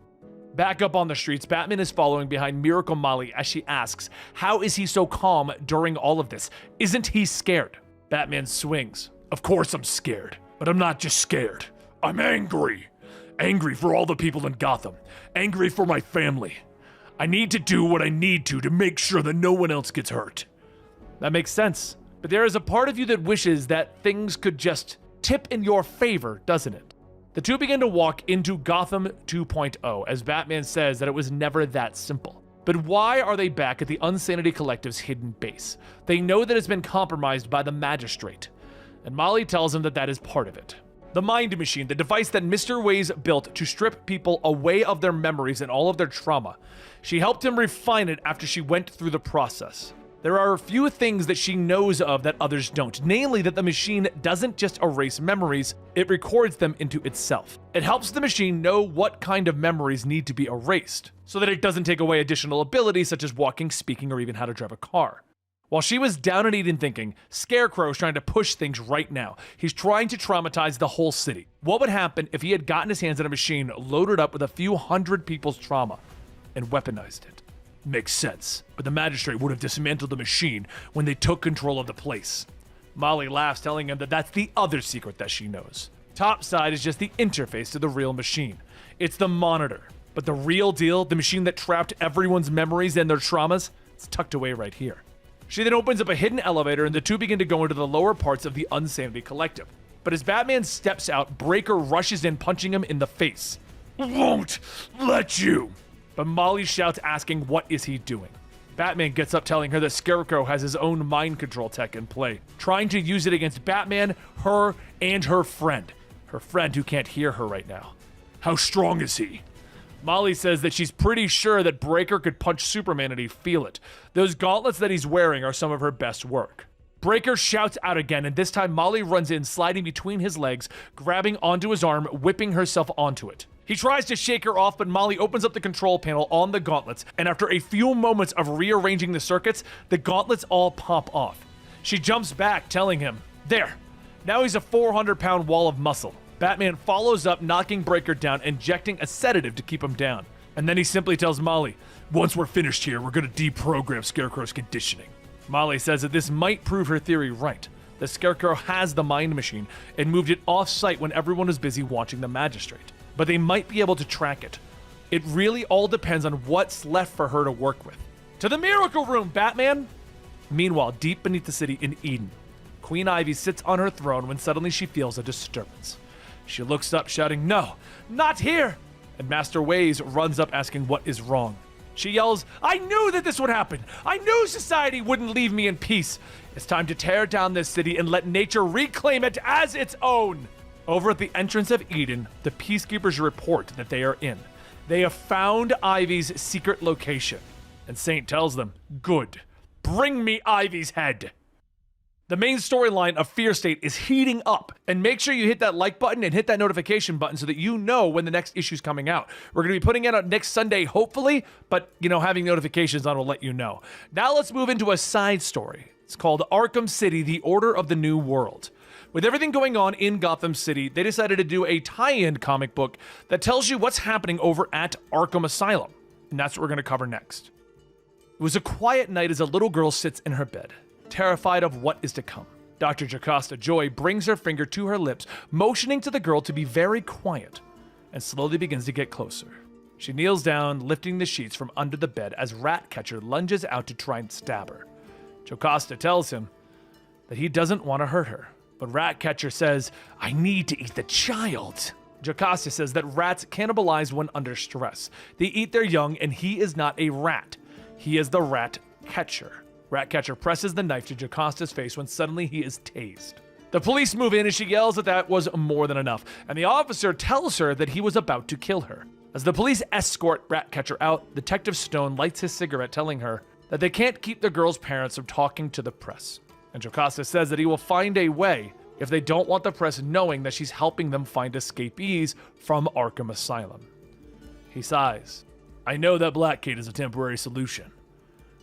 Back up on the streets, Batman is following behind Miracle Molly as she asks, how is he so calm during all of this? Isn't he scared? Batman swings. "Of course I'm scared, but I'm not just scared. I'm angry. Angry for all the people in Gotham. Angry for my family. I need to do what I need to make sure that no one else gets hurt." That makes sense. But there is a part of you that wishes that things could just tip in your favor, doesn't it? The two begin to walk into Gotham 2.0 as Batman says that it was never that simple. But why are they back at the Unsanity Collective's hidden base? They know that it's been compromised by the Magistrate, and Molly tells him that that is part of it. The Mind Machine, the device that Mr. Ways built to strip people away of their memories and all of their trauma. She helped him refine it after she went through the process. There are a few things that she knows of that others don't, namely that the machine doesn't just erase memories, it records them into itself. It helps the machine know what kind of memories need to be erased, so that it doesn't take away additional abilities such as walking, speaking, or even how to drive a car. While she was down in Eden thinking, Scarecrow's trying to push things right now. He's trying to traumatize the whole city. What would happen if he had gotten his hands on a machine loaded up with a few hundred people's trauma and weaponized it? Makes sense, but the magistrate would have dismantled the machine when they took control of the place. Molly laughs, telling him that that's the other secret that she knows. Topside is just the interface to the real machine. It's the monitor. But the real deal, the machine that trapped everyone's memories and their traumas, it's tucked away right here. She then opens up a hidden elevator and the two begin to go into the lower parts of the Unsanity Collective. But as Batman steps out, Breaker rushes in, punching him in the face. Won't let you! But Molly shouts, asking what is he doing. Batman gets up, telling her that Scarecrow has his own mind control tech in play, trying to use it against Batman, her, and her friend. Her friend who can't hear her right now. How strong is he? Molly says that she's pretty sure that Breaker could punch Superman and he'd feel it. Those gauntlets that he's wearing are some of her best work. Breaker shouts out again, and this time Molly runs in, sliding between his legs, grabbing onto his arm, whipping herself onto it. He tries to shake her off, but Molly opens up the control panel on the gauntlets, and after a few moments of rearranging the circuits, the gauntlets all pop off. She jumps back, telling him, there, now he's a 400-pound wall of muscle. Batman follows up, knocking Breaker down, injecting a sedative to keep him down. And then he simply tells Molly, once we're finished here, we're going to deprogram Scarecrow's conditioning. Molly says that this might prove her theory right. The Scarecrow has the mind machine and moved it off-site when everyone was busy watching the magistrate. But they might be able to track it. It really all depends on what's left for her to work with. To the Miracle Room, Batman! Meanwhile, deep beneath the city in Eden, Queen Ivy sits on her throne when suddenly she feels a disturbance. She looks up, shouting, no, not here! And Master Waze runs up, asking what is wrong. She yells, I knew that this would happen! I knew society wouldn't leave me in peace! It's time to tear down this city and let nature reclaim it as its own! Over at the entrance of Eden, the Peacekeepers report that they are in. They have found Ivy's secret location. And Saint tells them, good, bring me Ivy's head! The main storyline of Fear State is heating up, and make sure you hit that like button and hit that notification button so that you know when the next issue's coming out. We're going to be putting it out next Sunday, hopefully, but, having notifications on will let you know. Now let's move into a side story. It's called Arkham City, The Order of the New World. With everything going on in Gotham City, they decided to do a tie-in comic book that tells you what's happening over at Arkham Asylum, and that's what we're going to cover next. It was a quiet night as a little girl sits in her bed, terrified of what is to come. Dr. Jocasta Joy brings her finger to her lips, motioning to the girl to be very quiet, and slowly begins to get closer. She kneels down, lifting the sheets from under the bed as Ratcatcher lunges out to try and stab her. Jocasta tells him that he doesn't want to hurt her, but Ratcatcher says, I need to eat the child. Jocasta says that rats cannibalize when under stress. They eat their young, and he is not a rat. He is the rat catcher. Ratcatcher presses the knife to Jocasta's face when suddenly he is tased. The police move in and she yells that was more than enough, and the officer tells her that he was about to kill her. As the police escort Ratcatcher out, Detective Stone lights his cigarette, telling her that they can't keep the girl's parents from talking to the press. And Jocasta says that he will find a way if they don't want the press knowing that she's helping them find escapees from Arkham Asylum. He sighs. I know that Blackgate is a temporary solution.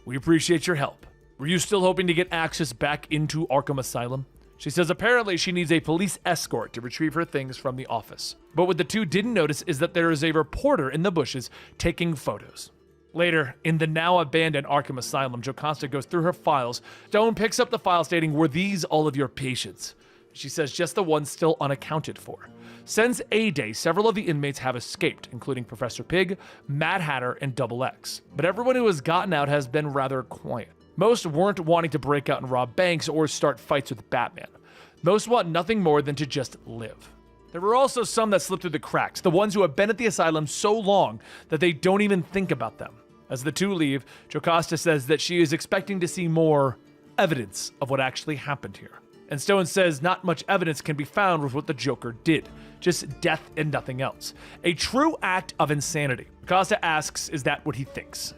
We appreciate your help. Were you still hoping to get access back into Arkham Asylum? She says apparently she needs a police escort to retrieve her things from the office. But what the two didn't notice is that there is a reporter in the bushes taking photos. Later, in the now abandoned Arkham Asylum, Jocasta goes through her files. Stone picks up the file stating, were these all of your patients? She says just the ones still unaccounted for. Since A-Day, several of the inmates have escaped, including Professor Pig, Mad Hatter, and Double X. But everyone who has gotten out has been rather quiet. Most weren't wanting to break out and rob banks or start fights with Batman. Most want nothing more than to just live. There were also some that slipped through the cracks, the ones who have been at the asylum so long that they don't even think about them. As the two leave, Jocasta says that she is expecting to see more evidence of what actually happened here. And Stone says not much evidence can be found with what the Joker did, just death and nothing else. A true act of insanity. Jocasta asks, is that what he thinks?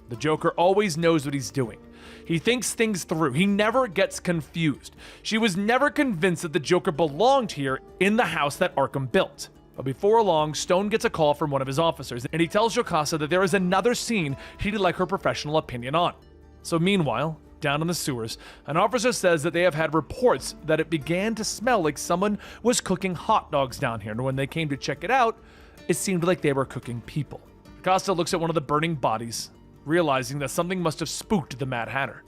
The Joker always knows what he's doing. He thinks things through. He never gets confused. She was never convinced that the Joker belonged here in the house that Arkham built. But before long, Stone gets a call from one of his officers, and he tells Jocasta that there is another scene he'd like her professional opinion on. So meanwhile, Down in the sewers, an officer says that they have had reports that it began to smell like someone was cooking hot dogs down here, and when they came to check it out, it seemed like they were cooking people. Costa looks at one of the burning bodies, realizing that something must have spooked the Mad Hatter.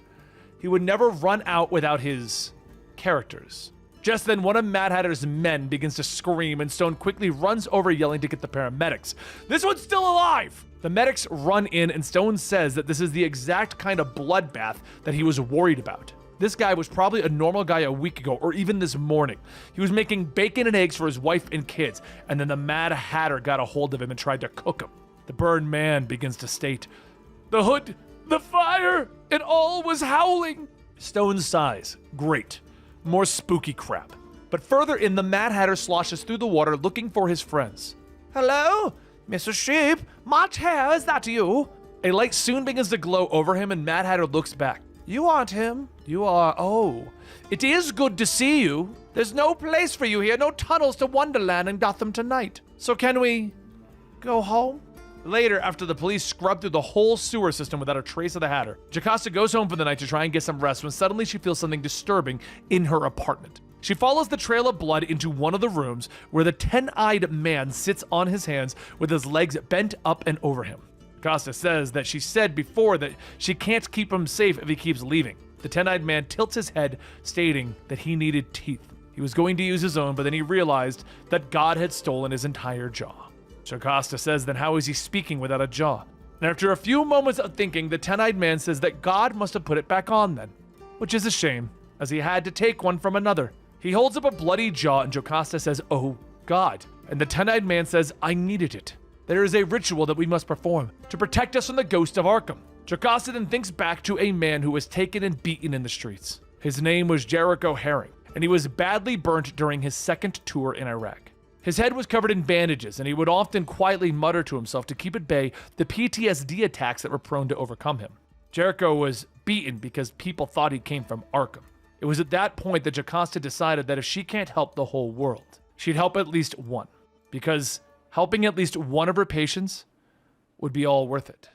He would never run out without his characters. Just then, one of Mad Hatter's men begins to scream, and Stone quickly runs over yelling to get the paramedics. This one's still alive! The medics run in, and Stone says that this is the exact kind of bloodbath that he was worried about. This guy was probably a normal guy a week ago, or even this morning. He was making bacon and eggs for his wife and kids, and then the Mad Hatter got a hold of him and tried to cook him. The burned man begins to state, "The hood, the fire, it all was howling." Stone sighs. Great. More spooky crap. But further in, the Mad Hatter sloshes through the water looking for his friends. "Hello? Mr. Sheep? Much hair, is that you?" A light soon begins to glow over him, and Mad Hatter looks back. "You aren't him. You are, oh. It is good to see you. There's no place for you here, no tunnels to Wonderland in Gotham tonight. So can we go home?" Later, after the police scrub through the whole sewer system without a trace of the Hatter, Jocasta goes home for the night to try and get some rest when suddenly she feels something disturbing in her apartment. She follows the trail of blood into one of the rooms where the 10-eyed man sits on his hands with his legs bent up and over him. Costa says that she said before that she can't keep him safe if he keeps leaving. The 10-eyed man tilts his head, stating that he needed teeth. He was going to use his own, but then he realized that God had stolen his entire jaw. Jocasta says, then how is he speaking without a jaw? And after a few moments of thinking, the 10-eyed man says that God must have put it back on then, which is a shame, as he had to take one from another. He holds up a bloody jaw, and Jocasta says, "Oh, God." And the 10-eyed man says, "I needed it. There is a ritual that we must perform to protect us from the ghost of Arkham." Jocasta then thinks back to a man who was taken and beaten in the streets. His name was Jericho Herring, and he was badly burnt during his second tour in Iraq. His head was covered in bandages, and he would often quietly mutter to himself to keep at bay the PTSD attacks that were prone to overcome him. Jericho was beaten because people thought he came from Arkham. It was at that point that Jocasta decided that if she can't help the whole world, she'd help at least one, because helping at least one of her patients would be all worth it.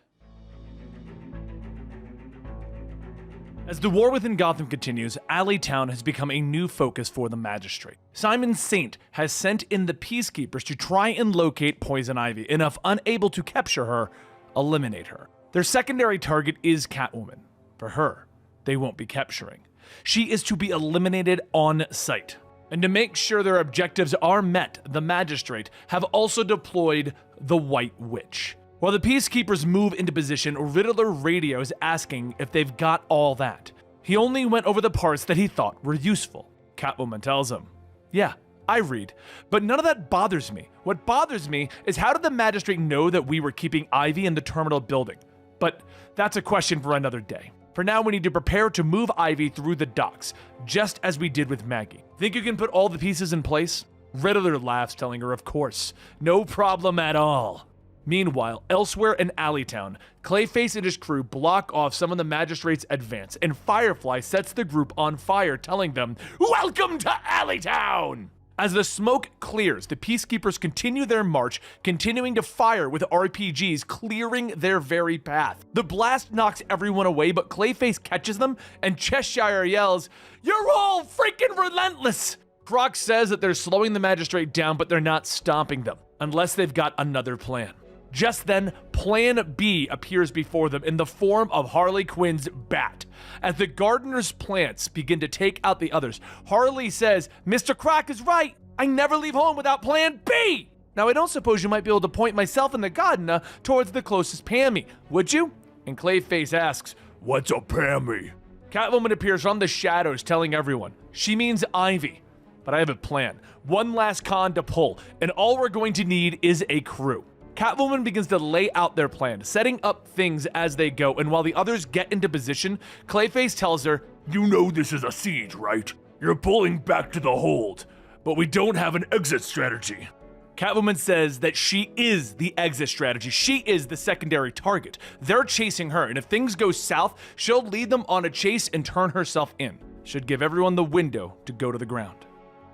As the war within Gotham continues, Alleytown has become a new focus for the Magistrate. Simon Saint has sent in the Peacekeepers to try and locate Poison Ivy, and if unable to capture her, eliminate her. Their secondary target is Catwoman. For her, they won't be capturing. She is to be eliminated on sight. And to make sure their objectives are met, the Magistrate have also deployed the White Witch. While the Peacekeepers move into position, Riddler radios asking if they've got all that. He only went over the parts that he thought were useful. Catwoman tells him, "Yeah, I read, but none of that bothers me. What bothers me is how did the Magistrate know that we were keeping Ivy in the terminal building? But that's a question for another day. For now, we need to prepare to move Ivy through the docks, just as we did with Maggie. Think you can put all the pieces in place?" Riddler laughs, telling her, "Of course, no problem at all." Meanwhile, elsewhere in Alleytown, Clayface and his crew block off some of the Magistrate's advance, and Firefly sets the group on fire, telling them, "Welcome to Alleytown!" As the smoke clears, the Peacekeepers continue their march, continuing to fire with RPGs, clearing their very path. The blast knocks everyone away, but Clayface catches them, and Cheshire yells, "You're all freaking relentless!" Croc says that they're slowing the Magistrate down, but they're not stopping them, unless they've got another plan. Just then, Plan B appears before them in the form of Harley Quinn's Bat. As the gardener's plants begin to take out the others, Harley says, "Mr. Croc is right. I never leave home without Plan B. Now, I don't suppose you might be able to point myself and the gardener towards the closest Pammy, would you?" And Clayface asks, "What's a Pammy?" Catwoman appears from the shadows, telling everyone, she means Ivy. But I have a plan. One last con to pull, and all we're going to need is a crew. Catwoman begins to lay out their plan, setting up things as they go, and while the others get into position, Clayface tells her, "You know this is a siege, right? You're pulling back to the hold, but we don't have an exit strategy." Catwoman says that she is the exit strategy. She is the secondary target. They're chasing her, and if things go south, she'll lead them on a chase and turn herself in. Should give everyone the window to go to the ground.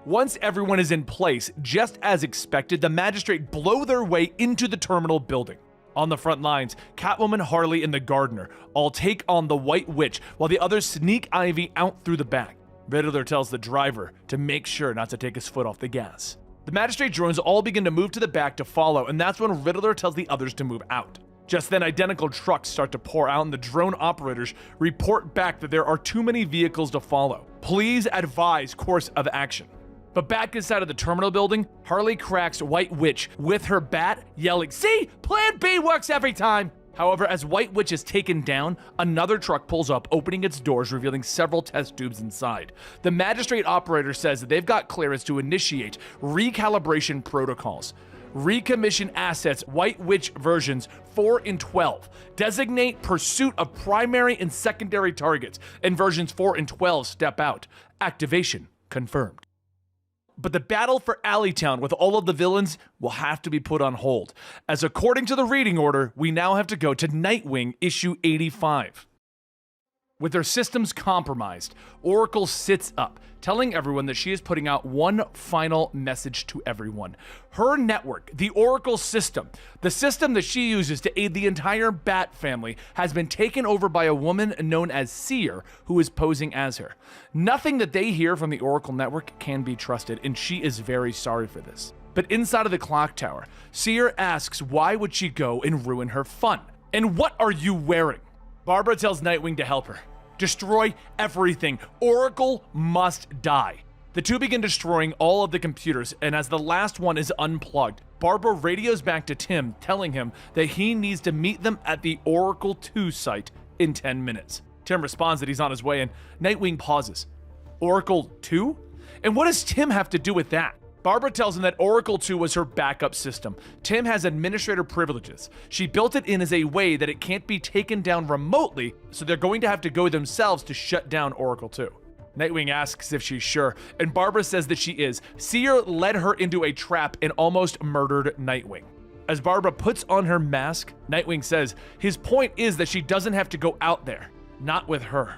Once everyone is in place, just as expected, the Magistrate blow their way into the terminal building. On the front lines, Catwoman, Harley, and the Gardener all take on the White Witch while the others sneak Ivy out through the back. Riddler tells the driver to make sure not to take his foot off the gas. The magistrate drones all begin to move to the back to follow, and that's when Riddler tells the others to move out. Just then, identical trucks start to pour out, and the drone operators report back that there are too many vehicles to follow. Please advise course of action. But back inside of the terminal building, Harley cracks White Witch with her bat, yelling, "See? Plan B works every time!" However, as White Witch is taken down, another truck pulls up, opening its doors, revealing several test tubes inside. The magistrate operator says that they've got clearance to initiate recalibration protocols. Recommission assets White Witch versions 4 and 12. Designate pursuit of primary and secondary targets, and versions 4 and 12 step out. Activation confirmed. But the battle for Alleytown with all of the villains will have to be put on hold, as according to the reading order, we now have to go to Nightwing issue 85. With their systems compromised, Oracle sits up, telling everyone that she is putting out one final message to everyone. Her network, the Oracle system, the system that she uses to aid the entire Bat family, has been taken over by a woman known as Seer, who is posing as her. Nothing that they hear from the Oracle network can be trusted, and she is very sorry for this. But inside of the clock tower, Seer asks why would she go and ruin her fun? And what are you wearing? Barbara tells Nightwing to help her. Destroy everything. Oracle must die. The two begin destroying all of the computers, and as the last one is unplugged, Barbara radios back to Tim, telling him that he needs to meet them at the Oracle 2 site in 10 minutes. Tim responds that he's on his way, and Nightwing pauses. Oracle 2? And what does Tim have to do with that? Barbara tells him that Oracle 2 was her backup system. Tim has administrator privileges. She built it in as a way that it can't be taken down remotely, so they're going to have to go themselves to shut down Oracle 2. Nightwing asks if she's sure, and Barbara says that she is. Seer led her into a trap and almost murdered Nightwing. As Barbara puts on her mask, Nightwing says his point is that she doesn't have to go out there. Not with her.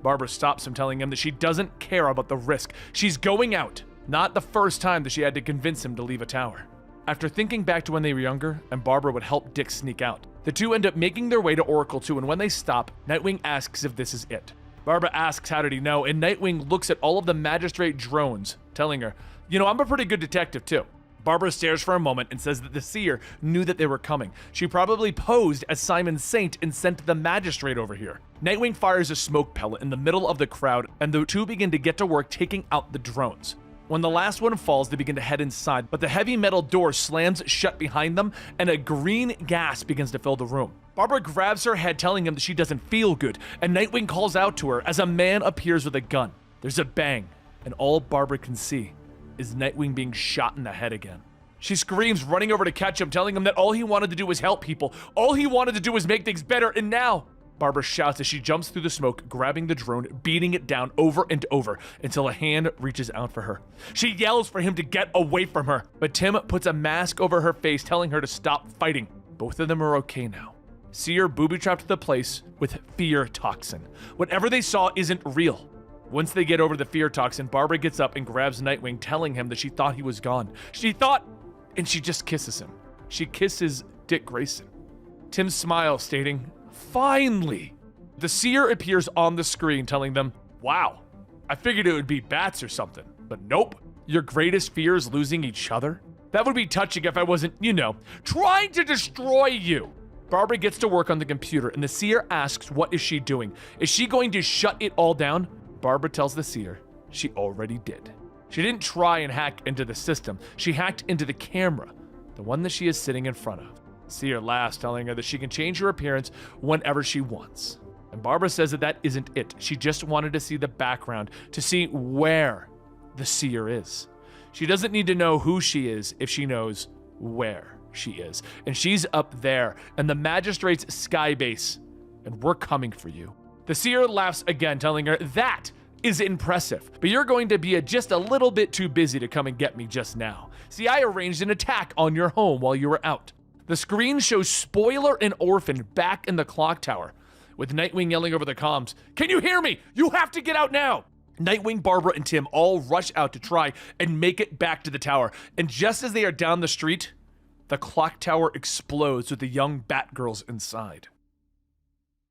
Barbara stops him, telling him that she doesn't care about the risk. She's going out. Not the first time that she had to convince him to leave a tower. After thinking back to when they were younger, and Barbara would help Dick sneak out, the two end up making their way to Oracle 2, and when they stop, Nightwing asks if this is it. Barbara asks how did he know, and Nightwing looks at all of the magistrate drones, telling her, I'm a pretty good detective too. Barbara stares for a moment and says that the Seer knew that they were coming. She probably posed as Simon Saint and sent the magistrate over here. Nightwing fires a smoke pellet in the middle of the crowd, and the two begin to get to work taking out the drones. When the last one falls, they begin to head inside, but the heavy metal door slams shut behind them, and a green gas begins to fill the room. Barbara grabs her head, telling him that she doesn't feel good, and Nightwing calls out to her as a man appears with a gun. There's a bang, and all Barbara can see is Nightwing being shot in the head again. She screams, running over to catch him, telling him that all he wanted to do was help people. All he wanted to do was make things better, and now... Barbara shouts as she jumps through the smoke, grabbing the drone, beating it down over and over until a hand reaches out for her. She yells for him to get away from her, but Tim puts a mask over her face, telling her to stop fighting. Both of them are okay now. Seer booby-trapped the place with fear toxin. Whatever they saw isn't real. Once they get over the fear toxin, Barbara gets up and grabs Nightwing, telling him that she thought he was gone. And she just kisses him. She kisses Dick Grayson. Tim smiles, stating, "Finally!" The Seer appears on the screen, telling them, "Wow, I figured it would be bats or something, but nope. Your greatest fear is losing each other? That would be touching if I wasn't, trying to destroy you." Barbara gets to work on the computer, and the Seer asks what is she doing. Is she going to shut it all down? Barbara tells the Seer she already did. She didn't try and hack into the system. She hacked into the camera, the one that she is sitting in front of. Seer laughs, telling her that she can change her appearance whenever she wants. And Barbara says that isn't it. She just wanted to see the background, to see where the Seer is. She doesn't need to know who she is if she knows where she is. And she's up there, in the magistrate's sky base, and we're coming for you. The Seer laughs again, telling her that is impressive, but you're going to be just a little bit too busy to come and get me just now. See, I arranged an attack on your home while you were out. The screen shows Spoiler and Orphan back in the clock tower, with Nightwing yelling over the comms, "Can you hear me? You have to get out now!" Nightwing, Barbara, and Tim all rush out to try and make it back to the tower, and just as they are down the street, the clock tower explodes with the young Batgirls inside.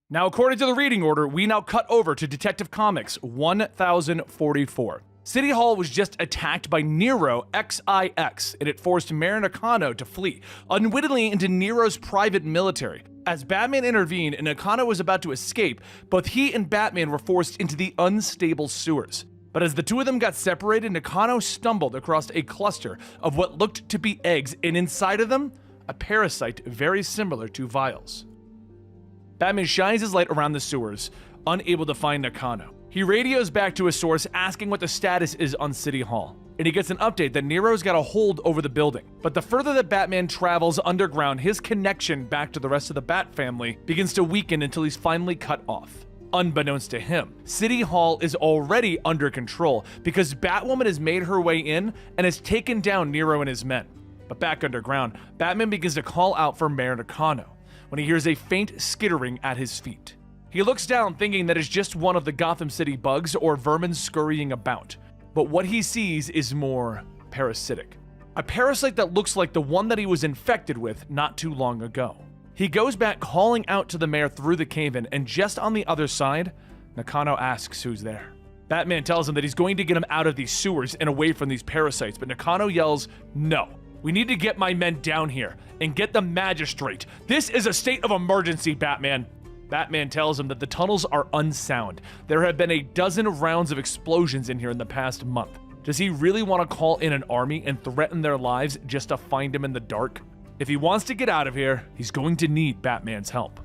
Now, according to the reading order, we now cut over to Detective Comics 1044. City Hall was just attacked by Nero XIX, and it forced Mayor Nakano to flee, unwittingly into Nero's private military. As Batman intervened and Nakano was about to escape, both he and Batman were forced into the unstable sewers. But as the two of them got separated, Nakano stumbled across a cluster of what looked to be eggs, and inside of them, a parasite very similar to vials. Batman shines his light around the sewers, unable to find Nakano. He radios back to his source asking what the status is on City Hall, and he gets an update that Nero's got a hold over the building. But the further that Batman travels underground, his connection back to the rest of the Bat family begins to weaken until he's finally cut off. Unbeknownst to him, City Hall is already under control because Batwoman has made her way in and has taken down Nero and his men. But back underground, Batman begins to call out for Mayor Nakano when he hears a faint skittering at his feet. He looks down thinking that it's just one of the Gotham City bugs or vermin scurrying about. But what he sees is more parasitic. A parasite that looks like the one that he was infected with not too long ago. He goes back calling out to the mayor through the cave-in, and just on the other side, Nakano asks who's there. Batman tells him that he's going to get him out of these sewers and away from these parasites, but Nakano yells, "No. We need to get my men down here and get the magistrate. This is a state of emergency, Batman." Batman tells him that the tunnels are unsound. There have been a dozen rounds of explosions in here in the past month. Does he really want to call in an army and threaten their lives just to find him in the dark? If he wants to get out of here, he's going to need Batman's help.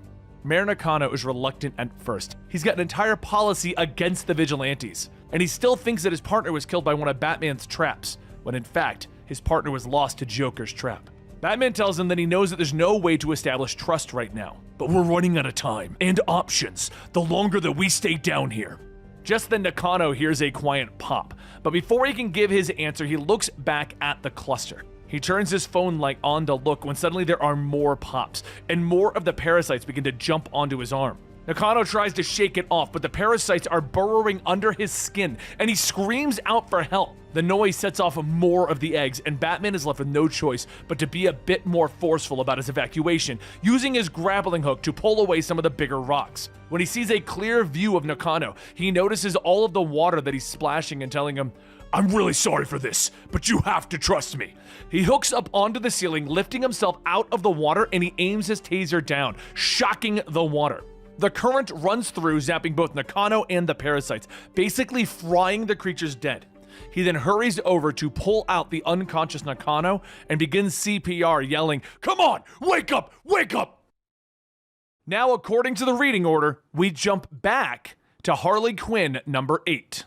Mayor Nakano is reluctant at first. He's got an entire policy against the vigilantes, and he still thinks that his partner was killed by one of Batman's traps, when in fact, his partner was lost to Joker's trap. Batman tells him that he knows that there's no way to establish trust right now. But we're running out of time and options the longer that we stay down here. Just then Nakano hears a quiet pop, but before he can give his answer, he looks back at the cluster. He turns his phone light on to look when suddenly there are more pops, and more of the parasites begin to jump onto his arm. Nakano tries to shake it off, but the parasites are burrowing under his skin, and he screams out for help. The noise sets off more of the eggs, and Batman is left with no choice but to be a bit more forceful about his evacuation, using his grappling hook to pull away some of the bigger rocks. When he sees a clear view of Nakano, he notices all of the water that he's splashing and telling him, "I'm really sorry for this, but you have to trust me." He hooks up onto the ceiling, lifting himself out of the water, and he aims his taser down, shocking the water. The current runs through, zapping both Nakano and the parasites, basically frying the creatures dead. He then hurries over to pull out the unconscious Nakano and begins CPR, yelling, "Come on, wake up, wake up!" Now, according to the reading order, we jump back to Harley Quinn number 8.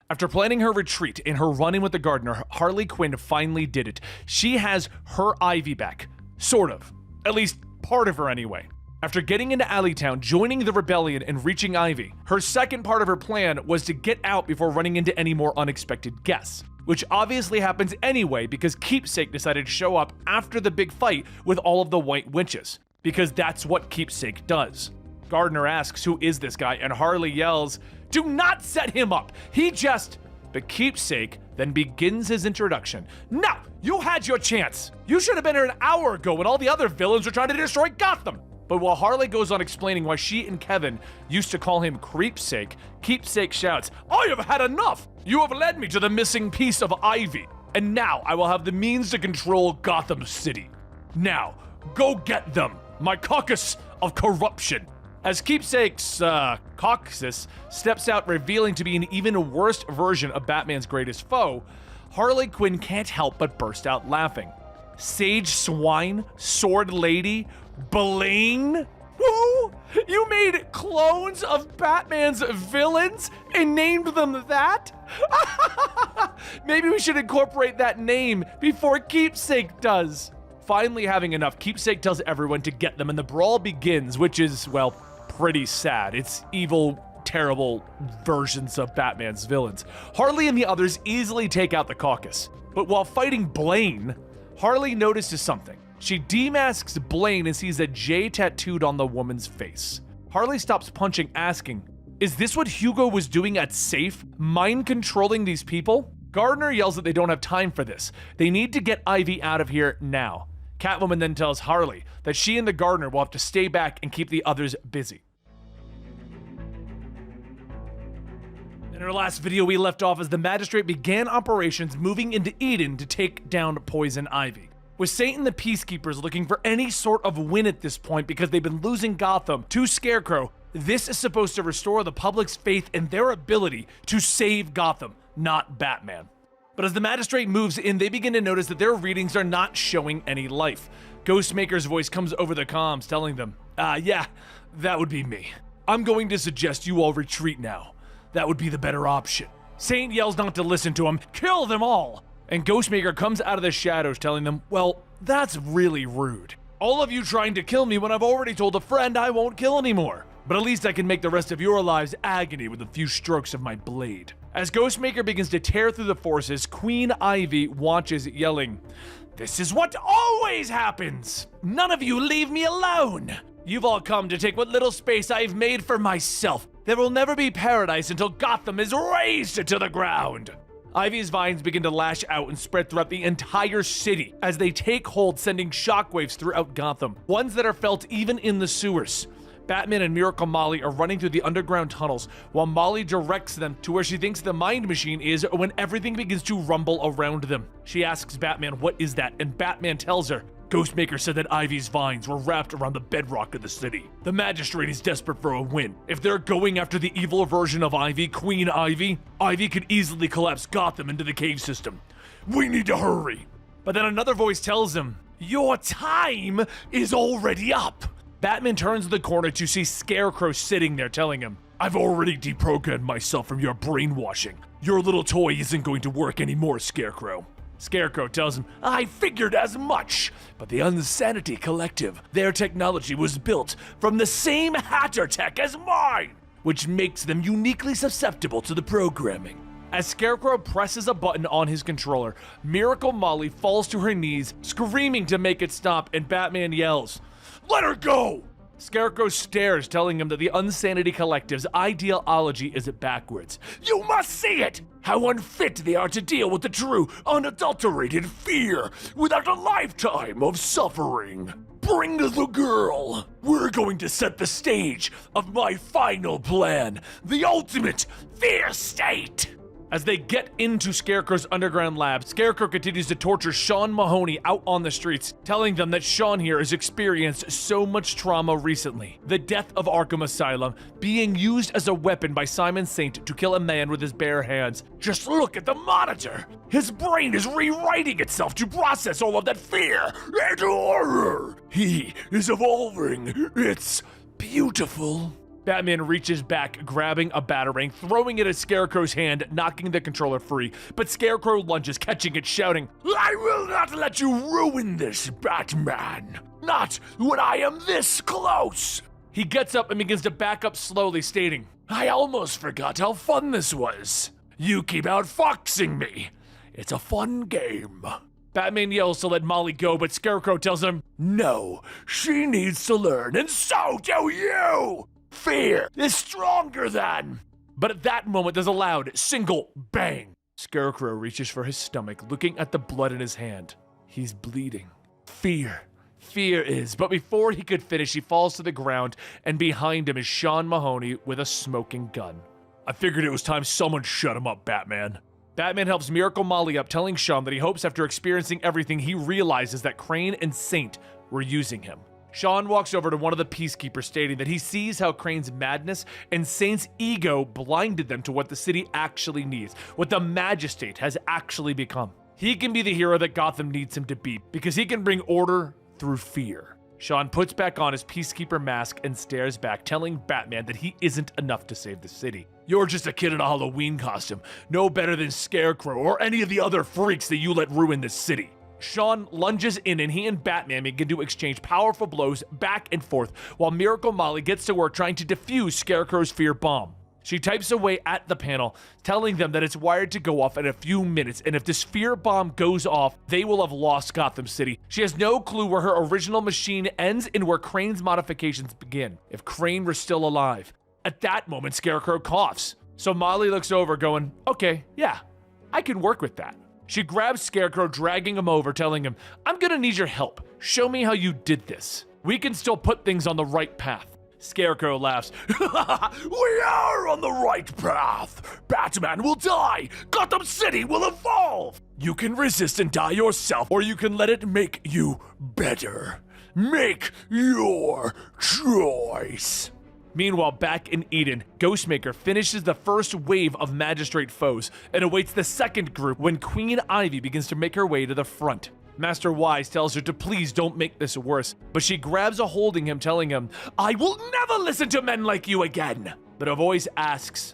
After planning her retreat and her run-in with the gardener, Harley Quinn finally did it. She has her Ivy back. Sort of. At least part of her anyway. After getting into Alleytown, joining the rebellion, and reaching Ivy, her second part of her plan was to get out before running into any more unexpected guests. Which obviously happens anyway because Keepsake decided to show up after the big fight with all of the White Witches. Because that's what Keepsake does. Gardner asks who is this guy, and Harley yells, "Do not set him up! He just..." But Keepsake then begins his introduction. "No! You had your chance! You should have been here an hour ago when all the other villains were trying to destroy Gotham!" But while Harley goes on explaining why she and Kevin used to call him Creepsake, Keepsake shouts, "I have had enough! You have led me to the missing piece of Ivy, and now I will have the means to control Gotham City. Now, go get them, my caucus of corruption." As Keepsake's caucus steps out, revealing to be an even worse version of Batman's greatest foe, Harley Quinn can't help but burst out laughing. Sage Swine, Sword Lady, Blaine? Who? You made clones of Batman's villains and named them that? Maybe we should incorporate that name before Keepsake does. Finally having enough, Keepsake tells everyone to get them, and the brawl begins, which is, well, pretty sad. It's evil, terrible versions of Batman's villains. Harley and the others easily take out the caucus. But while fighting Blaine, Harley notices something. She demasks Blaine and sees a J tattooed on the woman's face. Harley stops punching, asking, "Is this what Hugo was doing at Safe? Mind controlling these people?" Gardner yells that they don't have time for this. They need to get Ivy out of here now. Catwoman then tells Harley that she and the Gardner will have to stay back and keep the others busy. In our last video, we left off as the Magistrate began operations moving into Eden to take down Poison Ivy. With Saint and the Peacekeepers looking for any sort of win at this point because they've been losing Gotham to Scarecrow, this is supposed to restore the public's faith in their ability to save Gotham, not Batman. But as the Magistrate moves in, they begin to notice that their readings are not showing any life. Ghostmaker's voice comes over the comms telling them, yeah, that would be me. I'm going to suggest you all retreat now. That would be the better option. Saint yells not to listen to him, kill them all! And Ghostmaker comes out of the shadows telling them, well, that's really rude. All of you trying to kill me when I've already told a friend I won't kill anymore. But at least I can make the rest of your lives agony with a few strokes of my blade. As Ghostmaker begins to tear through the forces, Queen Ivy watches, yelling, this is what always happens! None of you leave me alone! You've all come to take what little space I've made for myself. There will never be paradise until Gotham is razed to the ground. Ivy's vines begin to lash out and spread throughout the entire city as they take hold, sending shockwaves throughout Gotham, ones that are felt even in the sewers. Batman and Miracle Molly are running through the underground tunnels while Molly directs them to where she thinks the Mind Machine is when everything begins to rumble around them. She asks Batman what is that, and Batman tells her, Ghostmaker said that Ivy's vines were wrapped around the bedrock of the city. The Magistrate is desperate for a win. If they're going after the evil version of Ivy, Queen Ivy, Ivy could easily collapse Gotham into the cave system. We need to hurry. But then another voice tells him, your time is already up. Batman turns the corner to see Scarecrow sitting there telling him, I've already deprogrammed myself from your brainwashing. Your little toy isn't going to work anymore, Scarecrow. Scarecrow tells him, I figured as much, but the Insanity Collective, their technology was built from the same hacker tech as mine, which makes them uniquely susceptible to the programming. As Scarecrow presses a button on his controller, Miracle Molly falls to her knees, screaming to make it stop, and Batman yells, let her go! Scarecrow stares, telling him that the Insanity Collective's ideology is backwards. You must see it! How unfit they are to deal with the true, unadulterated fear without a lifetime of suffering. Bring the girl! We're going to set the stage of my final plan, the ultimate fear state! As they get into Scarecrow's underground lab, Scarecrow continues to torture Sean Mahoney out on the streets, telling them that Sean here has experienced so much trauma recently. The death of Arkham Asylum, being used as a weapon by Simon Saint to kill a man with his bare hands. Just look at the monitor! His brain is rewriting itself to process all of that fear and horror! He is evolving. It's beautiful. Batman reaches back, grabbing a batarang, throwing it at Scarecrow's hand, knocking the controller free. But Scarecrow lunges, catching it, shouting, I will not let you ruin this, Batman! Not when I am this close! He gets up and begins to back up slowly, stating, I almost forgot how fun this was. You keep outfoxing me. It's a fun game. Batman yells to let Molly go, but Scarecrow tells him, no, she needs to learn, and so do you! Fear is stronger than... But at that moment, there's a loud, single bang. Scarecrow reaches for his stomach, looking at the blood in his hand. He's bleeding. Fear is... But before he could finish, he falls to the ground, and behind him is Sean Mahoney with a smoking gun. I figured it was time someone shut him up, Batman. Batman helps Miracle Molly up, telling Sean that he hopes after experiencing everything, he realizes that Crane and Saint were using him. Sean walks over to one of the Peacekeepers, stating that he sees how Crane's madness and Saint's ego blinded them to what the city actually needs, what the Magistrate has actually become. He can be the hero that Gotham needs him to be, because he can bring order through fear. Sean puts back on his Peacekeeper mask and stares back, telling Batman that he isn't enough to save the city. You're just a kid in a Halloween costume, no better than Scarecrow or any of the other freaks that you let ruin this city. Sean lunges in and he and Batman begin to exchange powerful blows back and forth while Miracle Molly gets to work trying to defuse Scarecrow's fear bomb. She types away at the panel, telling them that it's wired to go off in a few minutes, and if this fear bomb goes off, they will have lost Gotham City. She has no clue where her original machine ends and where Crane's modifications begin, if Crane were still alive. At that moment, Scarecrow coughs. So Molly looks over going, okay, yeah, I can work with that. She grabs Scarecrow, dragging him over, telling him, I'm gonna need your help. Show me how you did this. We can still put things on the right path. Scarecrow laughs. We are on the right path. Batman will die. Gotham City will evolve. You can resist and die yourself, or you can let it make you better. Make your choice. Meanwhile, back in Eden, Ghostmaker finishes the first wave of Magistrate foes and awaits the second group when Queen Ivy begins to make her way to the front. Master Wise tells her to please don't make this worse, but she grabs a holding him, telling him, I will never listen to men like you again. But a voice asks,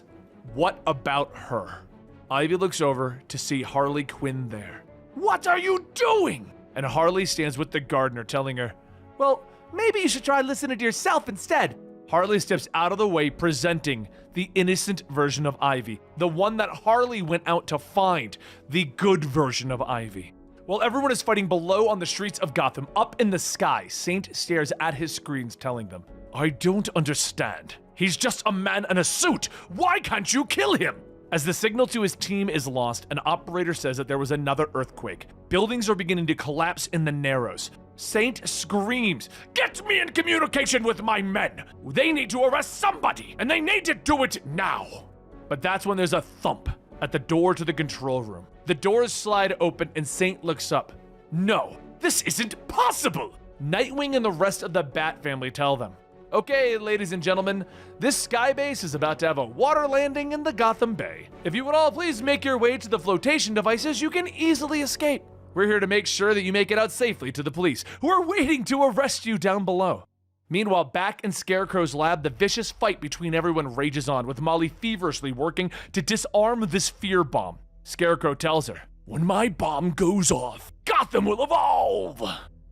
what about her? Ivy looks over to see Harley Quinn there. What are you doing? And Harley stands with the gardener, telling her, well, maybe you should try listening to yourself instead. Harley steps out of the way, presenting the innocent version of Ivy, the one that Harley went out to find, the good version of Ivy. While everyone is fighting below on the streets of Gotham, up in the sky, Saint stares at his screens, telling them, I don't understand. He's just a man in a suit. Why can't you kill him? As the signal to his team is lost, an operator says that there was another earthquake. Buildings are beginning to collapse in the Narrows. Saint screams, get me in communication with my men! They need to arrest somebody, and they need to do it now! But that's when there's a thump at the door to the control room. The doors slide open and Saint looks up. No, this isn't possible! Nightwing and the rest of the Bat family tell them, okay, ladies and gentlemen, this skybase is about to have a water landing in the Gotham Bay. If you would all please make your way to the flotation devices, you can easily escape. We're here to make sure that you make it out safely to the police, who are waiting to arrest you down below. Meanwhile, back in Scarecrow's lab, the vicious fight between everyone rages on, with Molly feverishly working to disarm this fear bomb. Scarecrow tells her, when my bomb goes off, Gotham will evolve!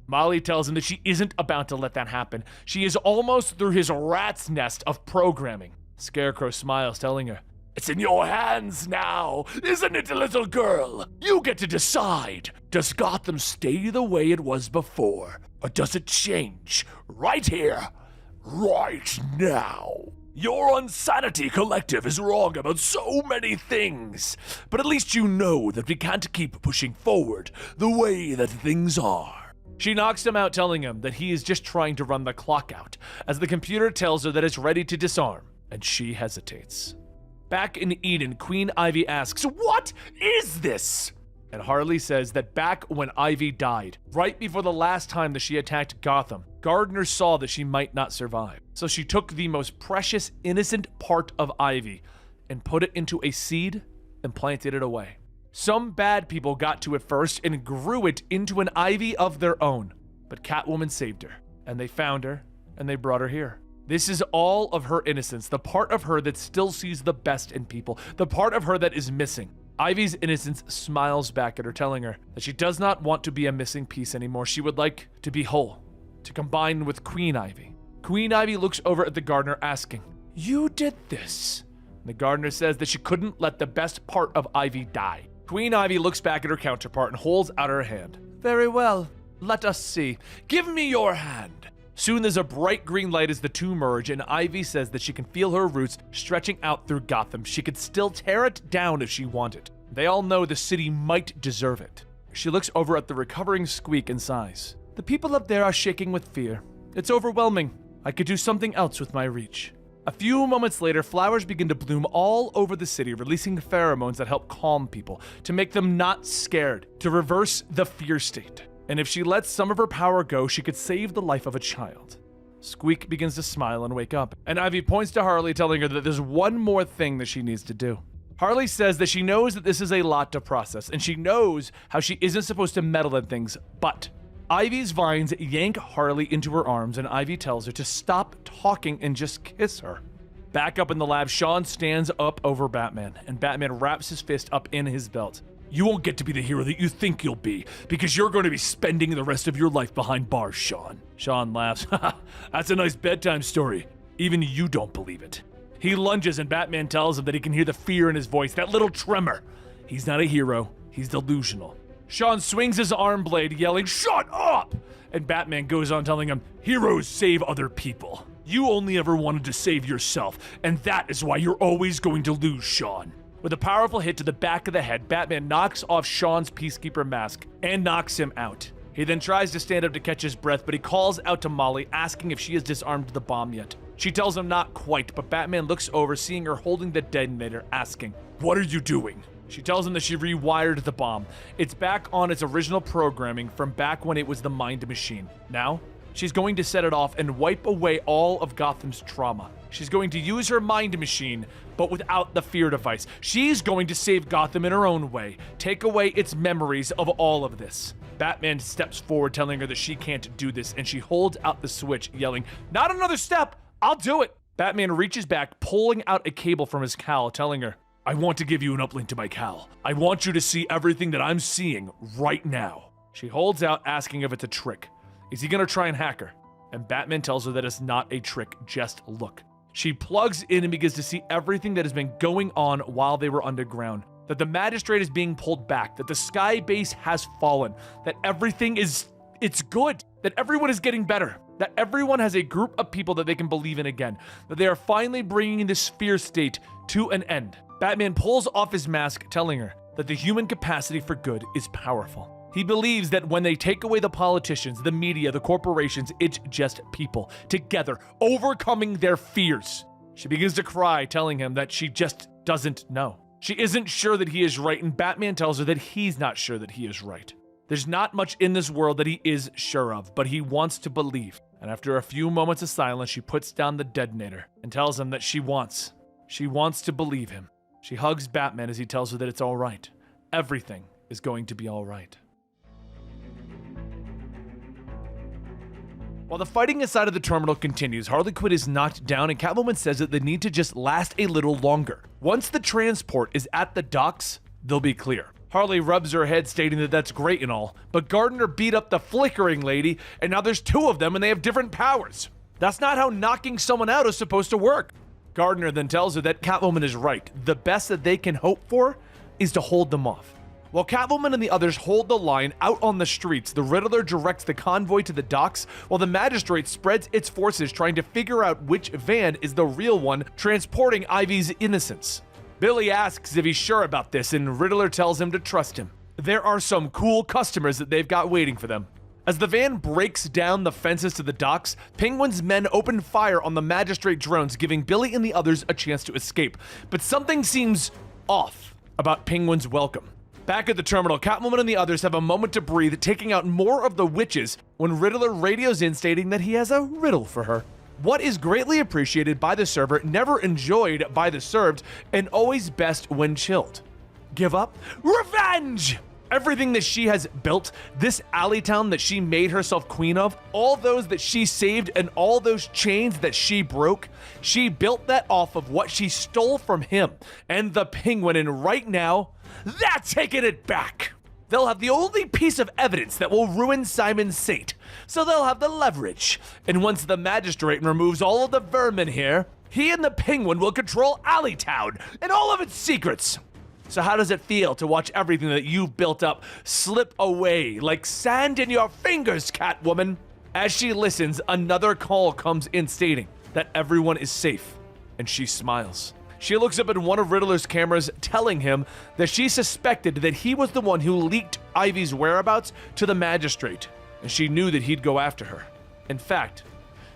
Molly tells him that she isn't about to let that happen. She is almost through his rat's nest of programming. Scarecrow smiles, telling her, it's in your hands now, isn't it, little girl? You get to decide. Does Gotham stay the way it was before, or does it change right here, right now? Your Insanity Collective is wrong about so many things, but at least you know that we can't keep pushing forward the way that things are. She knocks him out, telling him that he is just trying to run the clock out, as the computer tells her that it's ready to disarm, and she hesitates. Back in Eden, Queen Ivy asks, what is this? And Harley says that back when Ivy died, right before the last time that she attacked Gotham, Gardner saw that she might not survive. So she took the most precious, innocent part of Ivy and put it into a seed and planted it away. Some bad people got to it first and grew it into an Ivy of their own. But Catwoman saved her, and they found her, and they brought her here. This is all of her innocence, the part of her that still sees the best in people, the part of her that is missing. Ivy's innocence smiles back at her, telling her that she does not want to be a missing piece anymore. She would like to be whole, to combine with Queen Ivy. Queen Ivy looks over at the gardener, asking, you did this? And the gardener says that she couldn't let the best part of Ivy die. Queen Ivy looks back at her counterpart and holds out her hand. Very well, let us see. Give me your hand. Soon there's a bright green light as the two merge, and Ivy says that she can feel her roots stretching out through Gotham. She could still tear it down if she wanted. They all know the city might deserve it. She looks over at the recovering Squeak and sighs. The people up there are shaking with fear. It's overwhelming. I could do something else with my reach. A few moments later, flowers begin to bloom all over the city, releasing pheromones that help calm people, to make them not scared, to reverse the fear state. And if she lets some of her power go, she could save the life of a child. Squeak begins to smile and wake up, and Ivy points to Harley, telling her that there's one more thing that she needs to do. Harley says that she knows that this is a lot to process, and she knows how she isn't supposed to meddle in things, but Ivy's vines yank Harley into her arms, and Ivy tells her to stop talking and just kiss her. Back up in the lab, Sean stands up over Batman, and Batman wraps his fist up in his belt. You won't get to be the hero that you think you'll be, because you're going to be spending the rest of your life behind bars, Sean. Sean laughs. Haha, that's a nice bedtime story. Even you don't believe it. He lunges, and Batman tells him that he can hear the fear in his voice, that little tremor. He's not a hero. He's delusional. Sean swings his arm blade, yelling, "Shut up!" And Batman goes on telling him, heroes save other people. You only ever wanted to save yourself, and that is why you're always going to lose, Sean. With a powerful hit to the back of the head, Batman knocks off Sean's Peacekeeper mask and knocks him out. He then tries to stand up to catch his breath, but he calls out to Molly, asking if she has disarmed the bomb yet. She tells him not quite, but Batman looks over, seeing her holding the detonator, asking, "What are you doing?" She tells him that she rewired the bomb. It's back on its original programming from back when it was the Mind Machine. Now, she's going to set it off and wipe away all of Gotham's trauma. She's going to use her Mind Machine, but without the fear device. She's going to save Gotham in her own way, take away its memories of all of this. Batman steps forward, telling her that she can't do this, and she holds out the switch, yelling, "Not another step! I'll do it!" Batman reaches back, pulling out a cable from his cowl, telling her, "I want to give you an uplink to my cowl. I want you to see everything that I'm seeing right now." She holds out, asking if it's a trick. Is he gonna try and hack her? And Batman tells her that it's not a trick, just look. She plugs in and begins to see everything that has been going on while they were underground. That the magistrate is being pulled back, that the sky base has fallen, that everything it's good, that everyone is getting better, that everyone has a group of people that they can believe in again, that they are finally bringing this fear state to an end. Batman pulls off his mask, telling her that the human capacity for good is powerful. He believes that when they take away the politicians, the media, the corporations, it's just people, together, overcoming their fears. She begins to cry, telling him that she just doesn't know. She isn't sure that he is right, and Batman tells her that he's not sure that he is right. There's not much in this world that he is sure of, but he wants to believe. And after a few moments of silence, she puts down the detonator and tells him that she wants to believe him. She hugs Batman as he tells her that it's all right. Everything is going to be all right. While the fighting inside of the terminal continues, Harley Quinn is knocked down and Catwoman says that they need to just last a little longer. Once the transport is at the docks, they'll be clear. Harley rubs her head, stating that that's great and all, but Gardner beat up the flickering lady, and now there's two of them and they have different powers. That's not how knocking someone out is supposed to work. Gardner then tells her that Catwoman is right. The best that they can hope for is to hold them off. While Catwoman and the others hold the line out on the streets, the Riddler directs the convoy to the docks, while the Magistrate spreads its forces trying to figure out which van is the real one transporting Ivy's innocence. Billy asks if he's sure about this, and Riddler tells him to trust him. There are some cool customers that they've got waiting for them. As the van breaks down the fences to the docks, Penguin's men open fire on the Magistrate drones, giving Billy and the others a chance to escape. But something seems off about Penguin's welcome. Back at the terminal, Catwoman and the others have a moment to breathe, taking out more of the witches when Riddler radios in, stating that he has a riddle for her. What is greatly appreciated by the server, never enjoyed by the served, and always best when chilled. Give up? Revenge! Everything that she has built, this alley town that she made herself queen of, all those that she saved and all those chains that she broke, she built that off of what she stole from him and the Penguin, and right now, they're taking it back. They'll have the only piece of evidence that will ruin Simon's Saint, so they'll have the leverage. And once the Magistrate removes all of the vermin here, he and the Penguin will control Alleytown and all of its secrets. So how does it feel to watch everything that you've built up slip away like sand in your fingers, Catwoman? As she listens, another call comes in stating that everyone is safe, and she smiles. She looks up at one of Riddler's cameras, telling him that she suspected that he was the one who leaked Ivy's whereabouts to the Magistrate, and she knew that he'd go after her. In fact,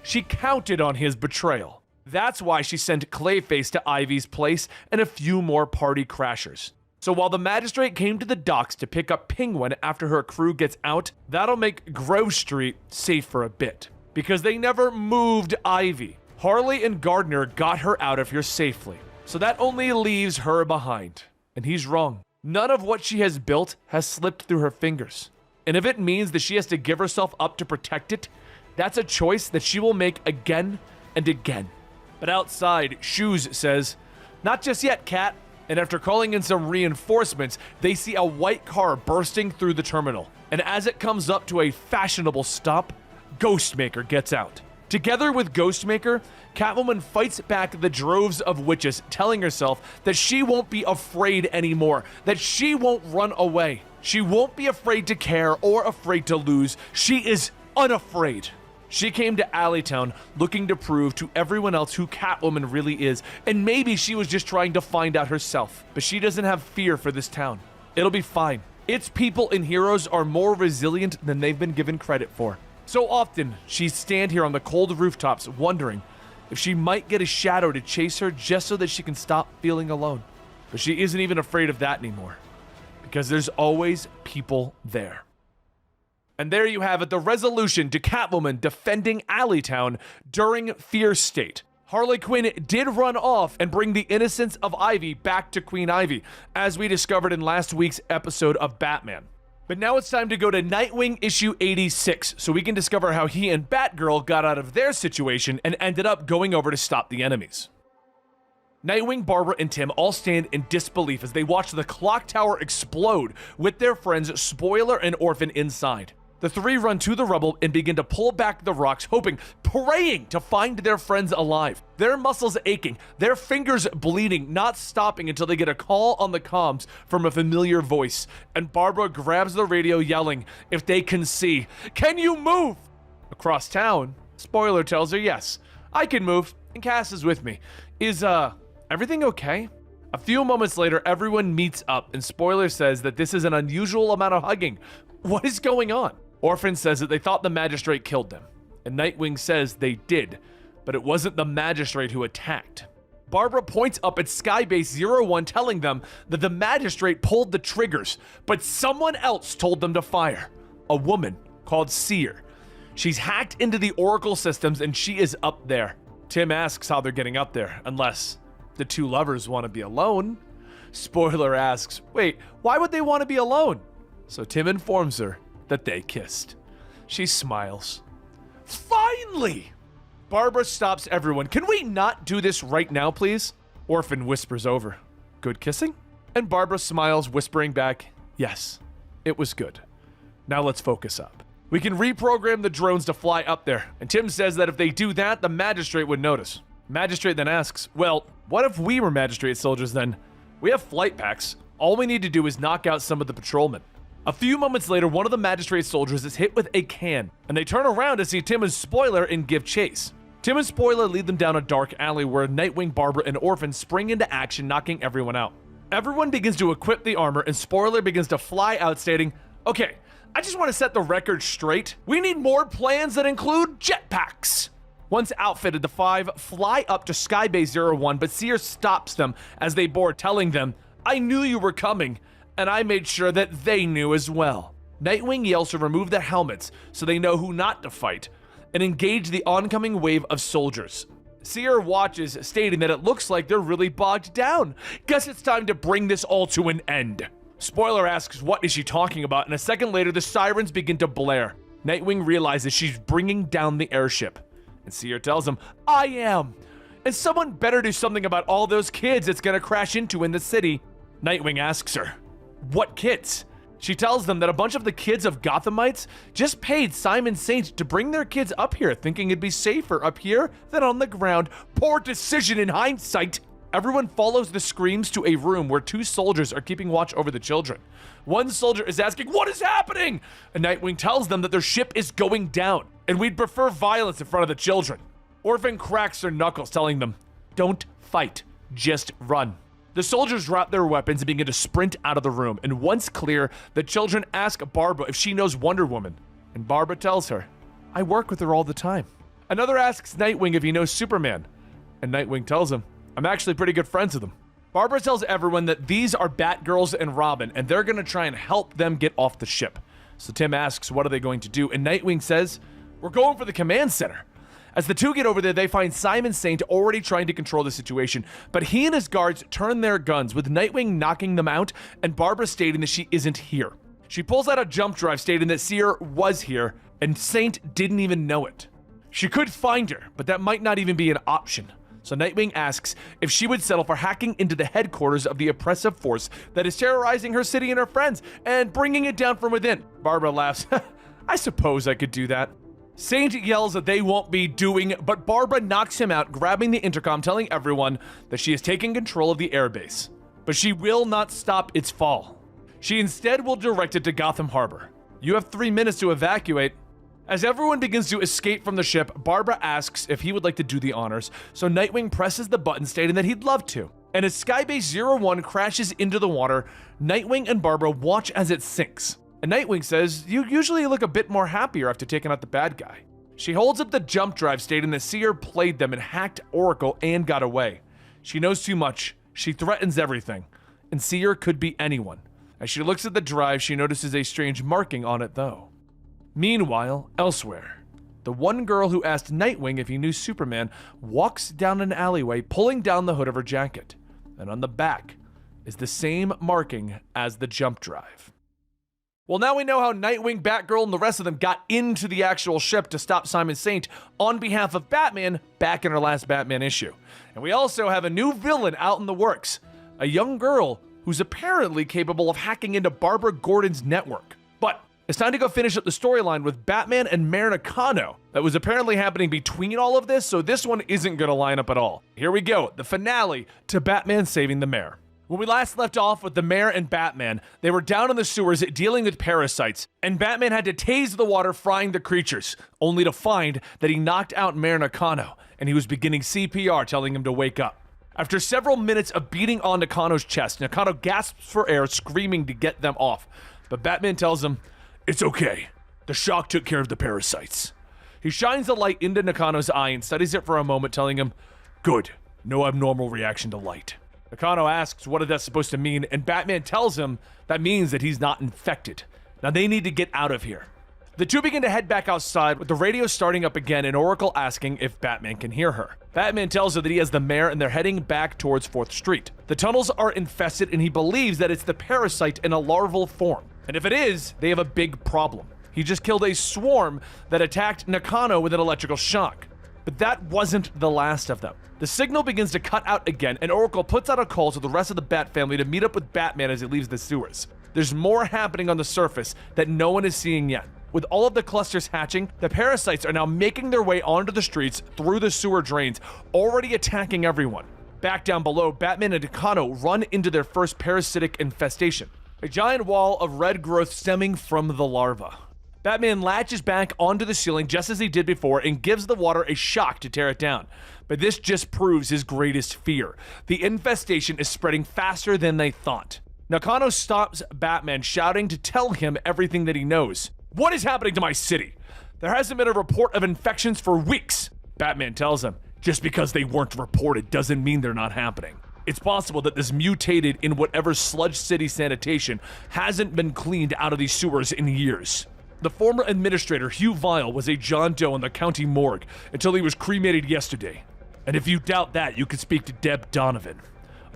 she counted on his betrayal. That's why she sent Clayface to Ivy's place and a few more party crashers. So while the Magistrate came to the docks to pick up Penguin after her crew gets out, that'll make Grove Street safe for a bit, because they never moved Ivy. Harley and Gardner got her out of here safely. So that only leaves her behind. And he's wrong. None of what she has built has slipped through her fingers. And if it means that she has to give herself up to protect it, that's a choice that she will make again and again. But outside, Shoes says, "Not just yet, Cat." And after calling in some reinforcements, they see a white car bursting through the terminal. And as it comes up to a fashionable stop, Ghostmaker gets out. Together with Ghostmaker, Catwoman fights back the droves of witches, telling herself that she won't be afraid anymore, that she won't run away. She won't be afraid to care or afraid to lose. She is unafraid. She came to Alleytown looking to prove to everyone else who Catwoman really is, and maybe she was just trying to find out herself. But she doesn't have fear for this town. It'll be fine. Its people and heroes are more resilient than they've been given credit for. So often, she'd stand here on the cold rooftops wondering if she might get a shadow to chase her just so that she can stop feeling alone. But she isn't even afraid of that anymore, because there's always people there. And there you have it, the resolution to Catwoman defending Alleytown during Fear State. Harley Quinn did run off and bring the innocence of Ivy back to Queen Ivy, as we discovered in last week's episode of Batman. But now it's time to go to Nightwing issue 86, so we can discover how he and Batgirl got out of their situation and ended up going over to stop the enemies. Nightwing, Barbara, and Tim all stand in disbelief as they watch the clock tower explode with their friends Spoiler and Orphan inside. The three run to the rubble and begin to pull back the rocks, hoping, praying to find their friends alive. Their muscles aching, their fingers bleeding, not stopping until they get a call on the comms from a familiar voice. And Barbara grabs the radio yelling, if they can see, "Can you move?" Across town, Spoiler tells her, yes, I can move, and Cass is with me. Is, everything okay? A few moments later, everyone meets up, and Spoiler says that this is an unusual amount of hugging. What is going on? Orphan says that they thought the magistrate killed them, and Nightwing says they did, but it wasn't the magistrate who attacked. Barbara points up at Skybase 01 telling them that the magistrate pulled the triggers, but someone else told them to fire. A woman called Seer. She's hacked into the Oracle systems and she is up there. Tim asks how they're getting up there, unless the two lovers want to be alone. Spoiler asks, wait, why would they want to be alone? So Tim informs her that they kissed. She smiles. Finally! Barbara stops everyone. Can we not do this right now, please? Orphan whispers over. Good kissing? And Barbara smiles, whispering back, yes, it was good. Now let's focus up. We can reprogram the drones to fly up there, and Tim says that if they do that, the magistrate would notice. Magistrate then asks, well, what if we were magistrate soldiers then? We have flight packs. All we need to do is knock out some of the patrolmen. A few moments later, one of the magistrate soldiers is hit with a can, and they turn around to see Tim and Spoiler and give chase. Tim and Spoiler lead them down a dark alley where Nightwing, Barbara, and Orphan spring into action, knocking everyone out. Everyone begins to equip the armor, and Spoiler begins to fly out, stating, okay, I just want to set the record straight. We need more plans that include jetpacks. Once outfitted, the five fly up to Skybase 01, but Seer stops them as they board, telling them, I knew you were coming, and I made sure that they knew as well. Nightwing yells to remove their helmets so they know who not to fight, and engage the oncoming wave of soldiers. Seer watches, stating that it looks like they're really bogged down. Guess it's time to bring this all to an end. Spoiler asks what is she talking about, and a second later the sirens begin to blare. Nightwing realizes she's bringing down the airship, and Seer tells him, I am, and someone better do something about all those kids it's gonna crash into in the city. Nightwing asks her, what kids? She tells them that a bunch of the kids of Gothamites just paid Simon Saint to bring their kids up here, thinking it'd be safer up here than on the ground. Poor decision in hindsight. Everyone follows the screams to a room where two soldiers are keeping watch over the children. One soldier is asking, what is happening? And Nightwing tells them that their ship is going down, and we'd prefer violence in front of the children. Orphan cracks her knuckles, telling them, don't fight, just run. The soldiers drop their weapons and begin to sprint out of the room, and once clear, the children ask Barbara if she knows Wonder Woman, and Barbara tells her, I work with her all the time. Another asks Nightwing if he knows Superman, and Nightwing tells him, I'm actually pretty good friends with him. Barbara tells everyone that these are Batgirls and Robin, and they're gonna try and help them get off the ship. So Tim asks, what are they going to do? And Nightwing says, we're going for the command center. As the two get over there, they find Simon Saint already trying to control the situation, but he and his guards turn their guns, with Nightwing knocking them out and Barbara stating that she isn't here. She pulls out a jump drive stating that Seer was here, and Saint didn't even know it. She could find her, but that might not even be an option. So Nightwing asks if she would settle for hacking into the headquarters of the oppressive force that is terrorizing her city and her friends, and bringing it down from within. Barbara laughs, I suppose I could do that. Saint yells that they won't be doing, but Barbara knocks him out, grabbing the intercom, telling everyone that she is taking control of the airbase. But she will not stop its fall. She instead will direct it to Gotham Harbor. You have 3 minutes to evacuate. As everyone begins to escape from the ship, Barbara asks if he would like to do the honors, so Nightwing presses the button stating that he'd love to. And as Skybase 01 crashes into the water, Nightwing and Barbara watch as it sinks. And Nightwing says, "You usually look a bit more happier after taking out the bad guy." She holds up the jump drive stating that Seer played them and hacked Oracle and got away. She knows too much. She threatens everything. And Seer could be anyone. As she looks at the drive, she notices a strange marking on it though. Meanwhile, elsewhere, the one girl who asked Nightwing if he knew Superman walks down an alleyway pulling down the hood of her jacket. And on the back is the same marking as the jump drive. Well, now we know how Nightwing, Batgirl, and the rest of them got into the actual ship to stop Simon Saint on behalf of Batman back in our last Batman issue. And we also have a new villain out in the works, a young girl who's apparently capable of hacking into Barbara Gordon's network. But it's time to go finish up the storyline with Batman and Mayor Nakano that was apparently happening between all of this, so this one isn't going to line up at all. Here we go, the finale to Batman saving the mayor. When we last left off with the mayor and Batman, they were down in the sewers dealing with parasites, and Batman had to tase the water frying the creatures, only to find that he knocked out Mayor Nakano, and he was beginning CPR telling him to wake up. After several minutes of beating on Nakano's chest, Nakano gasps for air, screaming to get them off, but Batman tells him, "It's okay. The shock took care of the parasites." He shines the light into Nakano's eye and studies it for a moment, telling him, "Good. No abnormal reaction to light." Nakano asks what is that supposed to mean, and Batman tells him that means that he's not infected. Now they need to get out of here. The two begin to head back outside with the radio starting up again and Oracle asking if Batman can hear her. Batman tells her that he has the mayor and they're heading back towards 4th Street. The tunnels are infested and he believes that it's the parasite in a larval form. And if it is, they have a big problem. He just killed a swarm that attacked Nakano with an electrical shock. But that wasn't the last of them. The signal begins to cut out again, and Oracle puts out a call to the rest of the Bat family to meet up with Batman as he leaves the sewers. There's more happening on the surface that no one is seeing yet. With all of the clusters hatching, the parasites are now making their way onto the streets through the sewer drains, already attacking everyone. Back down below, Batman and Nakano run into their first parasitic infestation, a giant wall of red growth stemming from the larva. Batman latches back onto the ceiling just as he did before and gives the water a shock to tear it down. But this just proves his greatest fear. The infestation is spreading faster than they thought. Nakano stops Batman, shouting to tell him everything that he knows. "What is happening to my city? There hasn't been a report of infections for weeks." Batman tells him, "Just because they weren't reported doesn't mean they're not happening. It's possible that this mutated in whatever sludge city sanitation hasn't been cleaned out of these sewers in years." The former administrator, Hugh Vile, was a John Doe in the county morgue until he was cremated yesterday. And if you doubt that, you can speak to Deb Donovan.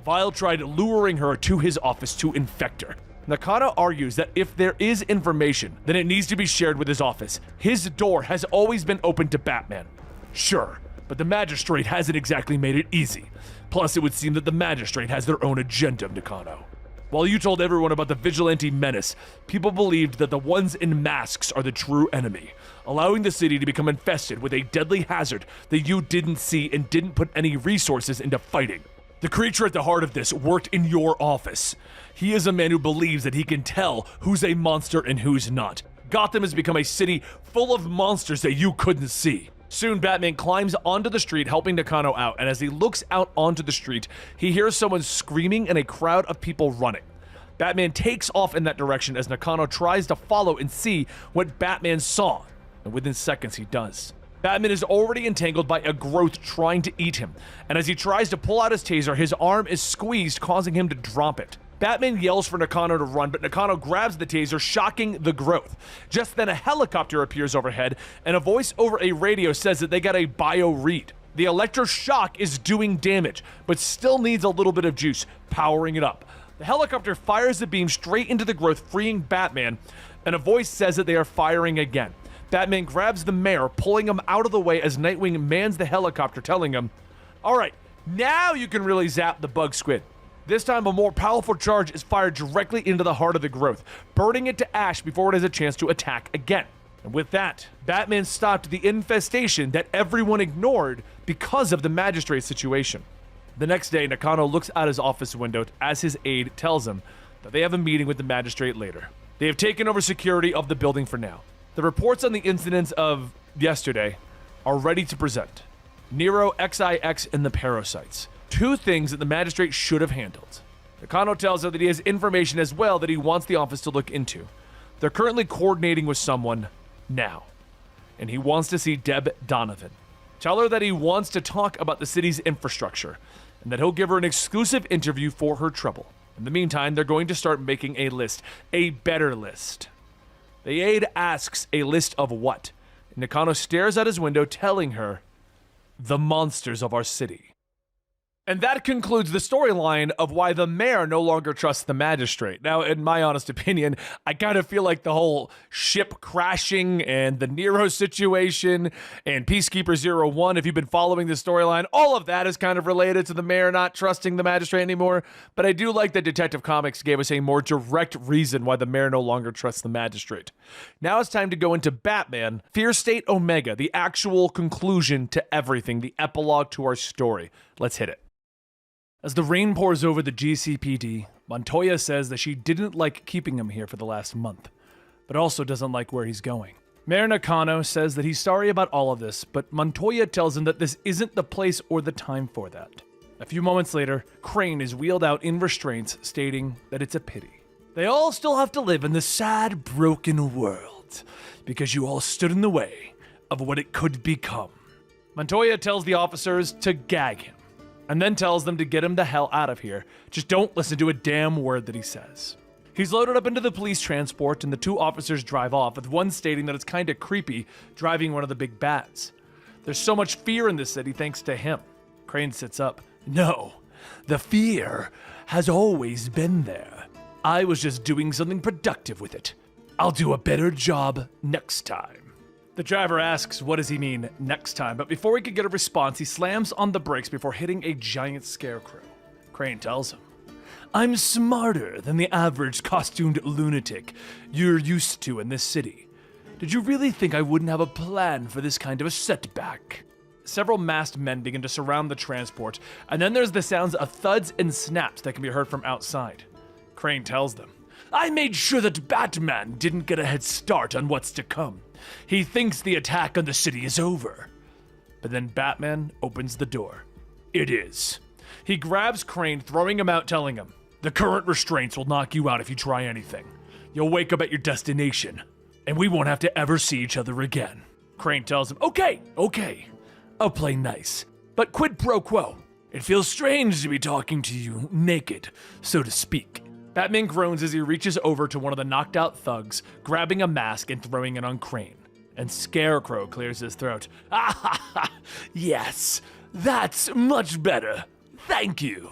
Vile tried luring her to his office to infect her. Nakano argues that if there is information, then it needs to be shared with his office. His door has always been open to Batman. Sure, but the magistrate hasn't exactly made it easy. Plus, it would seem that the magistrate has their own agenda, Nakano. While you told everyone about the vigilante menace, people believed that the ones in masks are the true enemy, allowing the city to become infested with a deadly hazard that you didn't see and didn't put any resources into fighting. The creature at the heart of this worked in your office. He is a man who believes that he can tell who's a monster and who's not. Gotham has become a city full of monsters that you couldn't see. Soon, Batman climbs onto the street, helping Nakano out, and as he looks out onto the street, he hears someone screaming and a crowd of people running. Batman takes off in that direction as Nakano tries to follow and see what Batman saw, and within seconds he does. Batman is already entangled by a growth trying to eat him, and as he tries to pull out his taser, his arm is squeezed, causing him to drop it. Batman yells for Nakano to run, but Nakano grabs the taser, shocking the growth. Just then, a helicopter appears overhead, and a voice over a radio says that they got a bio read. The electroshock is doing damage, but still needs a little bit of juice, powering it up. The helicopter fires the beam straight into the growth, freeing Batman, and a voice says that they are firing again. Batman grabs the mayor, pulling him out of the way as Nightwing mans the helicopter, telling him, "All right, now you can really zap the bug squid." This time, a more powerful charge is fired directly into the heart of the growth, burning it to ash before it has a chance to attack again. And with that, Batman stopped the infestation that everyone ignored because of the magistrate situation. The next day, Nakano looks out his office window as his aide tells him that they have a meeting with the magistrate later. They have taken over security of the building for now. The reports on the incidents of yesterday are ready to present. Nero, XIX, and the parasites. 2 things that the magistrate should have handled. Nakano tells her that he has information as well that he wants the office to look into. They're currently coordinating with someone now, and he wants to see Deb Donovan. Tell her that he wants to talk about the city's infrastructure, and that he'll give her an exclusive interview for her trouble. In the meantime, they're going to start making a list, a better list. The aide asks, a list of what? And Nakano stares out his window, telling her, the monsters of our city. And that concludes the storyline of why the mayor no longer trusts the magistrate. Now, in my honest opinion, I kind of feel like the whole ship crashing and the Nero situation and Peacekeeper 01, if you've been following the storyline, all of that is kind of related to the mayor not trusting the magistrate anymore. But I do like that Detective Comics gave us a more direct reason why the mayor no longer trusts the magistrate. Now it's time to go into Batman, Fear State Omega, the actual conclusion to everything, the epilogue to our story. Let's hit it. As the rain pours over the GCPD, Montoya says that she didn't like keeping him here for the last month, but also doesn't like where he's going. Mayor Nakano says that he's sorry about all of this, but Montoya tells him that this isn't the place or the time for that. A few moments later, Crane is wheeled out in restraints, stating that it's a pity. They all still have to live in the sad, broken world, because you all stood in the way of what it could become. Montoya tells the officers to gag him, and then tells them to get him the hell out of here. Just don't listen to a damn word that he says. He's loaded up into the police transport, and the 2 officers drive off, with one stating that it's kinda creepy driving one of the big bats. There's so much fear in this city thanks to him. Crane sits up. No, the fear has always been there. I was just doing something productive with it. I'll do a better job next time. The driver asks what does he mean next time, but before he could get a response, he slams on the brakes before hitting a giant scarecrow. Crane tells him, I'm smarter than the average costumed lunatic you're used to in this city. Did you really think I wouldn't have a plan for this kind of a setback? Several masked men begin to surround the transport, and then there's the sounds of thuds and snaps that can be heard from outside. Crane tells them, I made sure that Batman didn't get a head start on what's to come. He thinks the attack on the city is over. But then Batman opens the door. It is. He grabs Crane, throwing him out, telling him, the current restraints will knock you out if you try anything. You'll wake up at your destination, and we won't have to ever see each other again. Crane tells him, okay, I'll play nice, but quid pro quo. It feels strange to be talking to you naked, so to speak. Batman groans as he reaches over to one of the knocked out thugs, grabbing a mask and throwing it on Crane. And Scarecrow clears his throat. Ah ha ha! Yes, that's much better. Thank you.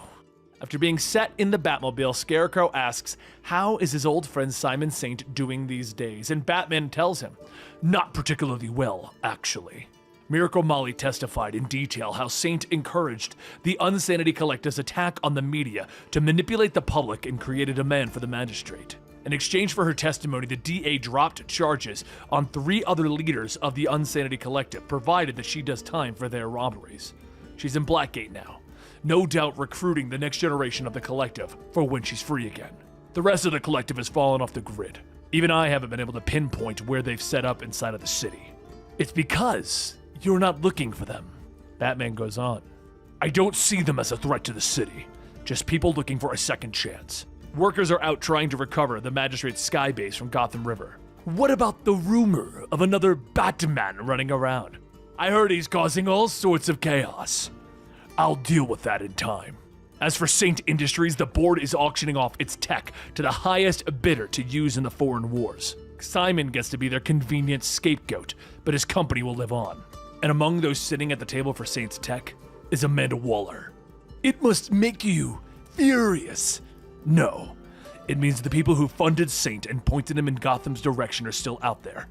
After being set in the Batmobile, Scarecrow asks, how is his old friend Simon Saint doing these days? And Batman tells him, not particularly well, actually. Miracle Molly testified in detail how Saint encouraged the Unsanity Collective's attack on the media to manipulate the public and create a demand for the magistrate. In exchange for her testimony, the DA dropped charges on 3 other leaders of the Unsanity Collective, provided that she does time for their robberies. She's in Blackgate now, no doubt recruiting the next generation of the Collective for when she's free again. The rest of the Collective has fallen off the grid. Even I haven't been able to pinpoint where they've set up inside of the city. It's because you're not looking for them. Batman goes on. I don't see them as a threat to the city, just people looking for a second chance. Workers are out trying to recover the magistrate's sky base from Gotham River. What about the rumor of another Batman running around? I heard he's causing all sorts of chaos. I'll deal with that in time. As for Saint Industries, the board is auctioning off its tech to the highest bidder to use in the foreign wars. Simon gets to be their convenient scapegoat, but his company will live on. And among those sitting at the table for Saint's tech is Amanda Waller. It must make you furious. No, it means the people who funded Saint and pointed him in Gotham's direction are still out there.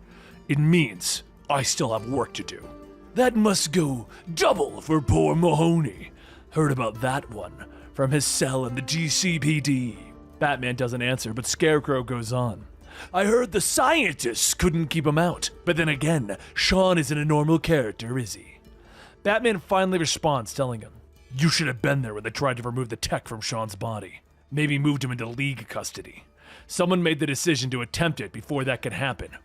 It means I still have work to do. That must go double for poor Mahoney. Heard about that one from his cell in the GCPD. Batman doesn't answer, but Scarecrow goes on. I heard the scientists couldn't keep him out, but then again, Sean isn't a normal character, is he? Batman finally responds, telling him, you should have been there when they tried to remove the tech from Sean's body. Maybe moved him into League custody. Someone made the decision to attempt it before that could happen.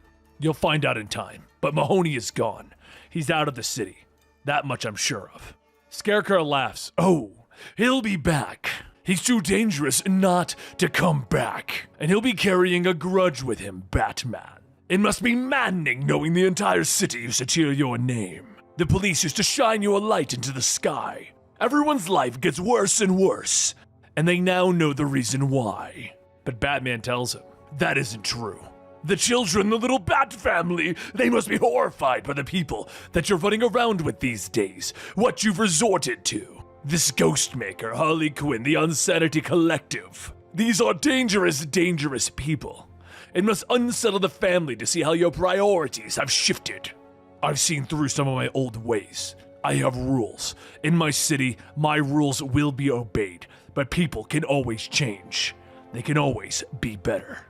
You'll find out in time, but Mahoney is gone. He's out of the city. That much I'm sure of. Scarecrow laughs. Oh, he'll be back. He's too dangerous not to come back. And he'll be carrying a grudge with him, Batman. It must be maddening knowing the entire city used to cheer your name. The police used to shine you a light into the sky. Everyone's life gets worse and worse, and they now know the reason why. But Batman tells him, that isn't true. The children, the little Bat family, they must be horrified by the people that you're running around with these days, what you've resorted to. This Ghostmaker, Harley Quinn, the Unsanity Collective. These are dangerous, dangerous people. It must unsettle the family to see how your priorities have shifted. I've seen through some of my old ways. I have rules. In my city, my rules will be obeyed, but people can always change. They can always be better.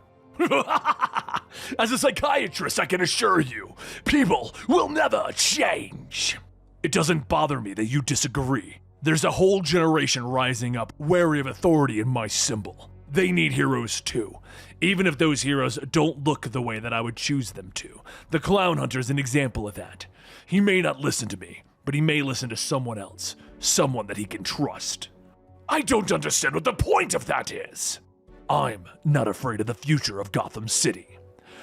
As a psychiatrist, I can assure you, people will never change. It doesn't bother me that you disagree. There's a whole generation rising up, wary of authority in my symbol. They need heroes too, even if those heroes don't look the way that I would choose them to. The Clown Hunter is an example of that. He may not listen to me, but he may listen to someone else, someone that he can trust. I don't understand what the point of that is. I'm not afraid of the future of Gotham City.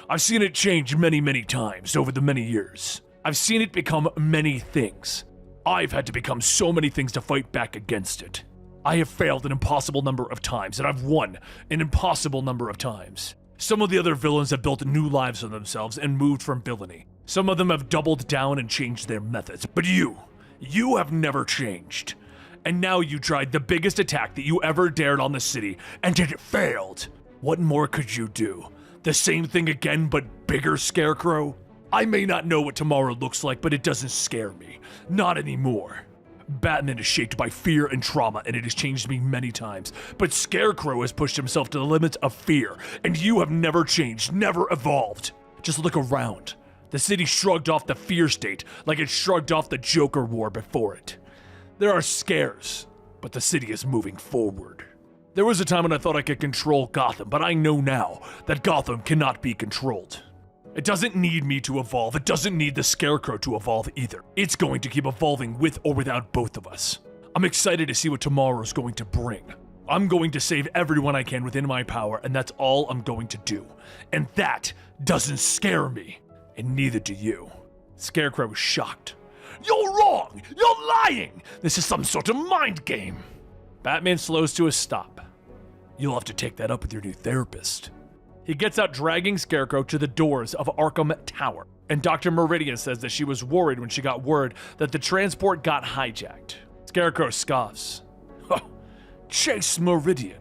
I've seen it change many, many times over the many years. I've seen it become many things. I've had to become so many things to fight back against it. I have failed an impossible number of times, and I've won an impossible number of times. Some of the other villains have built new lives for themselves and moved from villainy. Some of them have doubled down and changed their methods. But you have never changed. And now you tried the biggest attack that you ever dared on the city, and it failed. What more could you do? The same thing again, but bigger, Scarecrow? I may not know what tomorrow looks like, but it doesn't scare me. Not anymore. Batman is shaped by fear and trauma, and it has changed me many times. But Scarecrow has pushed himself to the limits of fear, and you have never changed, never evolved. Just look around. The city shrugged off the fear state like it shrugged off the Joker War before it. There are scares, but the city is moving forward. There was a time when I thought I could control Gotham, but I know now that Gotham cannot be controlled. It doesn't need me to evolve. It doesn't need the Scarecrow to evolve either. It's going to keep evolving with or without both of us. I'm excited to see what tomorrow's going to bring. I'm going to save everyone I can within my power, and that's all I'm going to do. And that doesn't scare me, and neither do you. Scarecrow was shocked. You're wrong! You're lying! This is some sort of mind game! Batman slows to a stop. You'll have to take that up with your new therapist. He gets out, dragging Scarecrow to the doors of Arkham Tower, and Dr. Meridian says that she was worried when she got word that the transport got hijacked. Scarecrow scoffs. Chase Meridian.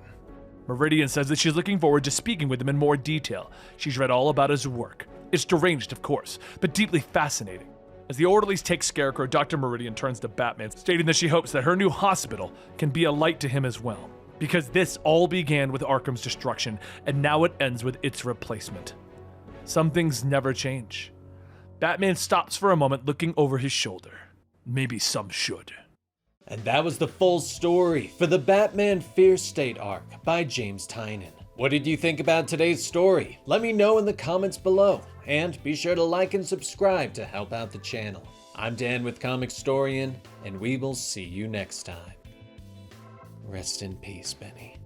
Meridian says that she's looking forward to speaking with him in more detail. She's read all about his work. It's deranged, of course, but deeply fascinating. As the orderlies take Scarecrow, Dr. Meridian turns to Batman, stating that she hopes that her new hospital can be a light to him as well. Because this all began with Arkham's destruction, and now it ends with its replacement. Some things never change. Batman stops for a moment, looking over his shoulder. Maybe some should. And that was the full story for the Batman Fear State arc by James Tynion. What did you think about today's story? Let me know in the comments below, and be sure to like and subscribe to help out the channel. I'm Dan with Comicstorian, and we will see you next time. Rest in peace, Benny.